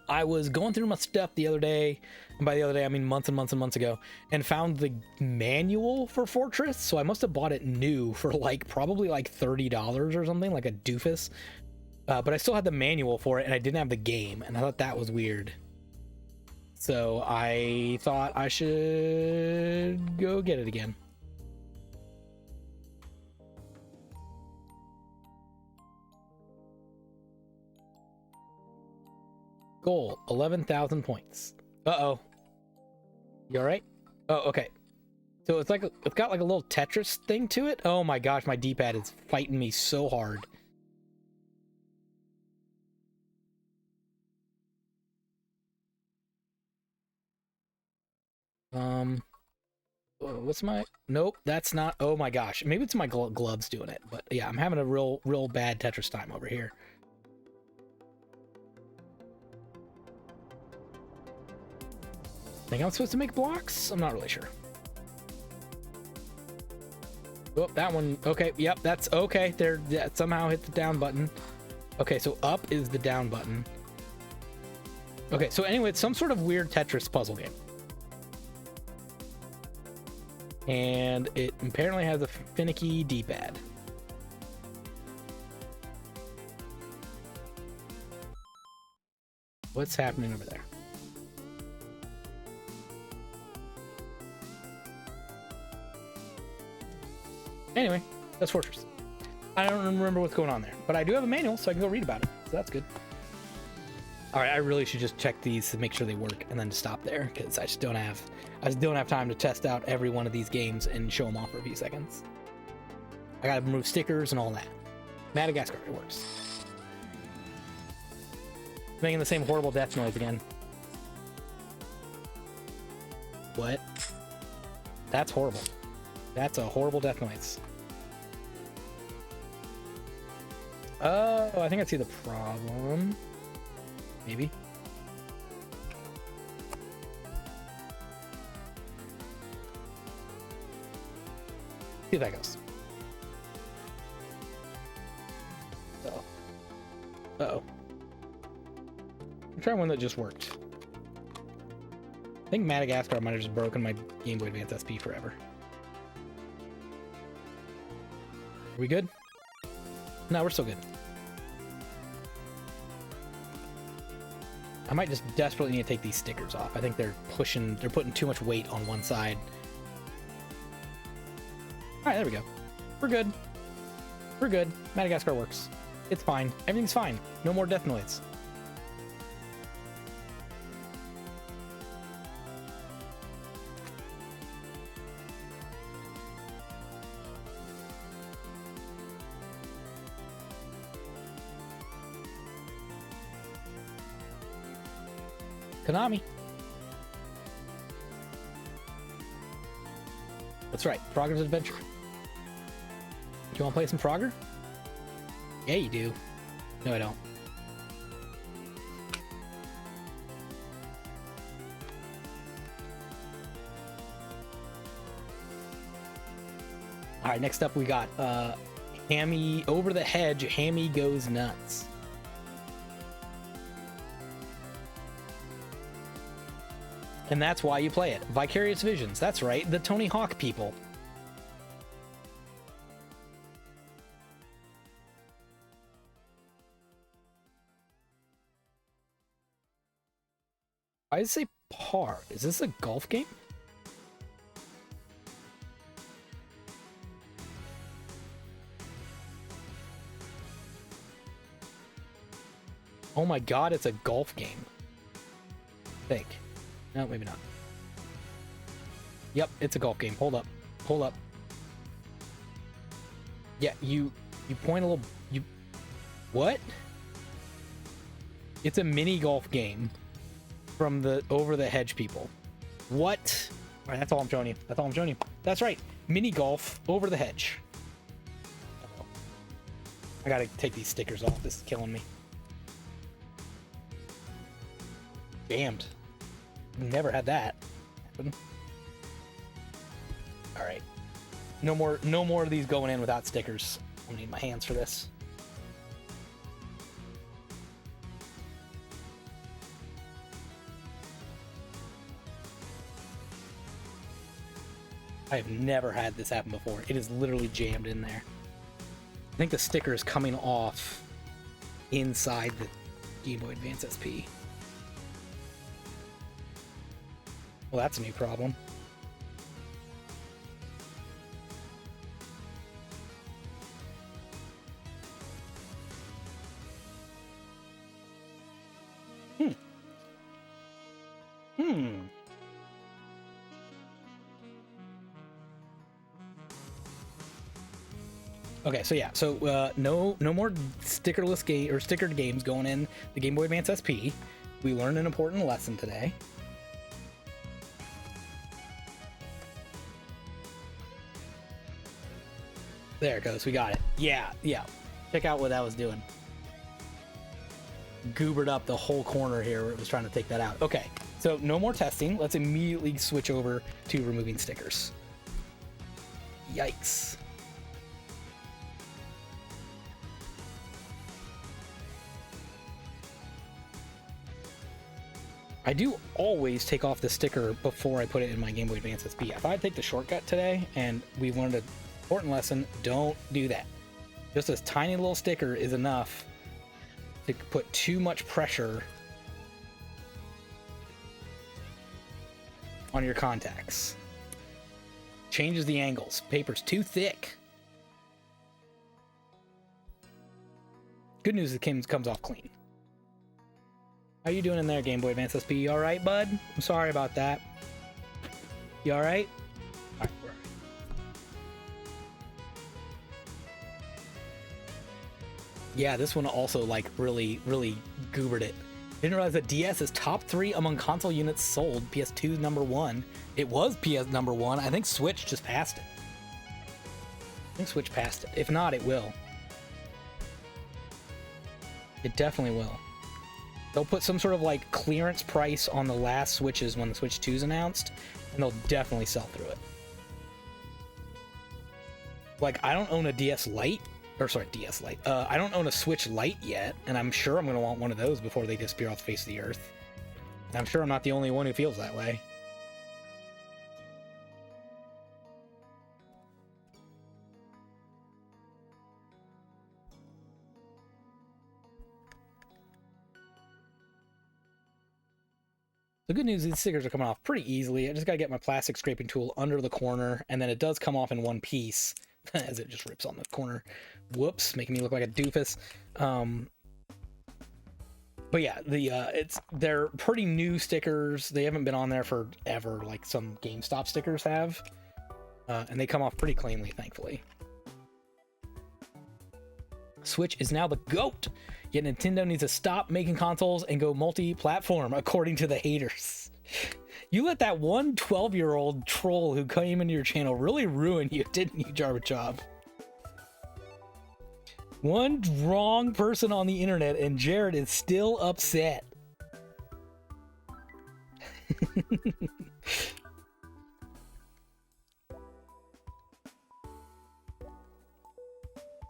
I was going through my stuff the other day, and by the other day I mean months and months and months ago, and found the manual for Fortress. So I must have bought it new for like probably like $30 or something, like a doofus. But I still had the manual for it, and I didn't have the game, and I thought that was weird. So I thought I should go get it again. Goal, 11,000 points. Uh-oh. You all right? Oh, okay. So it's like it's got like a little Tetris thing to it. Oh my gosh, my D-pad is fighting me so hard. What's my... Nope, that's not... Oh my gosh. Maybe it's my gloves doing it. But yeah, I'm having a real bad Tetris time over here. Think I'm supposed to make blocks? I'm not really sure. Oh, that one. Okay, yep, that's okay. There, that somehow hit the down button. Okay, so up is the down button. Okay, so anyway, it's some sort of weird Tetris puzzle game. And it apparently has a finicky D-pad. What's happening over there? Anyway, that's Fortress. I don't remember what's going on there, but I do have a manual, so I can go read about it. So that's good. All right, I really should just check these to make sure they work, and then just stop there because I just don't have time to test out every one of these games and show them off for a few seconds. I gotta remove stickers and all that. Madagascar, it works. Making the same horrible death noise again. What? That's horrible. That's a horrible Death Knights. Oh, I think I see the problem. Maybe. See if that goes. Uh-oh. Uh-oh. I'm trying one that just worked. I think Madagascar might have just broken my Game Boy Advance SP forever. Are we good? No, we're still good. I might just desperately need to take these stickers off. I think they're putting too much weight on one side. Alright, there we go. We're good. We're good. Madagascar works. It's fine. Everything's fine. No more Death Noise. Konami. That's right, Frogger's Adventure. Do you want to play some Frogger? Yeah, you do. No, I don't. All right, next up we got Hammy Over the Hedge. Hammy Goes Nuts. And that's why you play it. Vicarious Visions. That's right, the Tony Hawk people. Why does it say par? Is this a golf game? Oh my god, it's a golf game. Fake. No, maybe not. Yep, it's a golf game. Hold up. Hold up. Yeah, you point a little... What? It's a mini golf game from the Over the Hedge people. What? All right, that's all I'm showing you. That's all I'm showing you. That's right. Mini golf Over the Hedge. Uh-oh. I gotta take these stickers off. This is killing me. Jammed. Never had that happen. All right, no more of these going in without stickers. I need my hands for this. I have never had this happen before. It is literally jammed in there. I think the sticker is coming off inside the Game Boy Advance SP. Well, that's a new problem. Okay, so yeah, so no more stickerless game or stickered games going in the Game Boy Advance SP. We learned an important lesson today. There it goes. We got it. Yeah. Check out what that was doing. Goobered up the whole corner here where it was trying to take that out. Okay, so no more testing. Let's immediately switch over to removing stickers. Yikes. I do always take off the sticker before I put it in my Game Boy Advance SP. If I take the shortcut today and we learned an important lesson, don't do that. Just a tiny little sticker is enough to put too much pressure on your contacts. Changes the angles. Paper's too thick. Good news, it comes off clean. How you doing in there, Game Boy Advance SP? You alright, bud? I'm sorry about that. You alright? Alright, we're alright. Yeah, this one also, like, really goobered it. Didn't realize that DS is top 3 among console units sold. PS2 is number 1. It was PS number 1. I think Switch just passed it. I think Switch passed it. If not, it will. It definitely will. They'll put some sort of like clearance price on the last Switches when the Switch 2 is announced, and they'll definitely sell through it. Like, I don't own a DS Lite, or sorry, DS Lite. I don't own a Switch Lite yet, and I'm sure I'm going to want one of those before they disappear off the face of the earth. And I'm sure I'm not the only one who feels that way. The good news is these stickers are coming off pretty easily. I just got to get my plastic scraping tool under the corner, and then it does come off in one piece as it just rips on the corner. Whoops, making me look like a doofus. But yeah, they're pretty new stickers. They haven't been on there forever, like some GameStop stickers have. And they come off pretty cleanly, thankfully. Switch is now the GOAT. Yet Nintendo needs to stop making consoles and go multi-platform, according to the haters. You let that one 12-year-old troll who came into your channel really ruin you, didn't you, Jarbachob? One wrong person on the internet and Jared is still upset.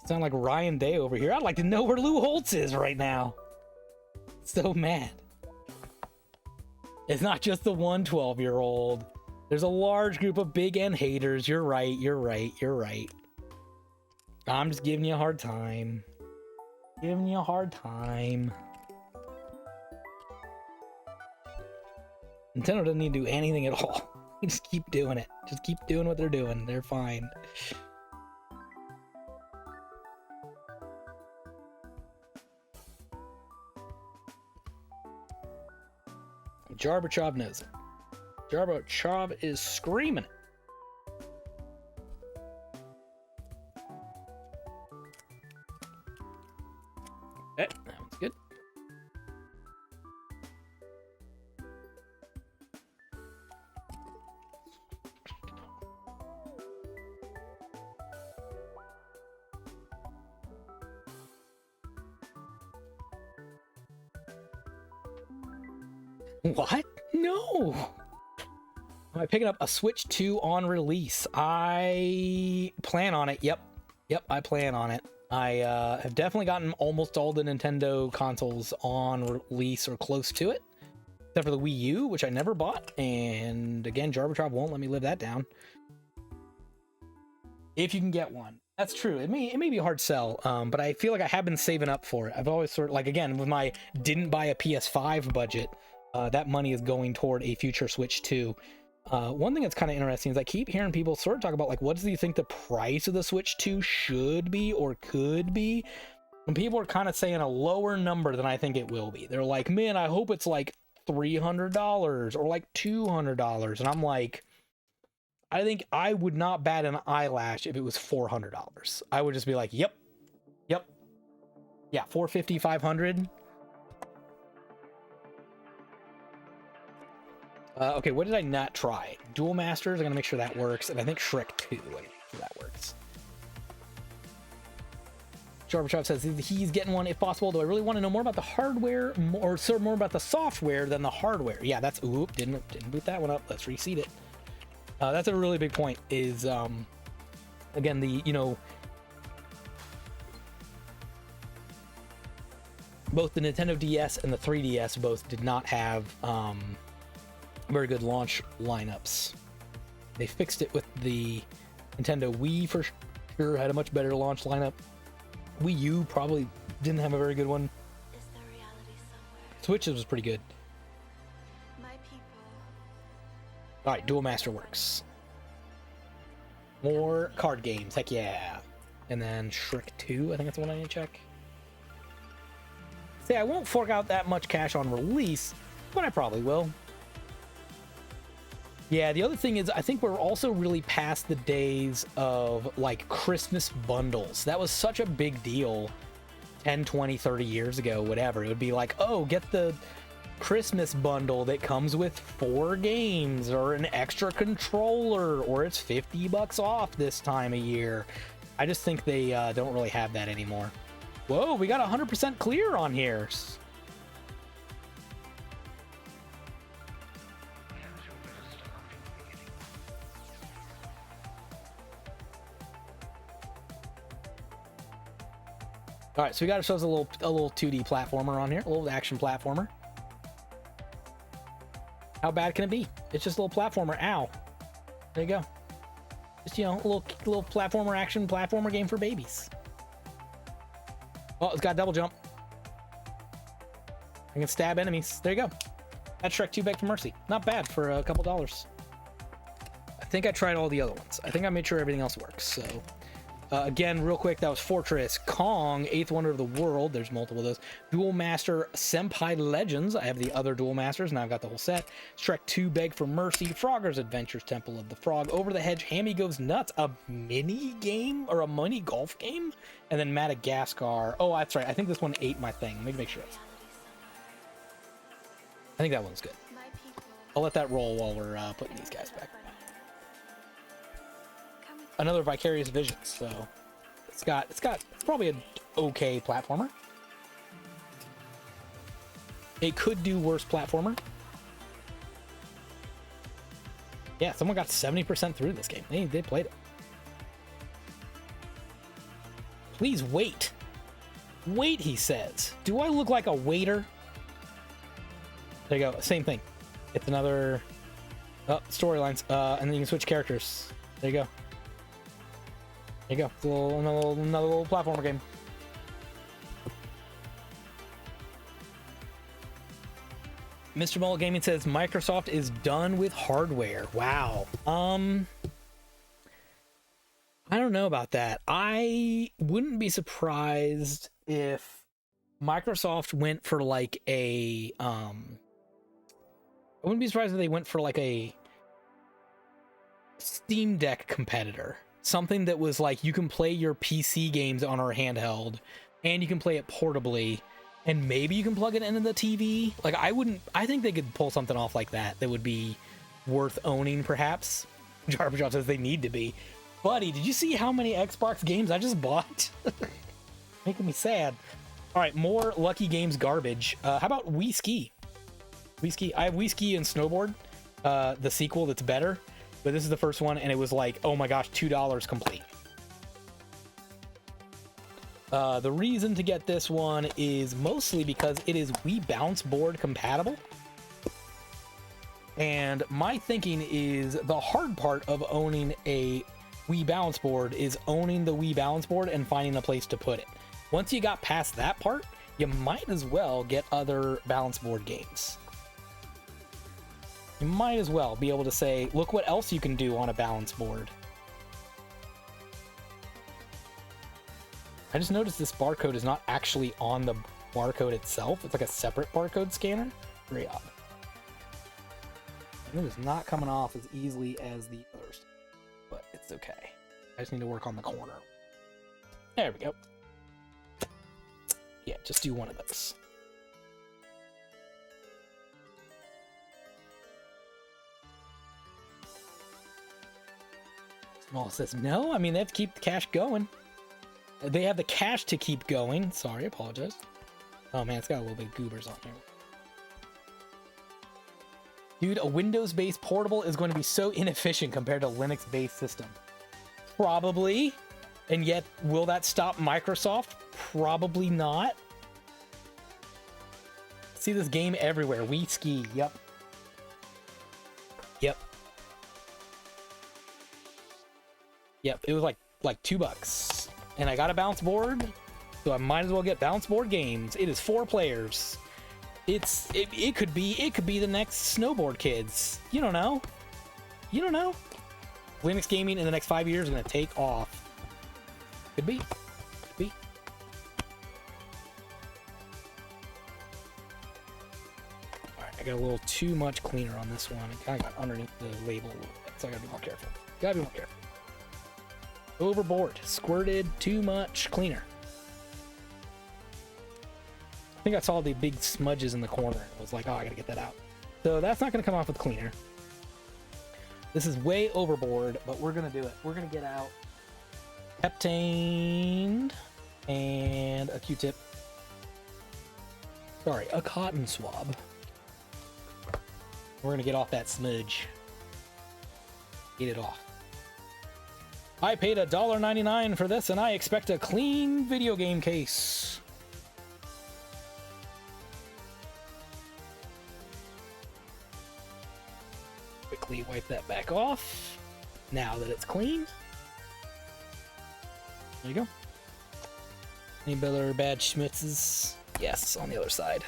Sound like Ryan Day over here. I'd like to know where Lou Holtz is right now. So mad. It's not just the one 12-year-old. There's a large group of big N haters. You're right, you're right, you're right. I'm just giving you a hard time. Giving you a hard time. Nintendo doesn't need to do anything at all. You just keep doing it. Just keep doing what they're doing. They're fine. Jarbachob knows it. Jarbachob is screaming it. Okay, that one's good. What? No! Am I picking up a Switch 2 on release? I plan on it. Yep, I plan on it. I have definitely gotten almost all the Nintendo consoles on release or close to it, except for the Wii U, which I never bought. And again, Jarbachob won't let me live that down. If you can get one. That's true. It may be a hard sell, but I feel like I have been saving up for it. I've always sort of, like, again, with my didn't buy a PS5 budget, that money is going toward a future Switch 2. One thing that's kind of interesting is I keep hearing people sort of talk about, like, what do you think the price of the Switch 2 should be or could be? And people are kind of saying a lower number than I think it will be. They're like, man, I hope it's like $300 or like $200. And I'm like, I think I would not bat an eyelash if it was $400. I would just be like, yep. Yeah, $450, $500. Okay, what did I not try? Duel Masters, I'm gonna make sure that works, and I think Shrek 2, I'm gonna make sure that works. Jarbachob says he's getting one if possible. Do I really want to know more about the hardware, or sort of more about the software than the hardware? Yeah, that's, oop, didn't boot that one up. Let's reseat it. That's a really big point, is, again, the, you know, both the Nintendo DS and the 3DS both did not have, very good launch lineups. They fixed it with the Nintendo Wii for sure, had a much better launch lineup. Wii U probably didn't have a very good one. Switches was pretty good. Alright, Duel Master works. More card games, heck yeah. And then Shrek 2, I think that's the one I need to check. See, I won't fork out that much cash on release, but I probably will. Yeah, the other thing is, I think we're also really past the days of, like, Christmas bundles. That was such a big deal 10, 20, 30 years ago, whatever. It would be like, oh, get the Christmas bundle that comes with 4 games or an extra controller, or it's $50 off this time of year. I just think they don't really have that anymore. Whoa, we got 100% clear on here. All right, so we got ourselves a little 2D platformer on here, a little action platformer. How bad can it be? It's just a little platformer. Ow. There you go. Just, you know, a little platformer action platformer game for babies. Oh, it's got double jump. I can stab enemies. There you go. That's Shrek 2 Beg for Mercy. Not bad for a couple dollars. I think I tried all the other ones. I think I made sure everything else works. So, again, real quick, that was Fortress, Kong, Eighth Wonder of the World. There's multiple of those. Duel Master Senpai Legends. I have the other Duel Masters. Now I've got the whole set. Shrek 2 Beg for Mercy. Frogger's Adventures, Temple of the Frog. Over the Hedge, Hammy Goes Nuts. A mini game or a mini golf game. And then Madagascar. Oh, that's right. I think this one ate my thing. Let me make sure. I think that one's good. I'll let that roll while we're putting these guys back. Another Vicarious Visions, so it's probably an okay platformer. It could do worse platformer. Yeah, someone got 70% through this game. They played it. Please wait. Wait, he says. Do I look like a waiter? There you go. Same thing. It's another storylines, and then you can switch characters. There you go. There you go. It's another little platformer game. Mr. Mullet Gaming says Microsoft is done with hardware. Wow. I don't know about that. I wouldn't be surprised if Microsoft went for like a I wouldn't be surprised if they went for like a Steam Deck competitor. Something that was like, you can play your PC games on our handheld and you can play it portably, and maybe you can plug it into the TV. Like, I think they could pull something off like that would be worth owning, perhaps. Jarbajoff says they need to be. Buddy, did you see how many Xbox games I just bought? Making me sad. All right, more Lucky Games garbage. How about Wii Ski? Wii Ski. I have Wii Ski and Snowboard, the sequel that's better. But this is the first one, and it was like, oh my gosh, $2 complete. The reason to get this one is mostly because it is Wii Bounce Board compatible. And my thinking is the hard part of owning a Wii Balance Board is owning the Wii Balance Board and finding a place to put it. Once you got past that part, you might as well get other balance board games. You might as well be able to say, look what else you can do on a balance board. I just noticed this barcode is not actually on the barcode itself. It's like a separate barcode scanner. Very odd. And it is not coming off as easily as the others, but it's okay. I just need to work on the corner. There we go. Yeah, just do one of those. Small says no. I mean, they have to keep the cash going. They have the cash to keep going. Sorry, I apologize. Oh man, it's got a little bit of goobers on there. Dude, a Windows-based portable is going to be so inefficient compared to a Linux-based system. Probably. And yet, will that stop Microsoft? Probably not. See this game everywhere. Wii Ski. Yep. Yep. Yep. It was like $2. And I got a bounce board, so I might as well get bounce board games. It is 4 players. It could be the next Snowboard Kids. You don't know. You don't know. Linux gaming in the next 5 years is going to take off. Could be. Could be. Alright, I got a little too much cleaner on this one. It kind of got underneath the label a little bit, so I gotta be more careful. Gotta be more careful. Overboard. Squirted too much cleaner. I think I saw the big smudges in the corner. I was like, oh, I gotta get that out. So that's not gonna come off with cleaner. This is way overboard, but we're gonna do it. We're gonna get out Heptane and a Q-tip. Sorry, a cotton swab. We're gonna get off that smudge. Get it off. I paid $1.99 for this, and I expect a clean video game case. Quickly wipe that back off. Now that it's clean. There you go. Any other bad schmitzes? Yes, on the other side.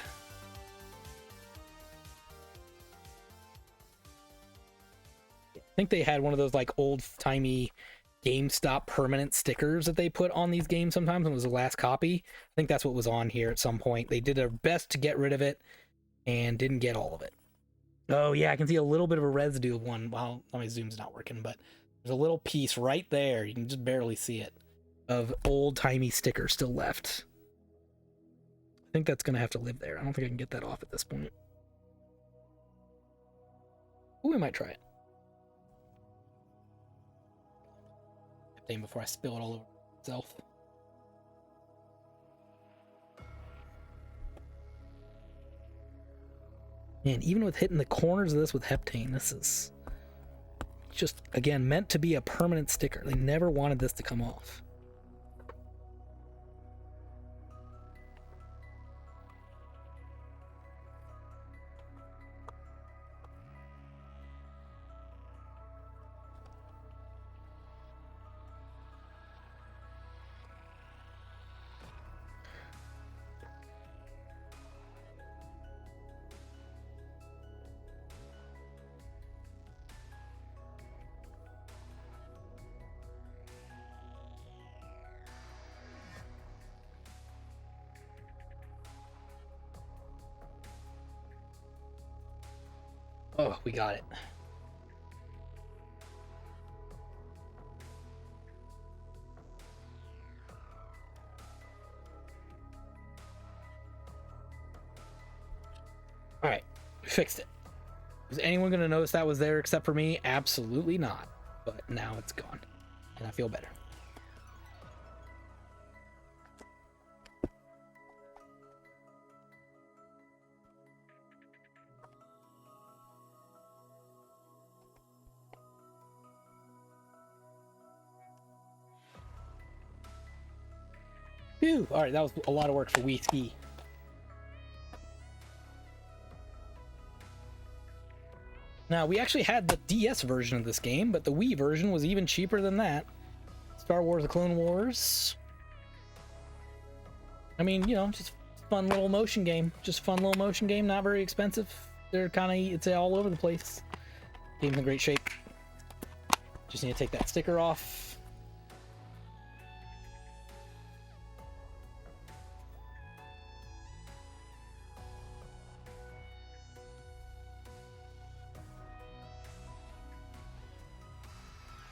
I think they had one of those like old-timey GameStop permanent stickers that they put on these games sometimes, and it was the last copy. I think that's what was on here at some point. They did their best to get rid of it and didn't get all of it. Oh yeah, I can see a little bit of a residue of one. Well, my zoom's not working, but there's a little piece right there. You can just barely see it of old-timey sticker still left. I think that's gonna have to live there. I don't think I can get that off at this point. Ooh, I might try it. Before I spill it all over itself. And even with hitting the corners of this with Heptane, this is just, again, meant to be a permanent sticker. They never wanted this to come off. Oh, we got it. All right, we fixed it. Was anyone going to notice that was there except for me? Absolutely not. But now it's gone, and I feel better. Phew. All right, that was a lot of work for Wii Ski. Now, we actually had the DS version of this game, but the Wii version was even cheaper than that. Star Wars: The Clone Wars. I mean, you know, just fun little motion game. Just fun little motion game, not very expensive. They're kind of, it's all over the place. Game's in great shape. Just need to take that sticker off.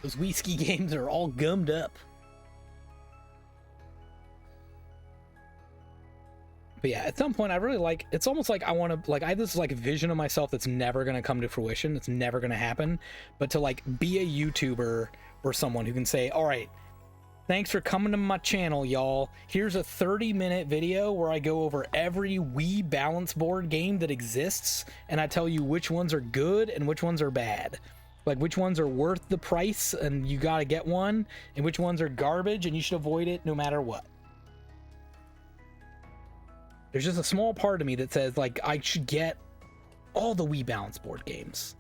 Those Wii Ski games are all gummed up. But yeah, at some point I really like, it's almost like I want to, like, I have this like vision of myself that's never going to come to fruition. It's never going to happen. But to like be a YouTuber or someone who can say, all right, thanks for coming to my channel, y'all. Here's a 30-minute video where I go over every Wii balance board game that exists. And I tell you which ones are good and which ones are bad. Like which ones are worth the price and you gotta get one, and which ones are garbage and you should avoid it no matter what. There's just a small part of me that says like I should get all the Wii balance board games.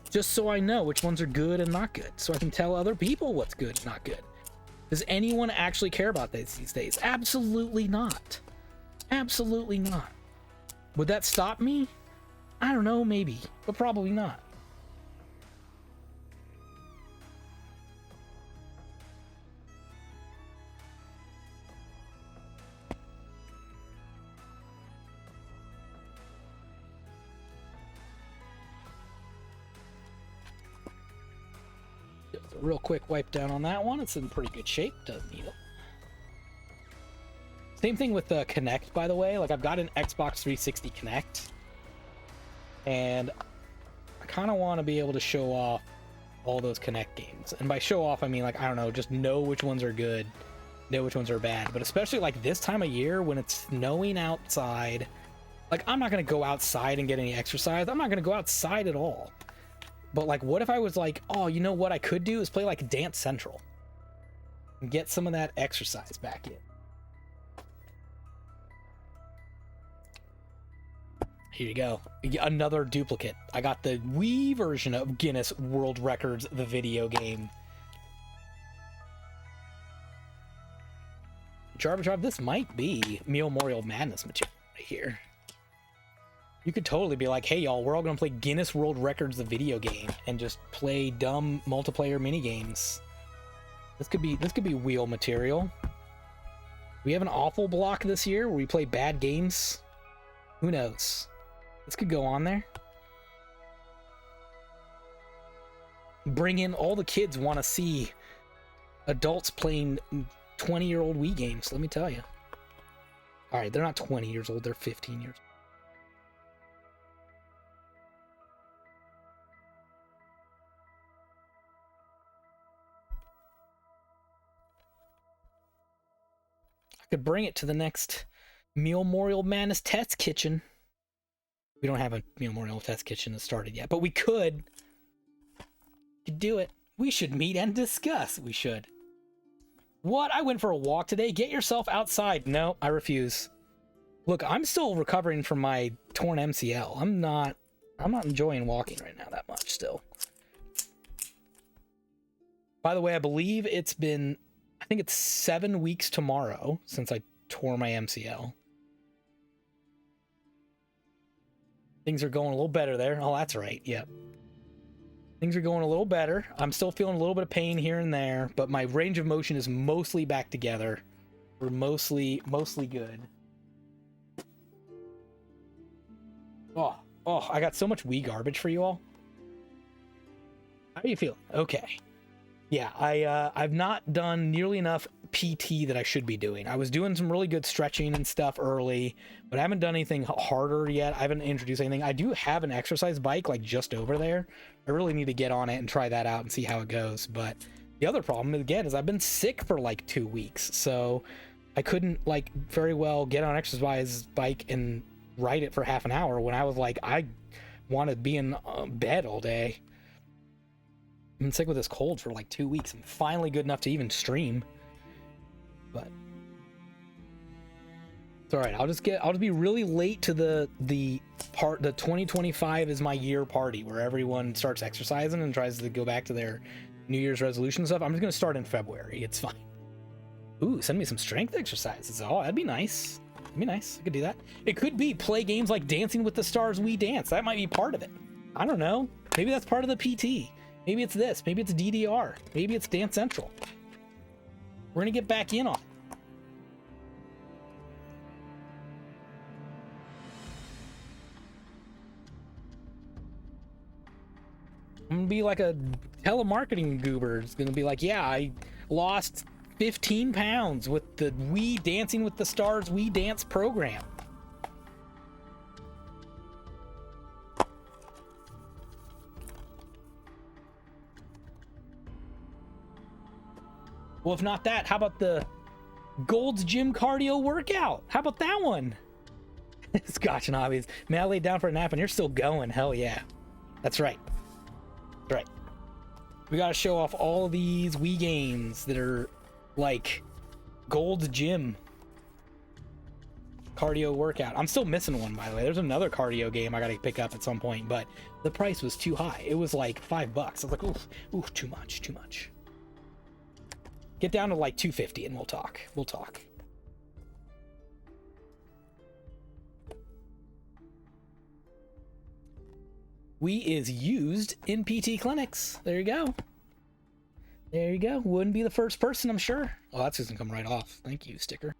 Just so I know which ones are good and not good. So I can tell other people what's good and not good. Does anyone actually care about this these days? Absolutely not. Absolutely not. Would that stop me? I don't know, maybe, but probably not. Real quick wipe down on that one. It's in pretty good shape. Doesn't need it. Same thing with the Kinect, by the way. Like, I've got an Xbox 360 Kinect, and I kind of want to be able to show off all those Kinect games. And by show off, I mean, like, I don't know, just know which ones are good, know which ones are bad. But especially like this time of year when it's snowing outside, like, I'm not going to go outside and get any exercise. I'm not going to go outside at all. But like, what if I was like, oh, you know what I could do is play like Dance Central and get some of that exercise back in. Here you go. Another duplicate. I got the Wii version of Guinness World Records, the video game. Jarbajob, this might be Memorial Madness material right here. You could totally be like, hey y'all, we're all gonna play Guinness World Records, the video game, and just play dumb multiplayer mini games. This could be wheel material. We have an awful block this year where we play bad games. Who knows? This could go on there. Bring in all the kids want to see adults playing 20-year-old Wii games, let me tell you. All right, they're not 20 years old, they're 15 years old. I could bring it to the next Memorial Madness test kitchen. We don't have a Memorial test kitchen that started yet, but we could do it. We should meet and discuss. We should. What? I went for a walk today. Get yourself outside. No, I refuse. Look, I'm still recovering from my torn MCL. I'm not enjoying walking right now that much still. By the way, I believe I think it's 7 weeks tomorrow since I tore my MCL. Things are going a little better there. Oh, that's right. Yep. Things are going a little better. I'm still feeling a little bit of pain here and there, but my range of motion is mostly back together. We're mostly good. Oh, I got so much Wii garbage for you all. How do you feel? Okay. Yeah, I've not done nearly enough PT that I should be doing. I was doing some really good stretching and stuff early, but I haven't done anything harder yet. I haven't introduced anything. I do have an exercise bike like just over there. I really need to get on it and try that out and see how it goes. But the other problem again is I've been sick for like 2 weeks, so I couldn't like very well get on an exercise bike and ride it for half an hour when I was like, I want to be in bed all day. I've been sick with this cold for like 2 weeks. I'm finally good enough to even stream, but it's all right. I'll just be really late to the 2025 is my year party where everyone starts exercising and tries to go back to their New Year's resolution stuff. I'm just gonna start in February. It's fine. Ooh, send me some strength exercises. Oh, that'd be nice. That'd be nice. I could do that. It could be play games like Dancing with the Stars Wii Dance. That might be part of it. I don't know. Maybe that's part of the PT. Maybe it's this. Maybe it's DDR. Maybe it's Dance Central. We're gonna get back in on it. I'm gonna be like a telemarketing goober. It's gonna be like, yeah, I lost 15 pounds with the Wii Dancing with the Stars Wii Dance program. Well, if not that, how about the Gold's Gym cardio workout? How about that one? Scotch and hobbies. Man, I laid down for a nap and you're still going. Hell yeah. That's right. That's right. We gotta show off all of these Wii games that are like Gold's Gym cardio workout. I'm still missing one, by the way. There's another cardio game I gotta pick up at some point, but the price was too high. It was like $5. I was like, ooh, too much. Get down to like 250 and we'll talk. Wii is used in PT clinics. There you go. Wouldn't be the first person, I'm sure. Oh, that's just gonna come right off. Thank you, sticker.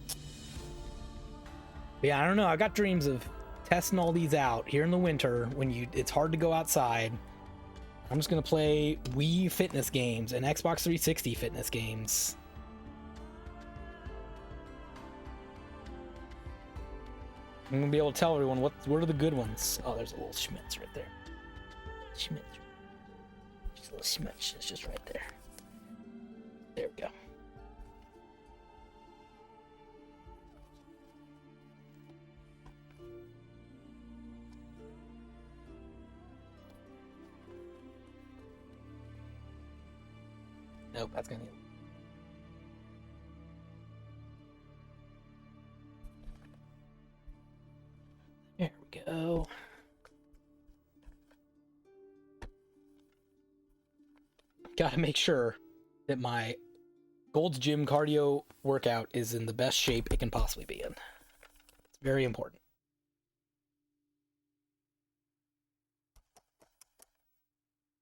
But yeah, I don't know. I got dreams of testing all these out here in the winter when it's hard to go outside. I'm just gonna play Wii fitness games and Xbox 360 fitness games. I'm gonna be able to tell everyone what are the good ones. Oh, there's a little Schmitz right there. Schmitz. Just a little Schmitz. It's just right there. There we go. Nope, that's gonna need. There we go. Gotta make sure that my Gold's Gym cardio workout is in the best shape it can possibly be in. It's very important.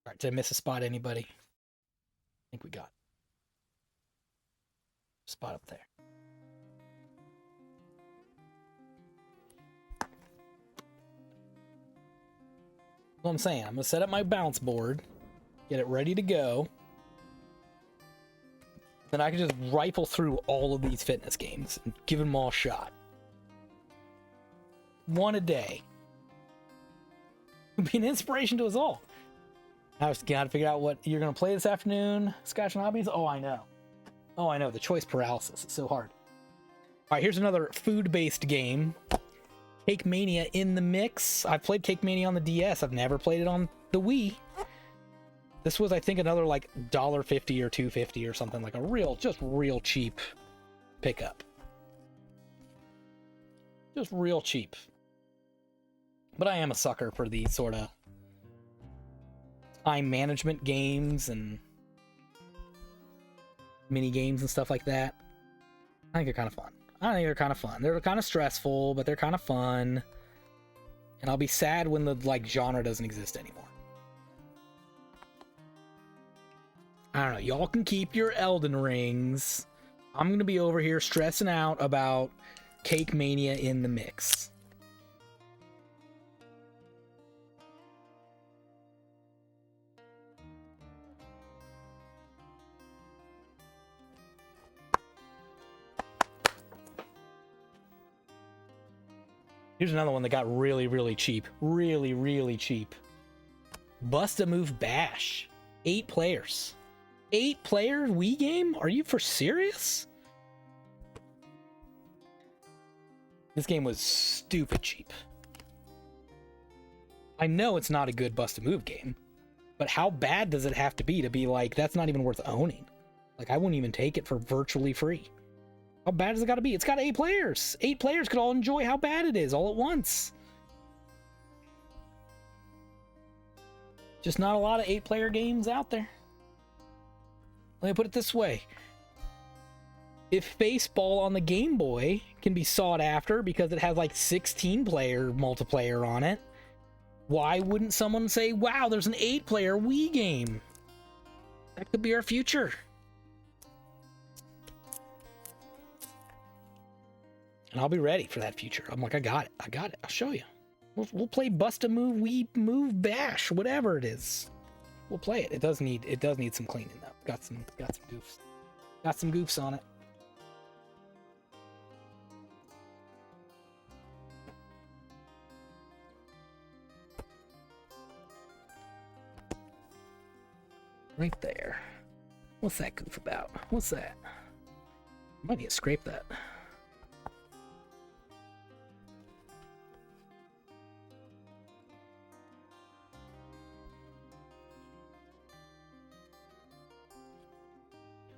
All right, did I miss a spot, anybody? I think we got a spot up there. What I'm saying, I'm gonna set up my bounce board, get it ready to go. Then I can just rifle through all of these fitness games and give them all a shot. One a day. It'd be an inspiration to us all. I just gotta figure out what you're gonna play this afternoon. Scotch and Hobbies? Oh, I know. Oh, I know. The choice paralysis is so hard. All right, here's another food-based game. Cake Mania in the mix. I've played Cake Mania on the DS. I've never played it on the Wii. This was, I think, another like $1.50 or $2.50 or something, like a real cheap pickup. Just real cheap. But I am a sucker for these sort of time management games and mini games and stuff like that. I think they're kind of fun. They're kind of stressful, but they're kind of fun. And I'll be sad when the like genre doesn't exist anymore. I don't know. Y'all can keep your Elden Rings. I'm gonna be over here stressing out about Cake Mania in the mix. Here's another one that got really cheap. Really cheap. Bust-A-Move Bash. 8 players. 8-player Wii game? Are you for serious? This game was stupid cheap. I know it's not a good Bust-A-Move game, but how bad does it have to be like, that's not even worth owning? Like, I wouldn't even take it for virtually free. How bad does it gotta be? It's got 8 players. 8 players could all enjoy how bad it is all at once. Just not a lot of 8-player games out there. Let me put it this way. If Baseball on the Game Boy can be sought after because it has like 16-player multiplayer on it, why wouldn't someone say, wow, there's an 8-player Wii game? That could be our future. And I'll be ready for that future. I'm like, I got it. I'll show you. We'll play Bust-A-Move, Wii Move Bash, whatever it is. We'll play it. It does need some cleaning though. Got some goofs. Got some goofs on it. Right there. What's that goof about? What's that? I might need to scrape that.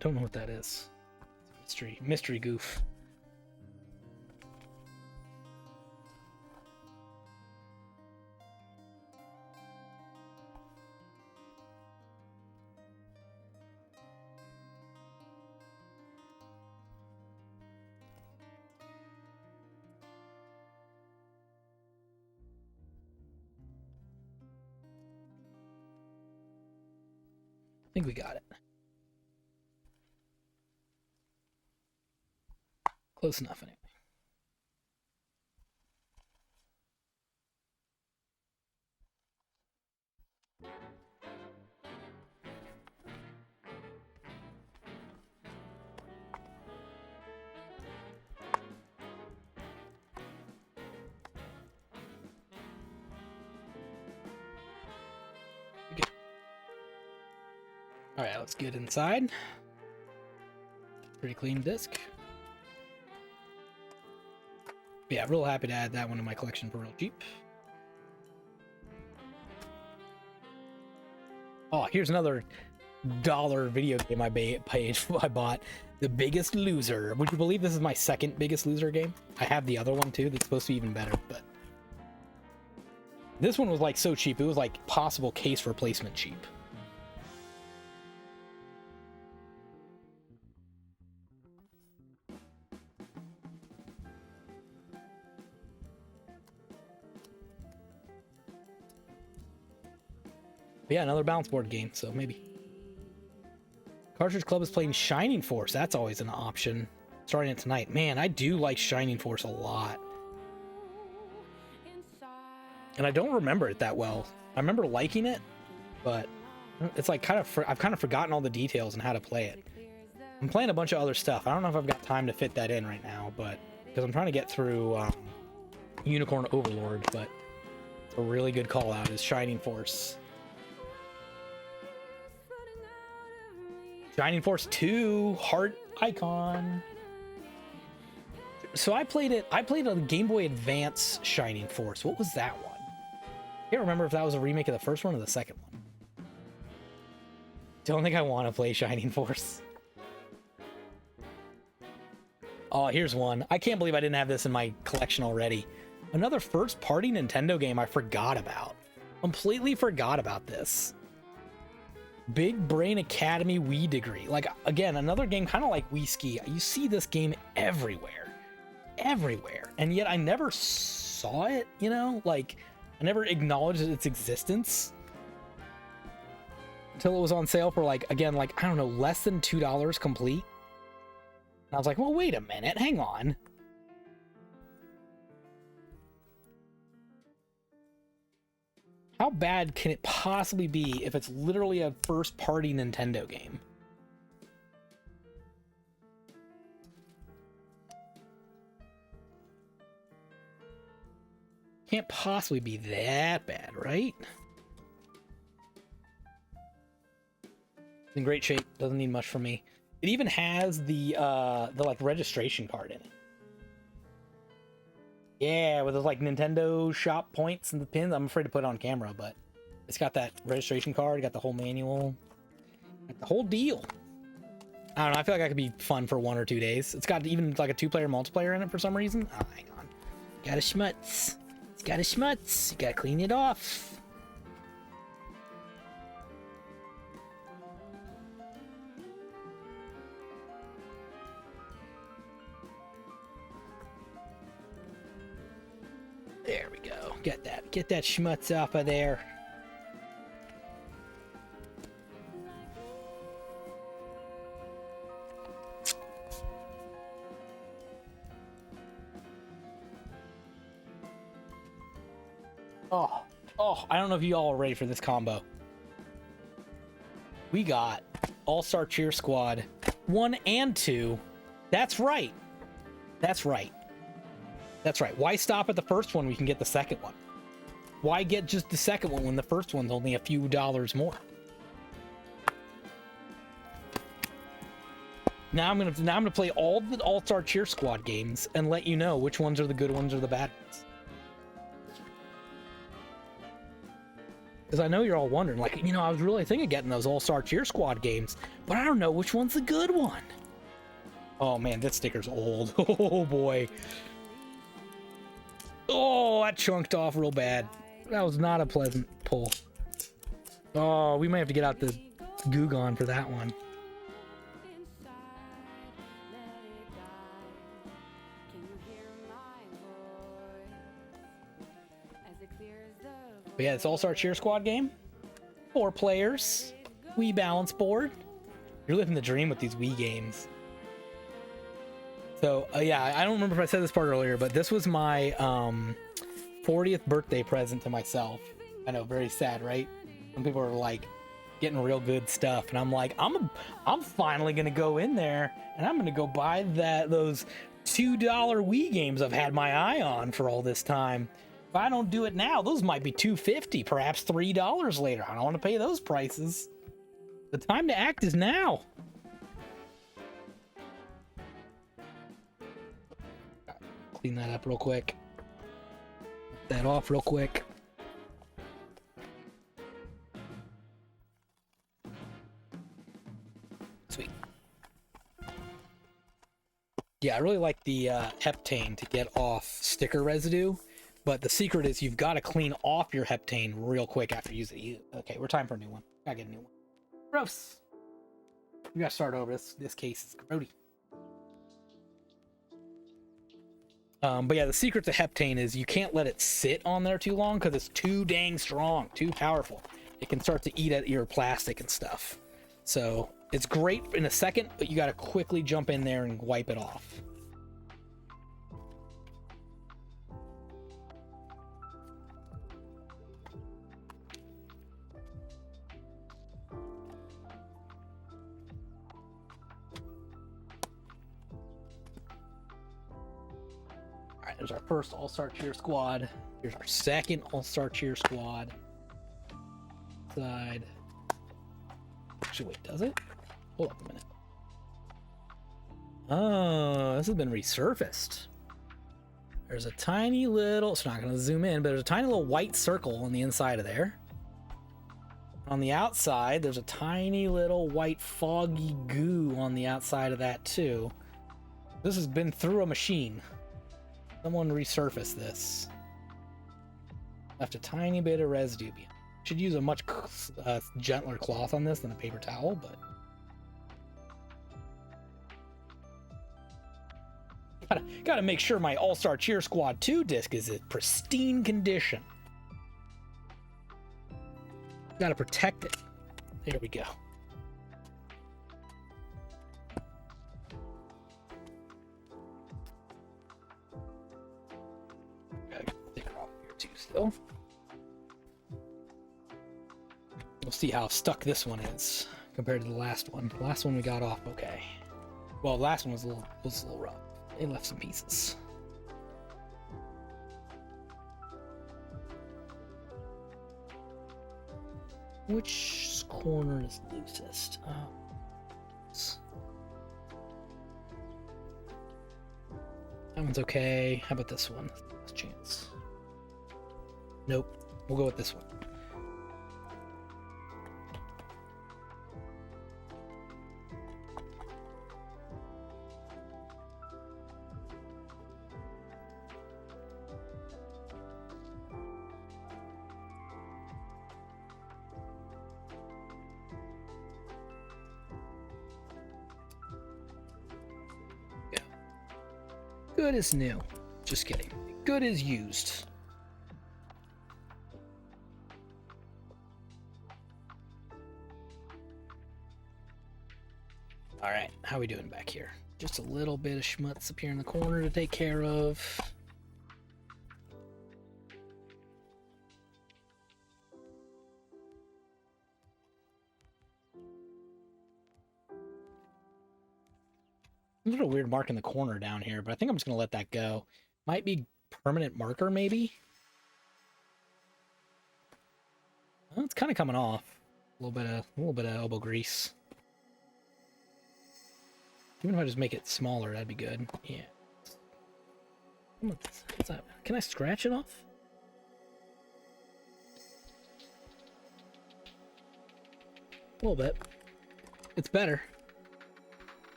Don't know what that is. Mystery goof. I think we got it. Close enough, anyway. All right, let's get inside. Pretty clean disc. Yeah, real happy to add that one to my collection for real cheap. Oh, here's another dollar video game I bought. The Biggest Loser. Would you believe this is my second Biggest Loser game? I have the other one too that's supposed to be even better, but this one was like so cheap. It was like possible case replacement cheap. But yeah, another balance board game, so maybe. Cartridge Club is playing Shining Force. That's always an option. Starting it tonight. Man, I do like Shining Force a lot. And I don't remember it that well. I remember liking it, but it's like I've kind of forgotten all the details and how to play it. I'm playing a bunch of other stuff. I don't know if I've got time to fit that in right now, but because I'm trying to get through Unicorn Overlord, but it's a really good call out is Shining Force. Shining Force 2, Heart Icon. So I played a Game Boy Advance Shining Force. What was that one? I can't remember if that was a remake of the first one or the second one. Don't think I want to play Shining Force. Oh, here's one. I can't believe I didn't have this in my collection already. Another first-party Nintendo game I forgot about. Completely forgot about this. Big Brain Academy Wii Degree. Like, again, another game kind of like Wii Ski. You see this game everywhere. Everywhere. And yet I never saw it, you know? Like, I never acknowledged its existence. Until it was on sale for, like, again, like, I don't know, less than $2 complete. And I was like, well, wait a minute. Hang on. How bad can it possibly be if it's literally a first-party Nintendo game? Can't possibly be that bad, right? It's in great shape. Doesn't need much from me. It even has the like registration card in it. Yeah, with those like Nintendo shop points and the pins. I'm afraid to put it on camera, but it's got that registration card, got the whole manual, got the whole deal. I don't know, I feel like that could be fun for 1 or 2 days. It's got even like a 2-player multiplayer in it for some reason. Oh, hang on. Got a schmutz. It's got a schmutz. You gotta clean it off. There we go. Get that schmutz off of there. Oh, I don't know if you all are ready for this combo. We got All-Star Cheer Squad 1 and 2. That's right. That's right. That's right. Why stop at the first one when we can get the second one? Why get just the second one when the first one's only a few dollars more? Now I'm gonna play all the All-Star Cheer Squad games and let you know which ones are the good ones or the bad ones. Because I know you're all wondering, like, you know, I was really thinking of getting those All-Star Cheer Squad games, but I don't know which one's the good one. Oh man, that sticker's old. Oh boy. Oh, that chunked off real bad. That was not a pleasant pull. Oh, we might have to get out the Goo Gone for that one. But yeah, it's All-Star Cheer Squad game. 4 players. Wii balance board. You're living the dream with these Wii games. So, yeah, I don't remember if I said this part earlier, but this was my 40th birthday present to myself. I know, very sad, right? Some people are like getting real good stuff, and I'm like, I'm finally gonna go in there and I'm gonna go buy those $2 Wii games I've had my eye on for all this time. If I don't do it now, those might be $2.50, perhaps $3 later. I don't want to pay those prices. The time to act is now. Clean that up real quick. That off real quick. Sweet. Yeah, I really like the heptane to get off sticker residue, but the secret is you've got to clean off your heptane real quick after using it. Okay, we're time for a new one. Gotta get a new one. Gross. We gotta start over. This case is grody. But yeah, the secret to heptane is you can't let it sit on there too long because it's too dang strong, too powerful. It can start to eat at your plastic and stuff. So it's great in a second, but you got to quickly jump in there and wipe it off. There's our first All-Star Cheer Squad. Here's our second All-Star Cheer Squad. Side. Actually, wait, does it? Hold up a minute. Oh, this has been resurfaced. There's a tiny little, it's not going to zoom in, but there's a tiny little white circle on the inside of there. On the outside, there's a tiny little white foggy goo on the outside of that too. This has been through a machine. Someone resurfaced this. Left a tiny bit of residue behind. Should use a much gentler cloth on this than a paper towel, but gotta make sure my All-Star Cheer Squad 2 disc is in pristine condition. Gotta protect it. There we go. Still. We'll see how stuck this one is compared to the last one. The last one we got off okay. Well, the last one was a little rough. It left some pieces. Which corner is loosest? That one's okay. How about this one? Last chance. Nope. We'll go with this one. Yeah. Good as new. Just kidding. Good as used. All right, how we doing back here? Just a little bit of schmutz up here in the corner to take care of. There's a little weird mark in the corner down here, but I think I'm just gonna let that go. Might be permanent marker, maybe. Well, it's kind of coming off. A little bit of elbow grease. Even if I just make it smaller, that'd be good. Yeah. What's that? Can I scratch it off? A little bit. It's better.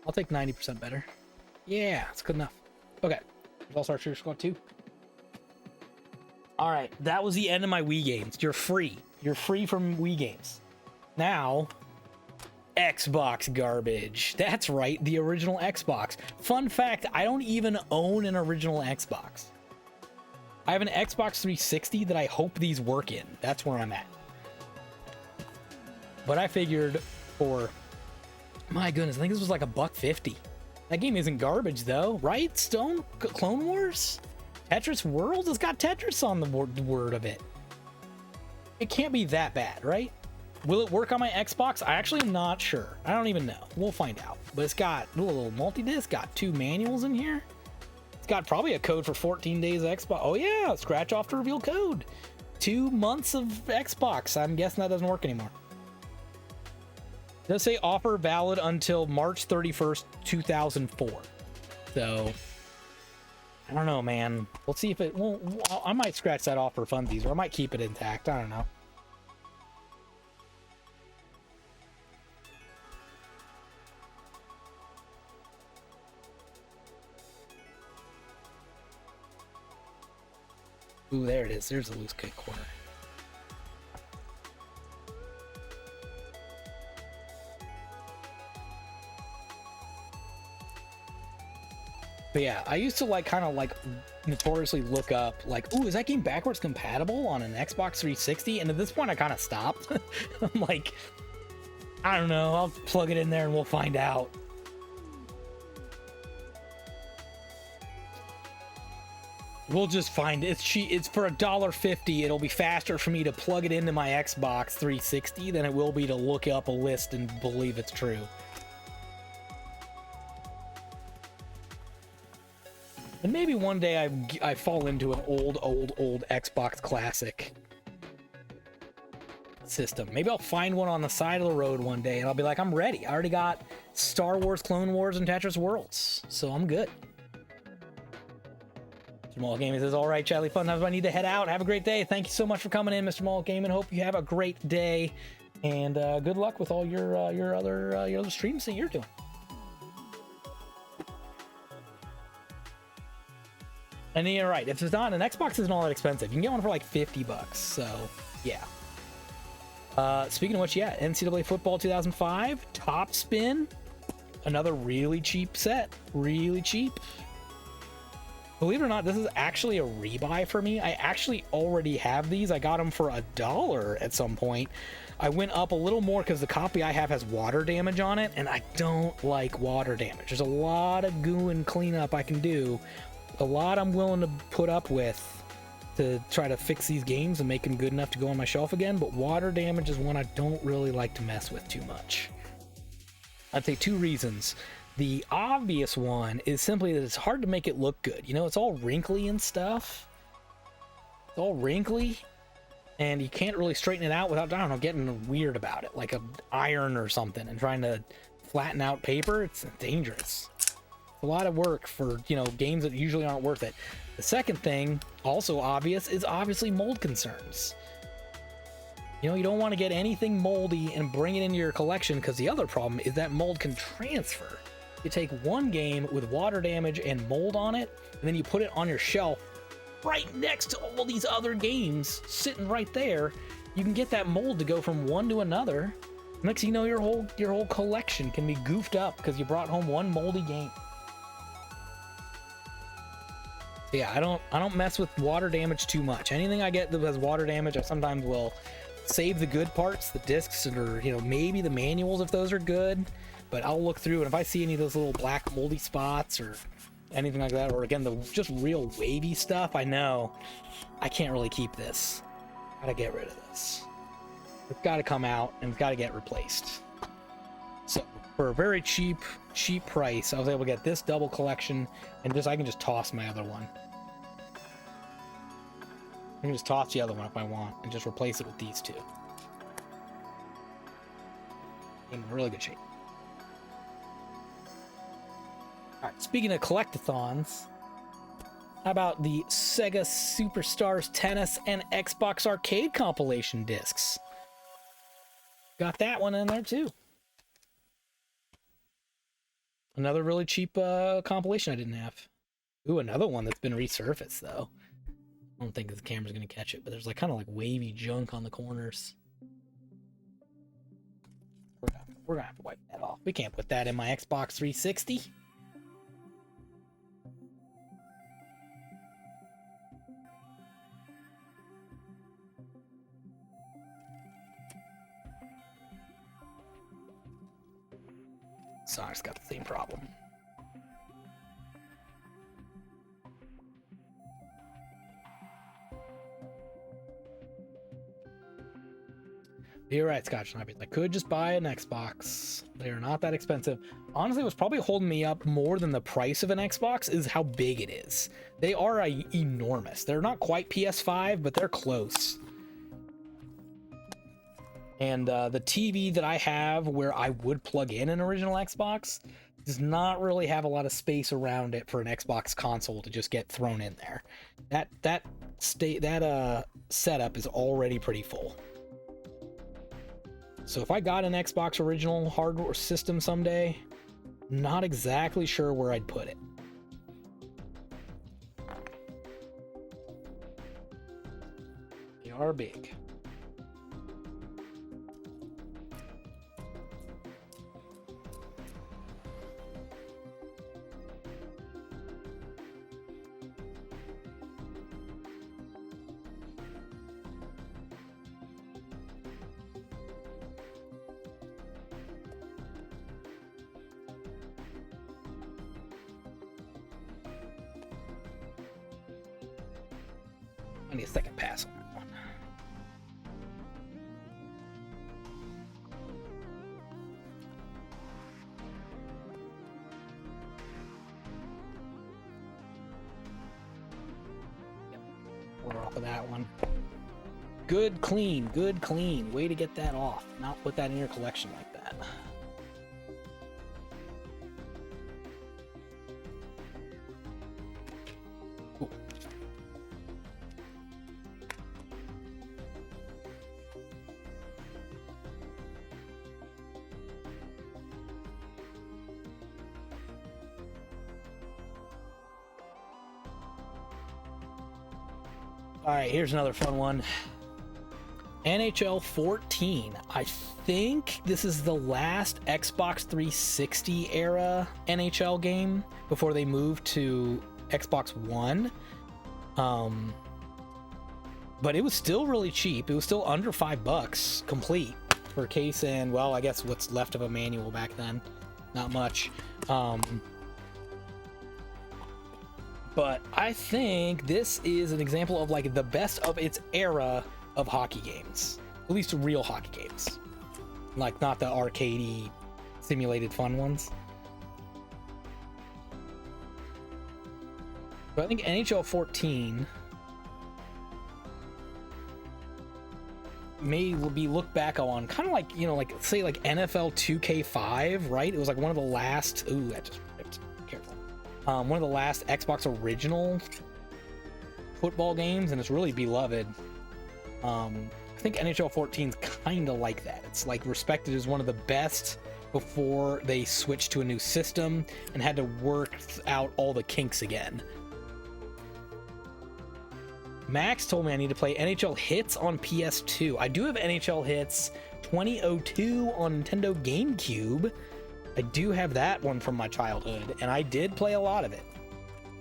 I'll take 90% better. Yeah, it's good enough. Okay. There's All-Star Cheer Squad 2. Alright, that was the end of my Wii games. You're free. You're free from Wii games. Now... Xbox garbage. That's right, the original Xbox. Fun fact, I don't even own an original Xbox. I have an Xbox 360 that I hope these work in. That's where I'm at. But I figured for... My goodness, I think this was like $1.50. That game isn't garbage though, right? Clone Wars? Tetris World? It's got Tetris on the word of it. It can't be that bad, right? Will it work on my Xbox? I actually am not sure. I don't even know. We'll find out. But it's got a little multi-disc, got 2 manuals in here. It's got probably a code for 14 days of Xbox. Oh yeah, scratch off to reveal code. 2 months of Xbox. I'm guessing that doesn't work anymore. It does say offer valid until March 31st, 2004. So, I don't know, man. We'll see if it... Well, I might scratch that off for funsies, or I might keep it intact. I don't know. Ooh, there it is. There's a loose kick corner. But yeah, I used to like kind of like notoriously look up like, ooh, is that game backwards compatible on an Xbox 360? And at this point, I kind of stopped. I'm like, I don't know. I'll plug it in there and we'll find out. We'll just find it. It's cheap. It's for $1.50. It'll be faster for me to plug it into my Xbox 360 than it will be to look up a list and believe it's true. And maybe one day I fall into an old Xbox classic system. Maybe I'll find one on the side of the road one day and I'll be like, I'm ready. I already got Star Wars, Clone Wars, and Tetris Worlds, so I'm good. Mall Gaming says, all right, Charlie, fun times. I need to head out. Have a great day. Thank you so much for coming in, Mr. Mall Gaming. Hope you have a great day, and good luck with all your other streams that you're doing. And you're right. If it's not, an Xbox isn't all that expensive. You can get one for like $50. So yeah. Speaking of which, yeah, NCAA Football 2005 Top Spin, another really cheap set. Really cheap. Believe it or not, this is actually a rebuy for me. I actually already have these. I got them for $1 at some point. I went up a little more because the copy I have has water damage on it, and I don't like water damage. There's a lot of goo and cleanup I can do. A lot I'm willing to put up with to try to fix these games and make them good enough to go on my shelf again, but water damage is one I don't really like to mess with too much. I'd say two reasons. The obvious one is simply that it's hard to make it look good. You know, it's all wrinkly and stuff. It's all wrinkly, and you can't really straighten it out without, I don't know, getting weird about it, like an iron or something, and trying to flatten out paper. It's dangerous. It's a lot of work for, you know, games that usually aren't worth it. The second thing, also obvious, is obviously mold concerns. You know, you don't want to get anything moldy and bring it into your collection, because the other problem is that mold can transfer. You take one game with water damage and mold on it, and then you put it on your shelf right next to all these other games sitting right there. You can get that mold to go from one to another. Next thing you know, your whole collection can be goofed up because you brought home one moldy game. So yeah, I don't mess with water damage too much. Anything I get that has water damage, I sometimes will save the good parts, the discs, or, you know, maybe the manuals if those are good. But I'll look through, and if I see any of those little black moldy spots or anything like that, or again, the just real wavy stuff, I know I can't really keep this. Gotta get rid of this. It's gotta come out, and it's gotta get replaced. So for a very cheap price, I was able to get this double collection, and I can just toss my other one. I can just toss the other one if I want, and just replace it with these two. In really good shape. All right, speaking of collectathons, how about the Sega Superstars Tennis and Xbox Arcade compilation discs? Got that one in there too. Another really cheap compilation I didn't have. Ooh, another one that's been resurfaced though. I don't think the camera's gonna catch it, but there's like kind of like wavy junk on the corners. We're gonna have to wipe that off. We can't put that in my Xbox 360. Sonic's got the same problem. You're right, Scotch Snipers. I could just buy an Xbox. They are not that expensive. Honestly, what's probably holding me up more than the price of an Xbox is how big it is. They are enormous. They're not quite PS5, but they're close. And the TV that I have where I would plug in an original Xbox does not really have a lot of space around it for an Xbox console to just get thrown in there. That setup is already pretty full. So if I got an Xbox original hardware system someday, not exactly sure where I'd put it. They are big. I need a second pass on that one. Yep. We're off of that one. Good clean, good clean. Way to get that off. Not put that in your collection like that. Cool. All right, here's another fun one. NHL 14. I think this is the last Xbox 360 era NHL game before they moved to Xbox One. But it was still really cheap. It was still under $5 complete for a case and, well, I guess what's left of a manual back then. Not much. But I think this is an example of like the best of its era of hockey games, at least real hockey games, like not the arcadey simulated fun ones. But I think NHL 14 may be looked back on kind of like, you know, like say like NFL 2K5, right? It was like one of the last, ooh, that just ripped, careful. One of the last Xbox original football games, and it's really beloved. I think NHL 14's kind of like that. It's like respected as one of the best before they switched to a new system and had to work out all the kinks again. Max told me I need to play NHL Hits on PS2. I do have NHL Hits 2002 on Nintendo GameCube. I do have that one from my childhood, and I did play a lot of it.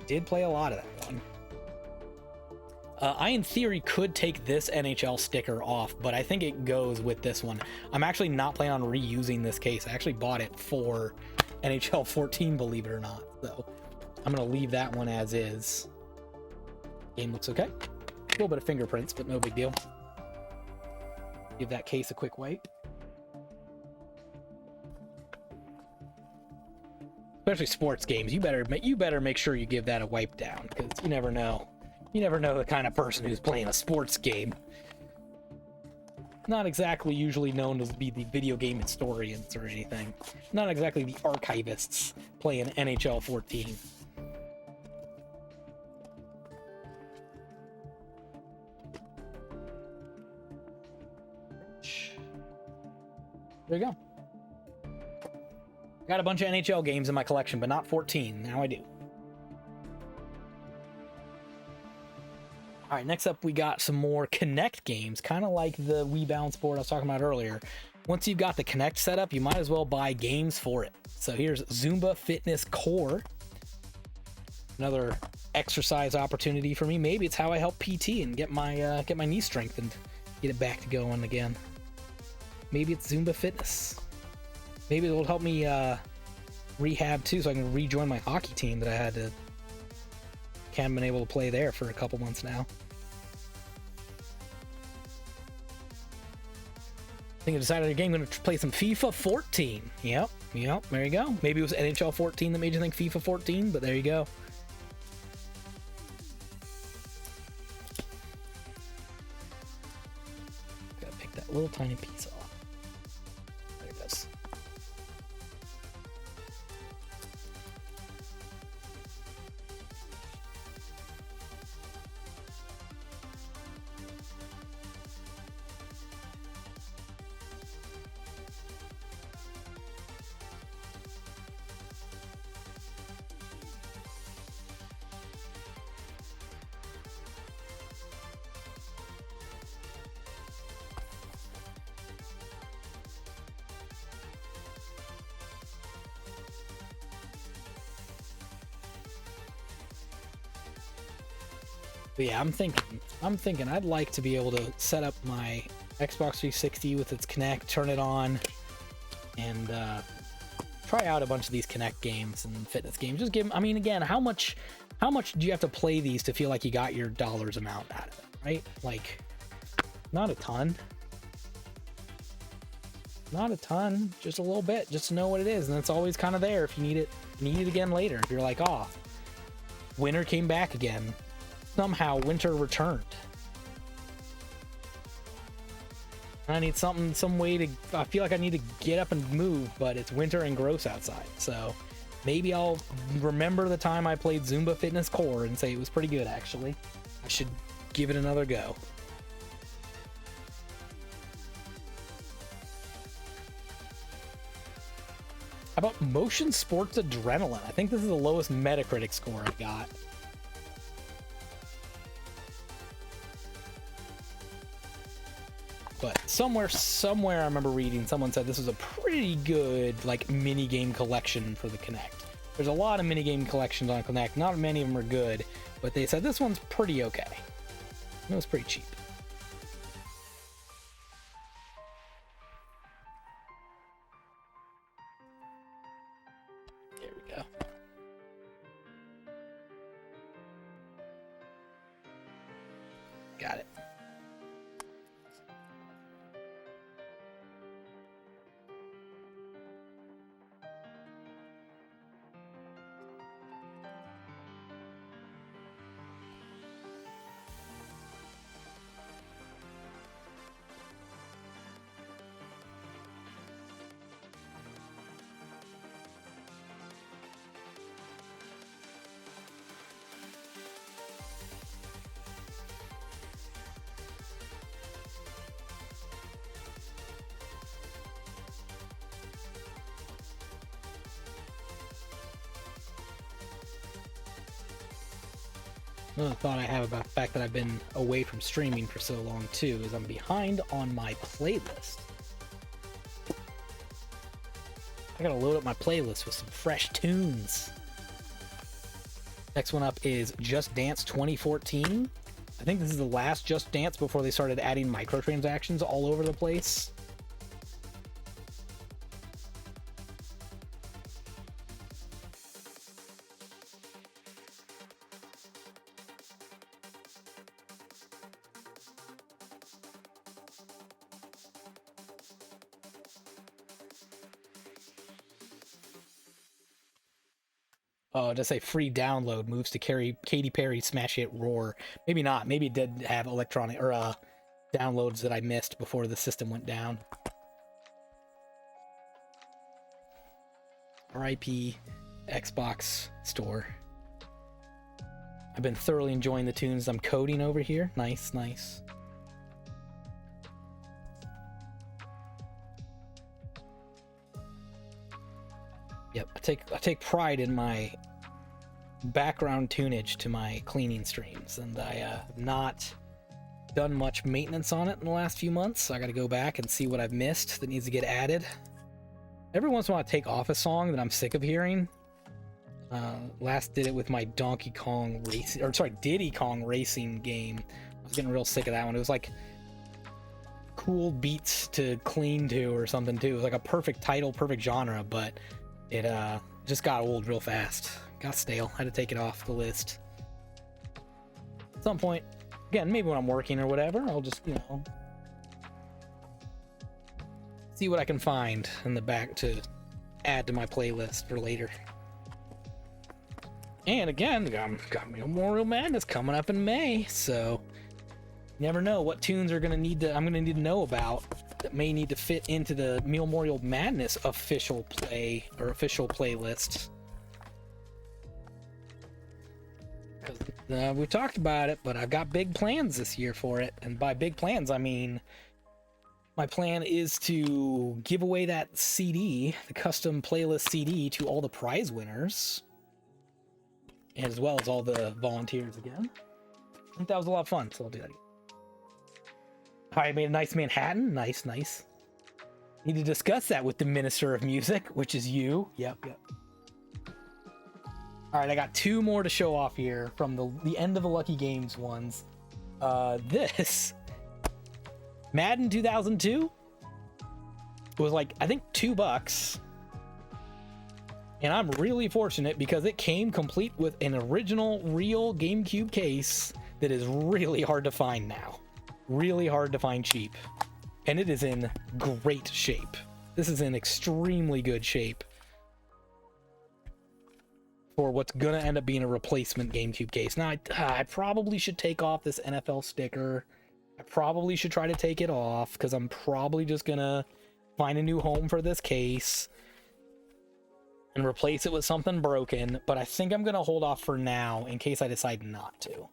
Did play a lot of that one. I, in theory, could take this NHL sticker off, but I think it goes with this one. I'm actually not planning on reusing this case. I actually bought it for NHL 14, believe it or not. So I'm going to leave that one as is. Game looks okay. A little bit of fingerprints, but no big deal. Give that case a quick wipe. Especially sports games, you better make sure you give that a wipe down, because you never know. You never know the kind of person who's playing a sports game. Not exactly usually known to be the video game historians or anything. Not exactly the archivists playing NHL 14. There you go. Got a bunch of NHL games in my collection, but not 14. Now I do. All right, next up we got some more Kinect games, kind of like the Wii Balance board I was talking about earlier. Once you've got the Kinect set up, you might as well buy games for it. So here's Zumba Fitness Core. Another exercise opportunity for me. Maybe it's how I help PT and get my knee strengthened, get it back to going again. Maybe it's Zumba Fitness. Maybe it'll help me rehab too, so I can rejoin my hockey team that I haven't been able to play there for a couple months now. I think I decided a game. I'm going to play some FIFA 14. Yep, there you go. Maybe it was NHL 14 that made you think FIFA 14, but there you go. Gotta pick that little tiny piece off. But yeah, I'm thinking I'd like to be able to set up my Xbox 360 with its Kinect, turn it on, and try out a bunch of these Kinect games and fitness games. Just give them, I mean, again, how much do you have to play these to feel like you got your dollars amount out of it, right? Like, not a ton. Not a ton, just a little bit, just to know what it is, and it's always kind of there if you need it again later. If you're like, oh, winter came back again. Somehow winter returned. I need some way to, I feel like I need to get up and move, but it's winter and gross outside. So maybe I'll remember the time I played Zumba Fitness Core and say it was pretty good, actually. I should give it another go. How about Motion Sports Adrenaline? I think this is the lowest Metacritic score I got. But somewhere I remember reading, someone said this was a pretty good, like, mini-game collection for the Kinect. There's a lot of mini-game collections on Kinect. Not many of them are good, but they said this one's pretty okay. It was pretty cheap. There we go. Got it. Another thought I have about the fact that I've been away from streaming for so long too is I'm behind on my playlist. I gotta load up my playlist with some fresh tunes. Next one up is Just Dance 2014. I think this is the last Just Dance before they started adding microtransactions all over the place. Oh, just say free download moves to carry Katy Perry Smash Hit Roar. Maybe not. Maybe it did have electronic or downloads that I missed before the system went down. RIP Xbox Store. I've been thoroughly enjoying the tunes I'm coding over here. Nice, nice. Yep, I take pride in my background tunage to my cleaning streams, and I have not done much maintenance on it in the last few months, so I gotta go back and see what I've missed that needs to get added. Every once in a while I take off a song that I'm sick of hearing. Last did it with my Diddy Kong Racing game. I was getting real sick of that one. It was like cool beats to clean to or something too. It was like a perfect title, perfect genre, but it just got old real fast. Got stale. Had to take it off the list. At some point, again, maybe when I'm working or whatever, I'll just, you know, see what I can find in the back to add to my playlist for later. And again, got Memorial Madness coming up in May, so you never know what tunes are gonna I'm gonna need to know about that may need to fit into the Memorial Madness official play or official playlist. Because we talked about it, but I've got big plans this year for it, and by big plans I mean my plan is to give away that CD, the custom playlist CD, to all the prize winners, as well as all the volunteers again. I think that was a lot of fun, so I'll do that again. I made a nice Manhattan. Nice, nice. Need to discuss that with the Minister of Music, which is you. Yep. All right, I got two more to show off here from the end of the Lucky Games ones. This Madden 2002 was like, I think $2. And I'm really fortunate because it came complete with an original real GameCube case that is really hard to find now. Really hard to find cheap. And it is in great shape. This is in extremely good shape for what's gonna end up being a replacement GameCube case. Now, I probably should take off this NFL sticker. I probably should try to take it off because I'm probably just gonna find a new home for this case and replace it with something broken, but I think I'm gonna hold off for now in case I decide not to.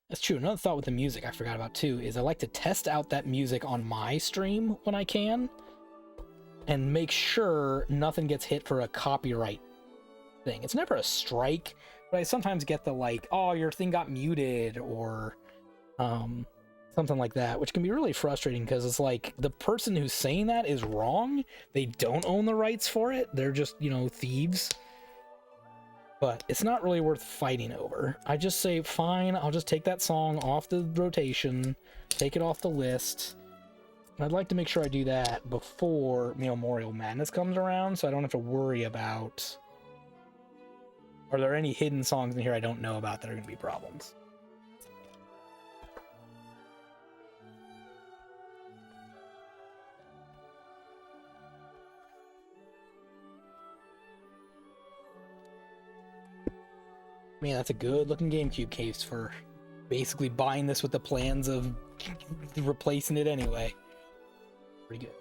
That's true. Another thought with the music I forgot about too is I like to test out that music on my stream when I can and make sure nothing gets hit for a copyright thing. It's never a strike, but I sometimes get the like, oh, your thing got muted or something like that, which can be really frustrating because it's like the person who's saying that is wrong. They don't own the rights for it. They're just, you know, thieves. But it's not really worth fighting over. I just say, fine, I'll just take that song off the rotation, take it off the list. I'd like to make sure I do that before Memorial Madness comes around, so I don't have to worry about, are there any hidden songs in here I don't know about that are going to be problems? Man, that's a good looking GameCube case for basically buying this with the plans of replacing it anyway. Pretty good.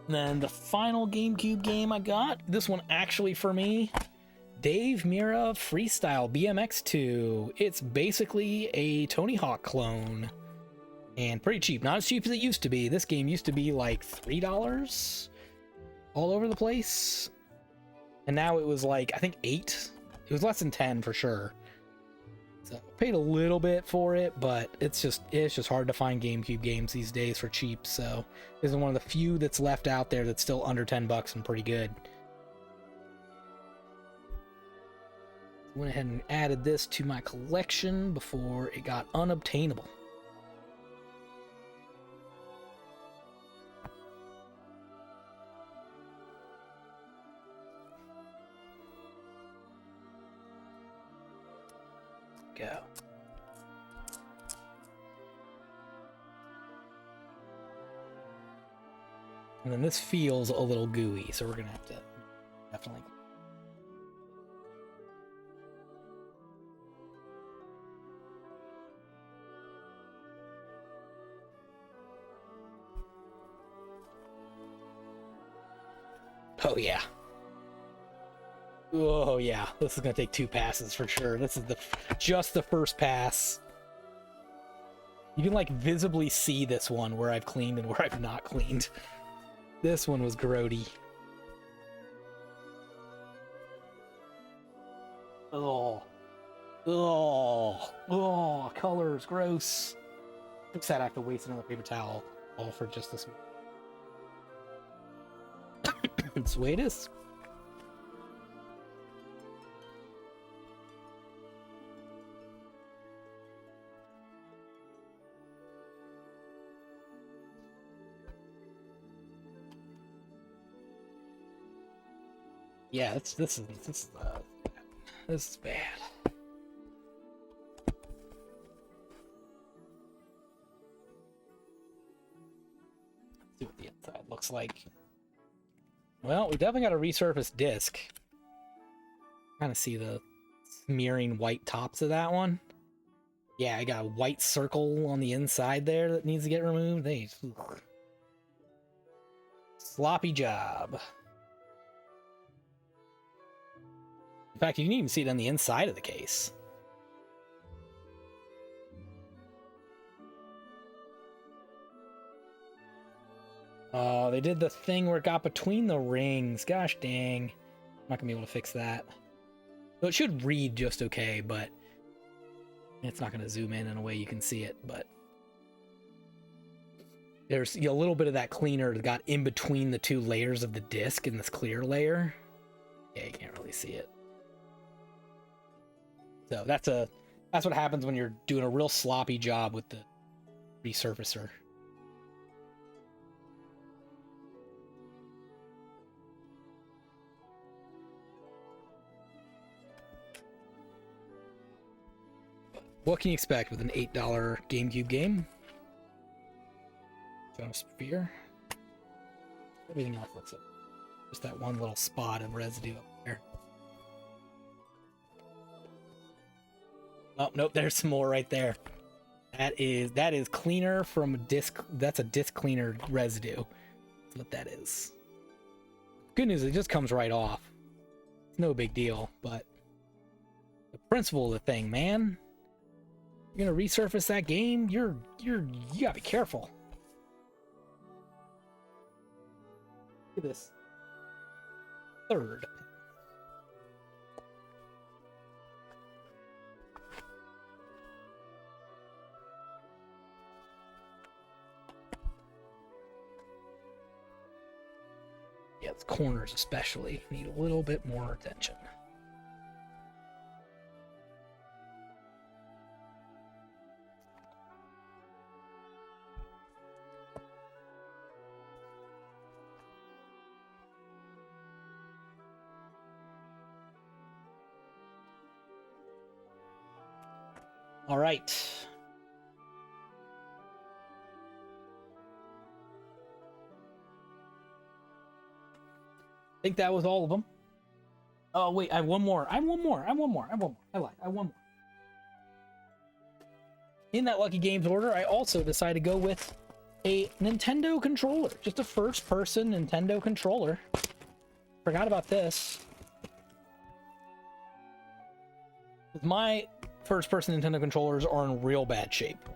And then the final GameCube game I got, this one actually for me, Dave Mirra Freestyle BMX 2. It's basically a Tony Hawk clone and pretty cheap. Not as cheap as it used to be. This game used to be like $3 all over the place. And now it was like, I think 8. It was less than 10 for sure. So I paid a little bit for it, but it's just hard to find GameCube games these days for cheap. So this is one of the few that's left out there that's still under $10 and pretty good. Went ahead and added this to my collection before it got unobtainable. Go. And then this feels a little gooey, so we're gonna have to definitely. Oh yeah. Oh yeah, this is gonna take 2 passes for sure. This is just the first pass. You can like visibly see this one where I've cleaned and where I've not cleaned. This one was grody. Oh, colors, gross. I'm sad I have to waste another paper towel all for just this. That's the way it is. Yeah, this is bad. Let's see what the inside looks like. Well, we definitely got a resurfaced disc. Kind of see the smearing white tops of that one. Yeah, I got a white circle on the inside there that needs to get removed. Sloppy job. In fact, you can even see it on the inside of the case. Oh, they did the thing where it got between the rings. Gosh dang. I'm not gonna be able to fix that. So it should read just okay, but it's not gonna zoom in a way you can see it, but there's a little bit of that cleaner that got in between the two layers of the disc in this clear layer. Yeah, you can't really see it. So that's what happens when you're doing a real sloppy job with the resurfacer. What can you expect with an $8 GameCube game? Sphere. Everything else looks up. Just that one little spot of residue up there. Oh, nope, there's some more right there. That is cleaner from a disc. That's a disc cleaner residue. That's what that is. Good news, it just comes right off. It's no big deal, but the principle of the thing, man. You're gonna resurface that game, you gotta be careful. Look at this. Third. Yeah, the corners especially need a little bit more attention. All right. I think that was all of them. Oh, wait, I have one more. I lied. I have one more. In that Lucky Games order, I also decided to go with a Nintendo controller. Just a first-person Nintendo controller. Forgot about this. My first-person Nintendo controllers are in real bad shape.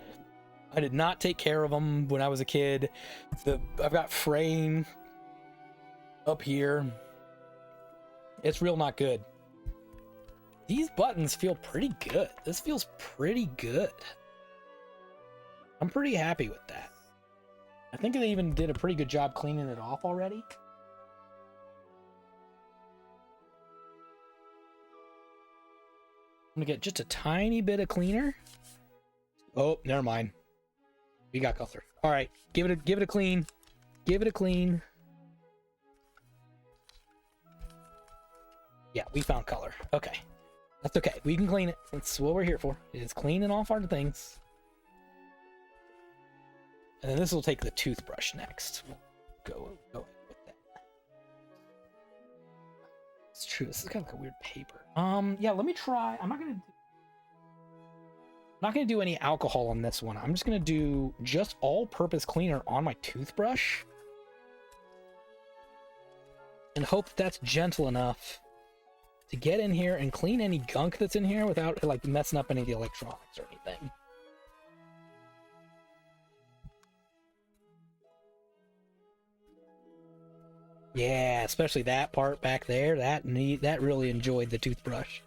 I did not take care of them when I was a kid. I've got fraying up here. It's real not good. These buttons feel pretty good. This feels pretty good. I'm pretty happy with that. I think they even did a pretty good job cleaning it off already. I'm gonna get just a tiny bit of cleaner. Oh, never mind. We got color. All right, give it a clean. Give it a clean. Yeah, we found color. Okay, that's okay. We can clean it. That's what we're here for. Is cleaning off our things. And then this will take the toothbrush next. We'll go with that. It's true. This is kind of like a weird paper. Yeah, let me try. I'm not gonna do any alcohol on this one. I'm just gonna do just all-purpose cleaner on my toothbrush, and hope that's gentle enough to get in here and clean any gunk that's in here without like messing up any of the electronics or anything. Yeah, especially that part back there. That really enjoyed the toothbrush.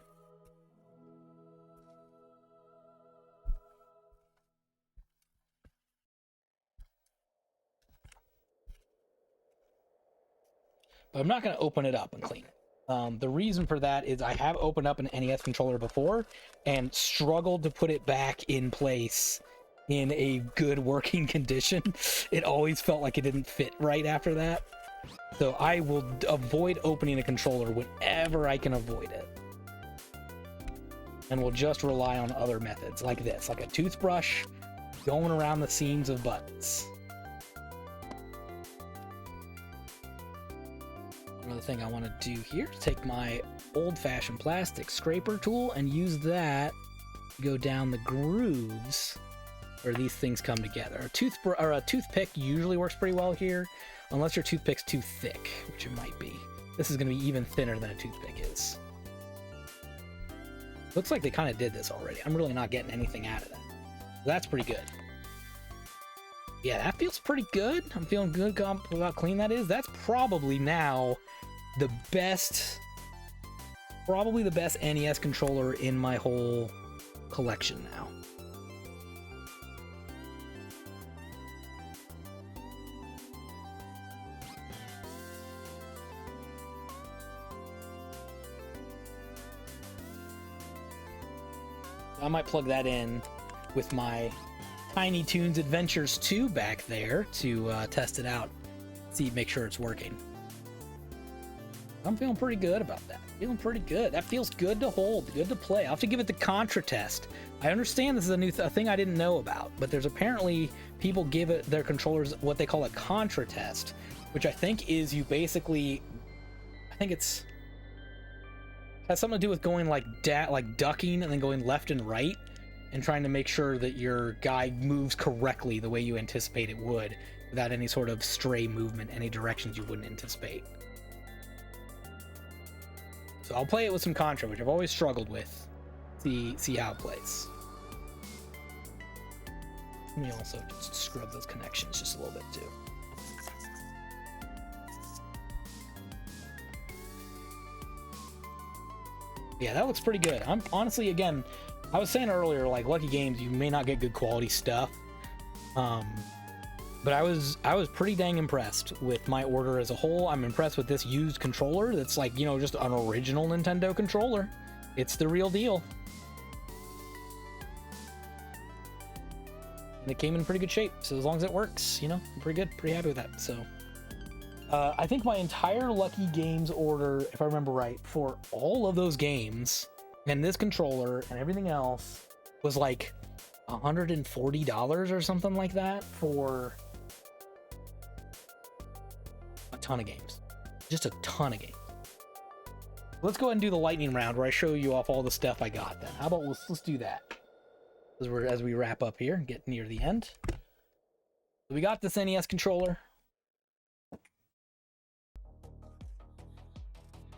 But I'm not going to open it up and clean it. The reason for that is I have opened up an NES controller before and struggled to put it back in place in a good working condition. It always felt like it didn't fit right after that. So I will avoid opening a controller whenever I can avoid it. And we'll just rely on other methods like this, like a toothbrush going around the seams of buttons. Another thing I want to do here is take my old-fashioned plastic scraper tool and use that to go down the grooves where these things come together. A toothpick usually works pretty well here, unless your toothpick's too thick, which it might be. This is going to be even thinner than a toothpick is. Looks like they kind of did this already. I'm really not getting anything out of that. So that's pretty good. Yeah, that feels pretty good. I'm feeling good about how clean that is. That's probably now the best, probably the best NES controller in my whole collection now. I might plug that in with my Tiny Toons Adventures 2 back there to test it out, see, make sure it's working. I'm feeling pretty good about that. Feeling pretty good. That feels good to hold, good to play. I'll have to give it the Contra test. I understand this is a new thing I didn't know about, but there's apparently people give it their controllers what they call a Contra test, which I think is you basically, I think it's has something to do with going like ducking and then going left and right and trying to make sure that your guy moves correctly the way you anticipate it would without any sort of stray movement, any directions you wouldn't anticipate. So I'll play it with some Contra, which I've always struggled with. See how it plays. Let me also just scrub those connections just a little bit too. Yeah, that looks pretty good. I'm honestly, again, I was saying earlier, like Lucky Games, you may not get good quality stuff, but I was pretty dang impressed with my order as a whole. I'm impressed with this used controller. That's like, you know, just an original Nintendo controller. It's the real deal, and it came in pretty good shape. So as long as it works, you know, I'm pretty good, pretty happy with that. So. I think my entire Lucky Games order, if I remember right, for all of those games and this controller and everything else was like $140 or something like that for a ton of games. Just a ton of games. Let's go ahead and do the lightning round where I show you off all the stuff I got then. How about let's do that as we wrap up here and get near the end. So we got this NES controller.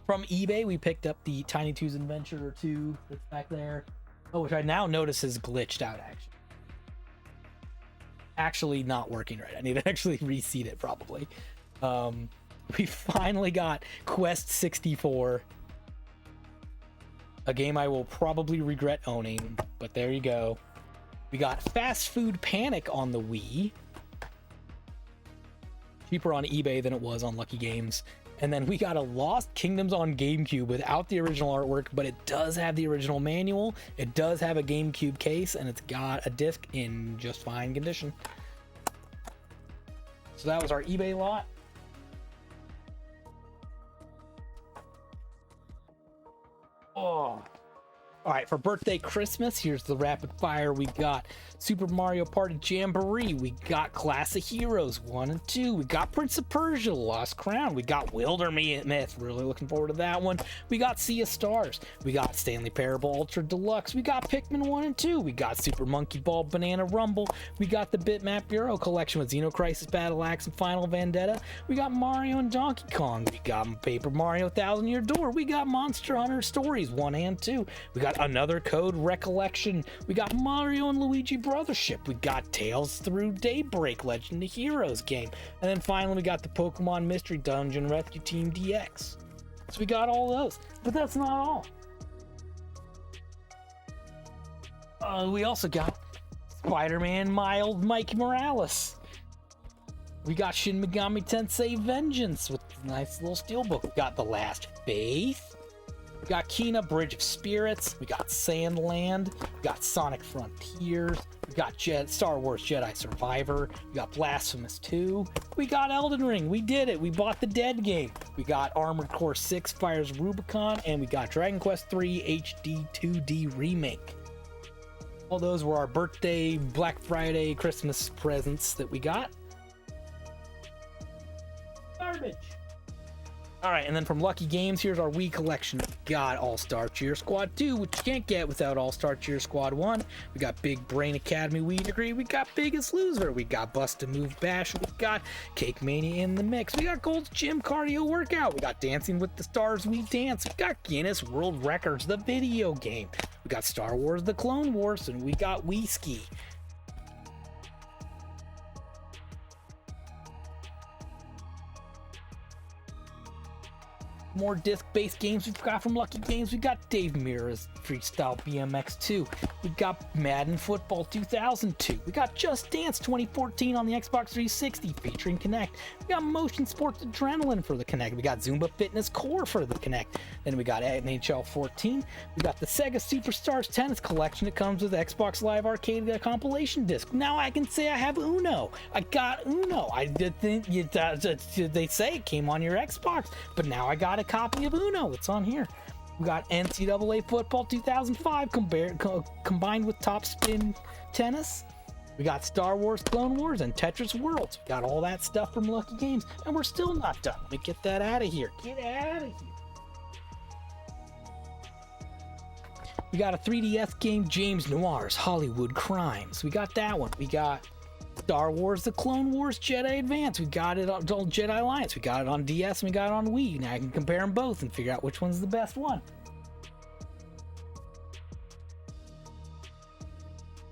From eBay, we picked up the Tiny Toons Adventure 2 that's back there. Oh, which I now notice is glitched out, actually not working right. I need to actually reseat it probably. We finally got Quest 64, a game I will probably regret owning, but there you go. We got Fast Food Panic on the Wii. Cheaper on eBay than it was on Lucky Games. And then we got a Lost Kingdoms on GameCube without the original artwork, but it does have the original manual. It does have a GameCube case, and it's got a disc in just fine condition. So that was our eBay lot. Oh. All right, for birthday Christmas, here's the rapid fire. We got Super Mario Party Jamboree. We got Classic Heroes 1 and 2. We got Prince of Persia: Lost Crown. We got Wildermyth. Really looking forward to that one. We got Sea of Stars. We got Stanley Parable Ultra Deluxe. We got Pikmin 1 and 2. We got Super Monkey Ball Banana Rumble. We got the Bitmap Bureau collection with Xenocrisis Battle Axe and Final Vendetta. We got Mario and Donkey Kong. We got Paper Mario Thousand Year Door. We got Monster Hunter Stories 1 and 2. We got Another Code Recollection. We got Mario and Luigi Brothership. We got Tales Through Daybreak Legend of Heroes game. And then finally we got the Pokemon Mystery Dungeon Rescue Team DX. So we got all those. But that's not all. We also got Spider-Man Mild Mike Morales. We got Shin Megami Tensei Vengeance with a nice little steelbook. We got The Last Faith. We got Kena Bridge of Spirits. We got Sandland. We got Sonic Frontiers. We got Star Wars Jedi Survivor. We got Blasphemous 2. We got Elden Ring. We did it. We bought the Dead game. We got Armored Core 6 Fires Rubicon. And we got Dragon Quest 3 HD 2D Remake. All those were our birthday, Black Friday, Christmas presents that we got. Garbage. All right, and then from Lucky Games, here's our Wii collection. We got All-Star Cheer Squad 2, which you can't get without All-Star Cheer Squad 1. We got Big Brain Academy Wii Degree. We got Biggest Loser. We got Bust a Move Bash. We got Cake Mania in the Mix. We got Gold's Gym Cardio Workout. We got Dancing with the Stars We Dance. We got Guinness World Records, the video game. We got Star Wars The Clone Wars, and we got Wii Ski. more disc-based games we've got from Lucky Games. We got Dave Mirra's Freestyle BMX 2. We got Madden Football 2002. We got Just Dance 2014 on the Xbox 360 featuring Kinect. We got Motion Sports Adrenaline for the Kinect. We got Zumba Fitness Core for the Kinect. Then we got NHL 14. We got the Sega Superstars Tennis Collection. It comes with Xbox Live Arcade compilation disc. Now I can say I have Uno. I got Uno. I did think they say it came on your Xbox, but now I got a copy of Uno. It's on here. We got NCAA Football 2005 combined with Top Spin Tennis. We got Star Wars Clone Wars and Tetris Worlds. We got all that stuff from Lucky Games, and we're still not done. Let me get that out of here. Get out of here. We got a 3DS game, James Noir's Hollywood Crimes. We got that one. We got Star Wars The Clone Wars Jedi Advance. We got it on Jedi Alliance. We got it on DS and we got it on Wii. Now I can compare them both and figure out which one's the best one.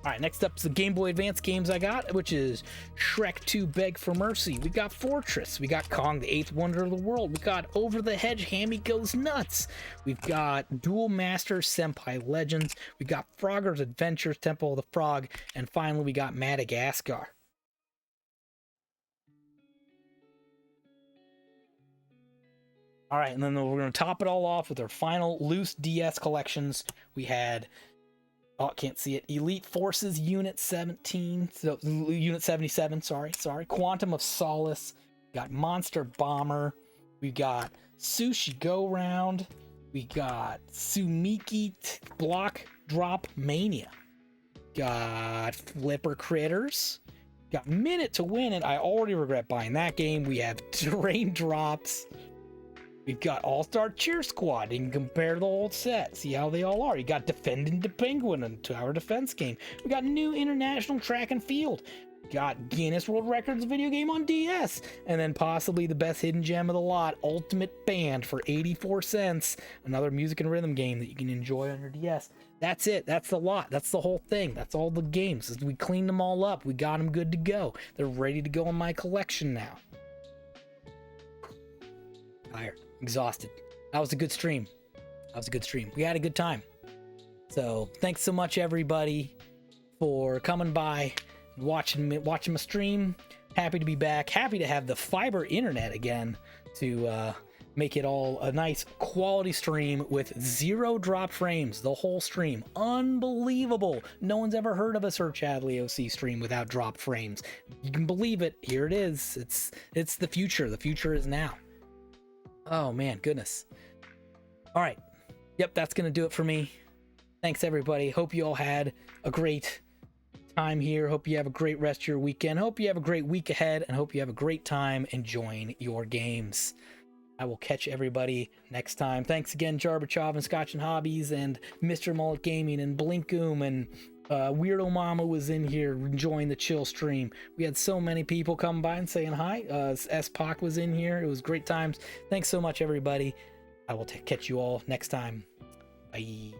Alright, next up is the Game Boy Advance games I got, which is Shrek 2 Beg for Mercy. We got Fortress. We got Kong the Eighth Wonder of the World. We got Over the Hedge Hammy Goes Nuts. We've got Duel Master Senpai Legends. We got Frogger's Adventures Temple of the Frog. And finally, we got Madagascar. All right, and then we're going to top it all off with our final loose DS collections. We had, oh, can't see it, Elite Forces Unit 17, so Unit 77, sorry, Quantum of Solace, we got Monster Bomber, we got Sushi Go Round, we got Sumiki Block Drop Mania, got Flipper Critters, got Minute to Win It. I already regret buying that game. We have Raindrops. We've got All-Star Cheer Squad. You can compare the whole set, see how they all are. You got Defending the Penguin, a tower defense game. We got new International Track and Field. We got Guinness World Records video game on DS. And then possibly the best hidden gem of the lot, Ultimate Band for 84 cents. Another music and rhythm game that you can enjoy on your DS. That's it. That's the lot. That's the whole thing. That's all the games. We cleaned them all up. We got them good to go. They're ready to go in my collection now. Tired. Exhausted. That was a good stream. We had a good time. So thanks so much everybody for coming by and watching my stream. Happy to be back. Happy to have the fiber internet again to make it all a nice quality stream with 0 drop frames the whole stream. Unbelievable. No one's ever heard of a Sir Chadley OC stream without drop frames. You can believe it. Here it is. It's the future. The future is now. Oh man, goodness. All right. Yep, that's going to do it for me. Thanks everybody. Hope you all had a great time here. Hope you have a great rest of your weekend. Hope you have a great week ahead and hope you have a great time enjoying your games. I will catch everybody next time. Thanks again, Jarbachev and Scotch and Hobbies and Mr. Mullet Gaming and Blinkoom and Weirdo Mama was in here enjoying the chill stream. We had so many people come by and saying hi. S-Pac was in here. It was great times. Thanks so much, everybody. I will catch you all next time. Bye.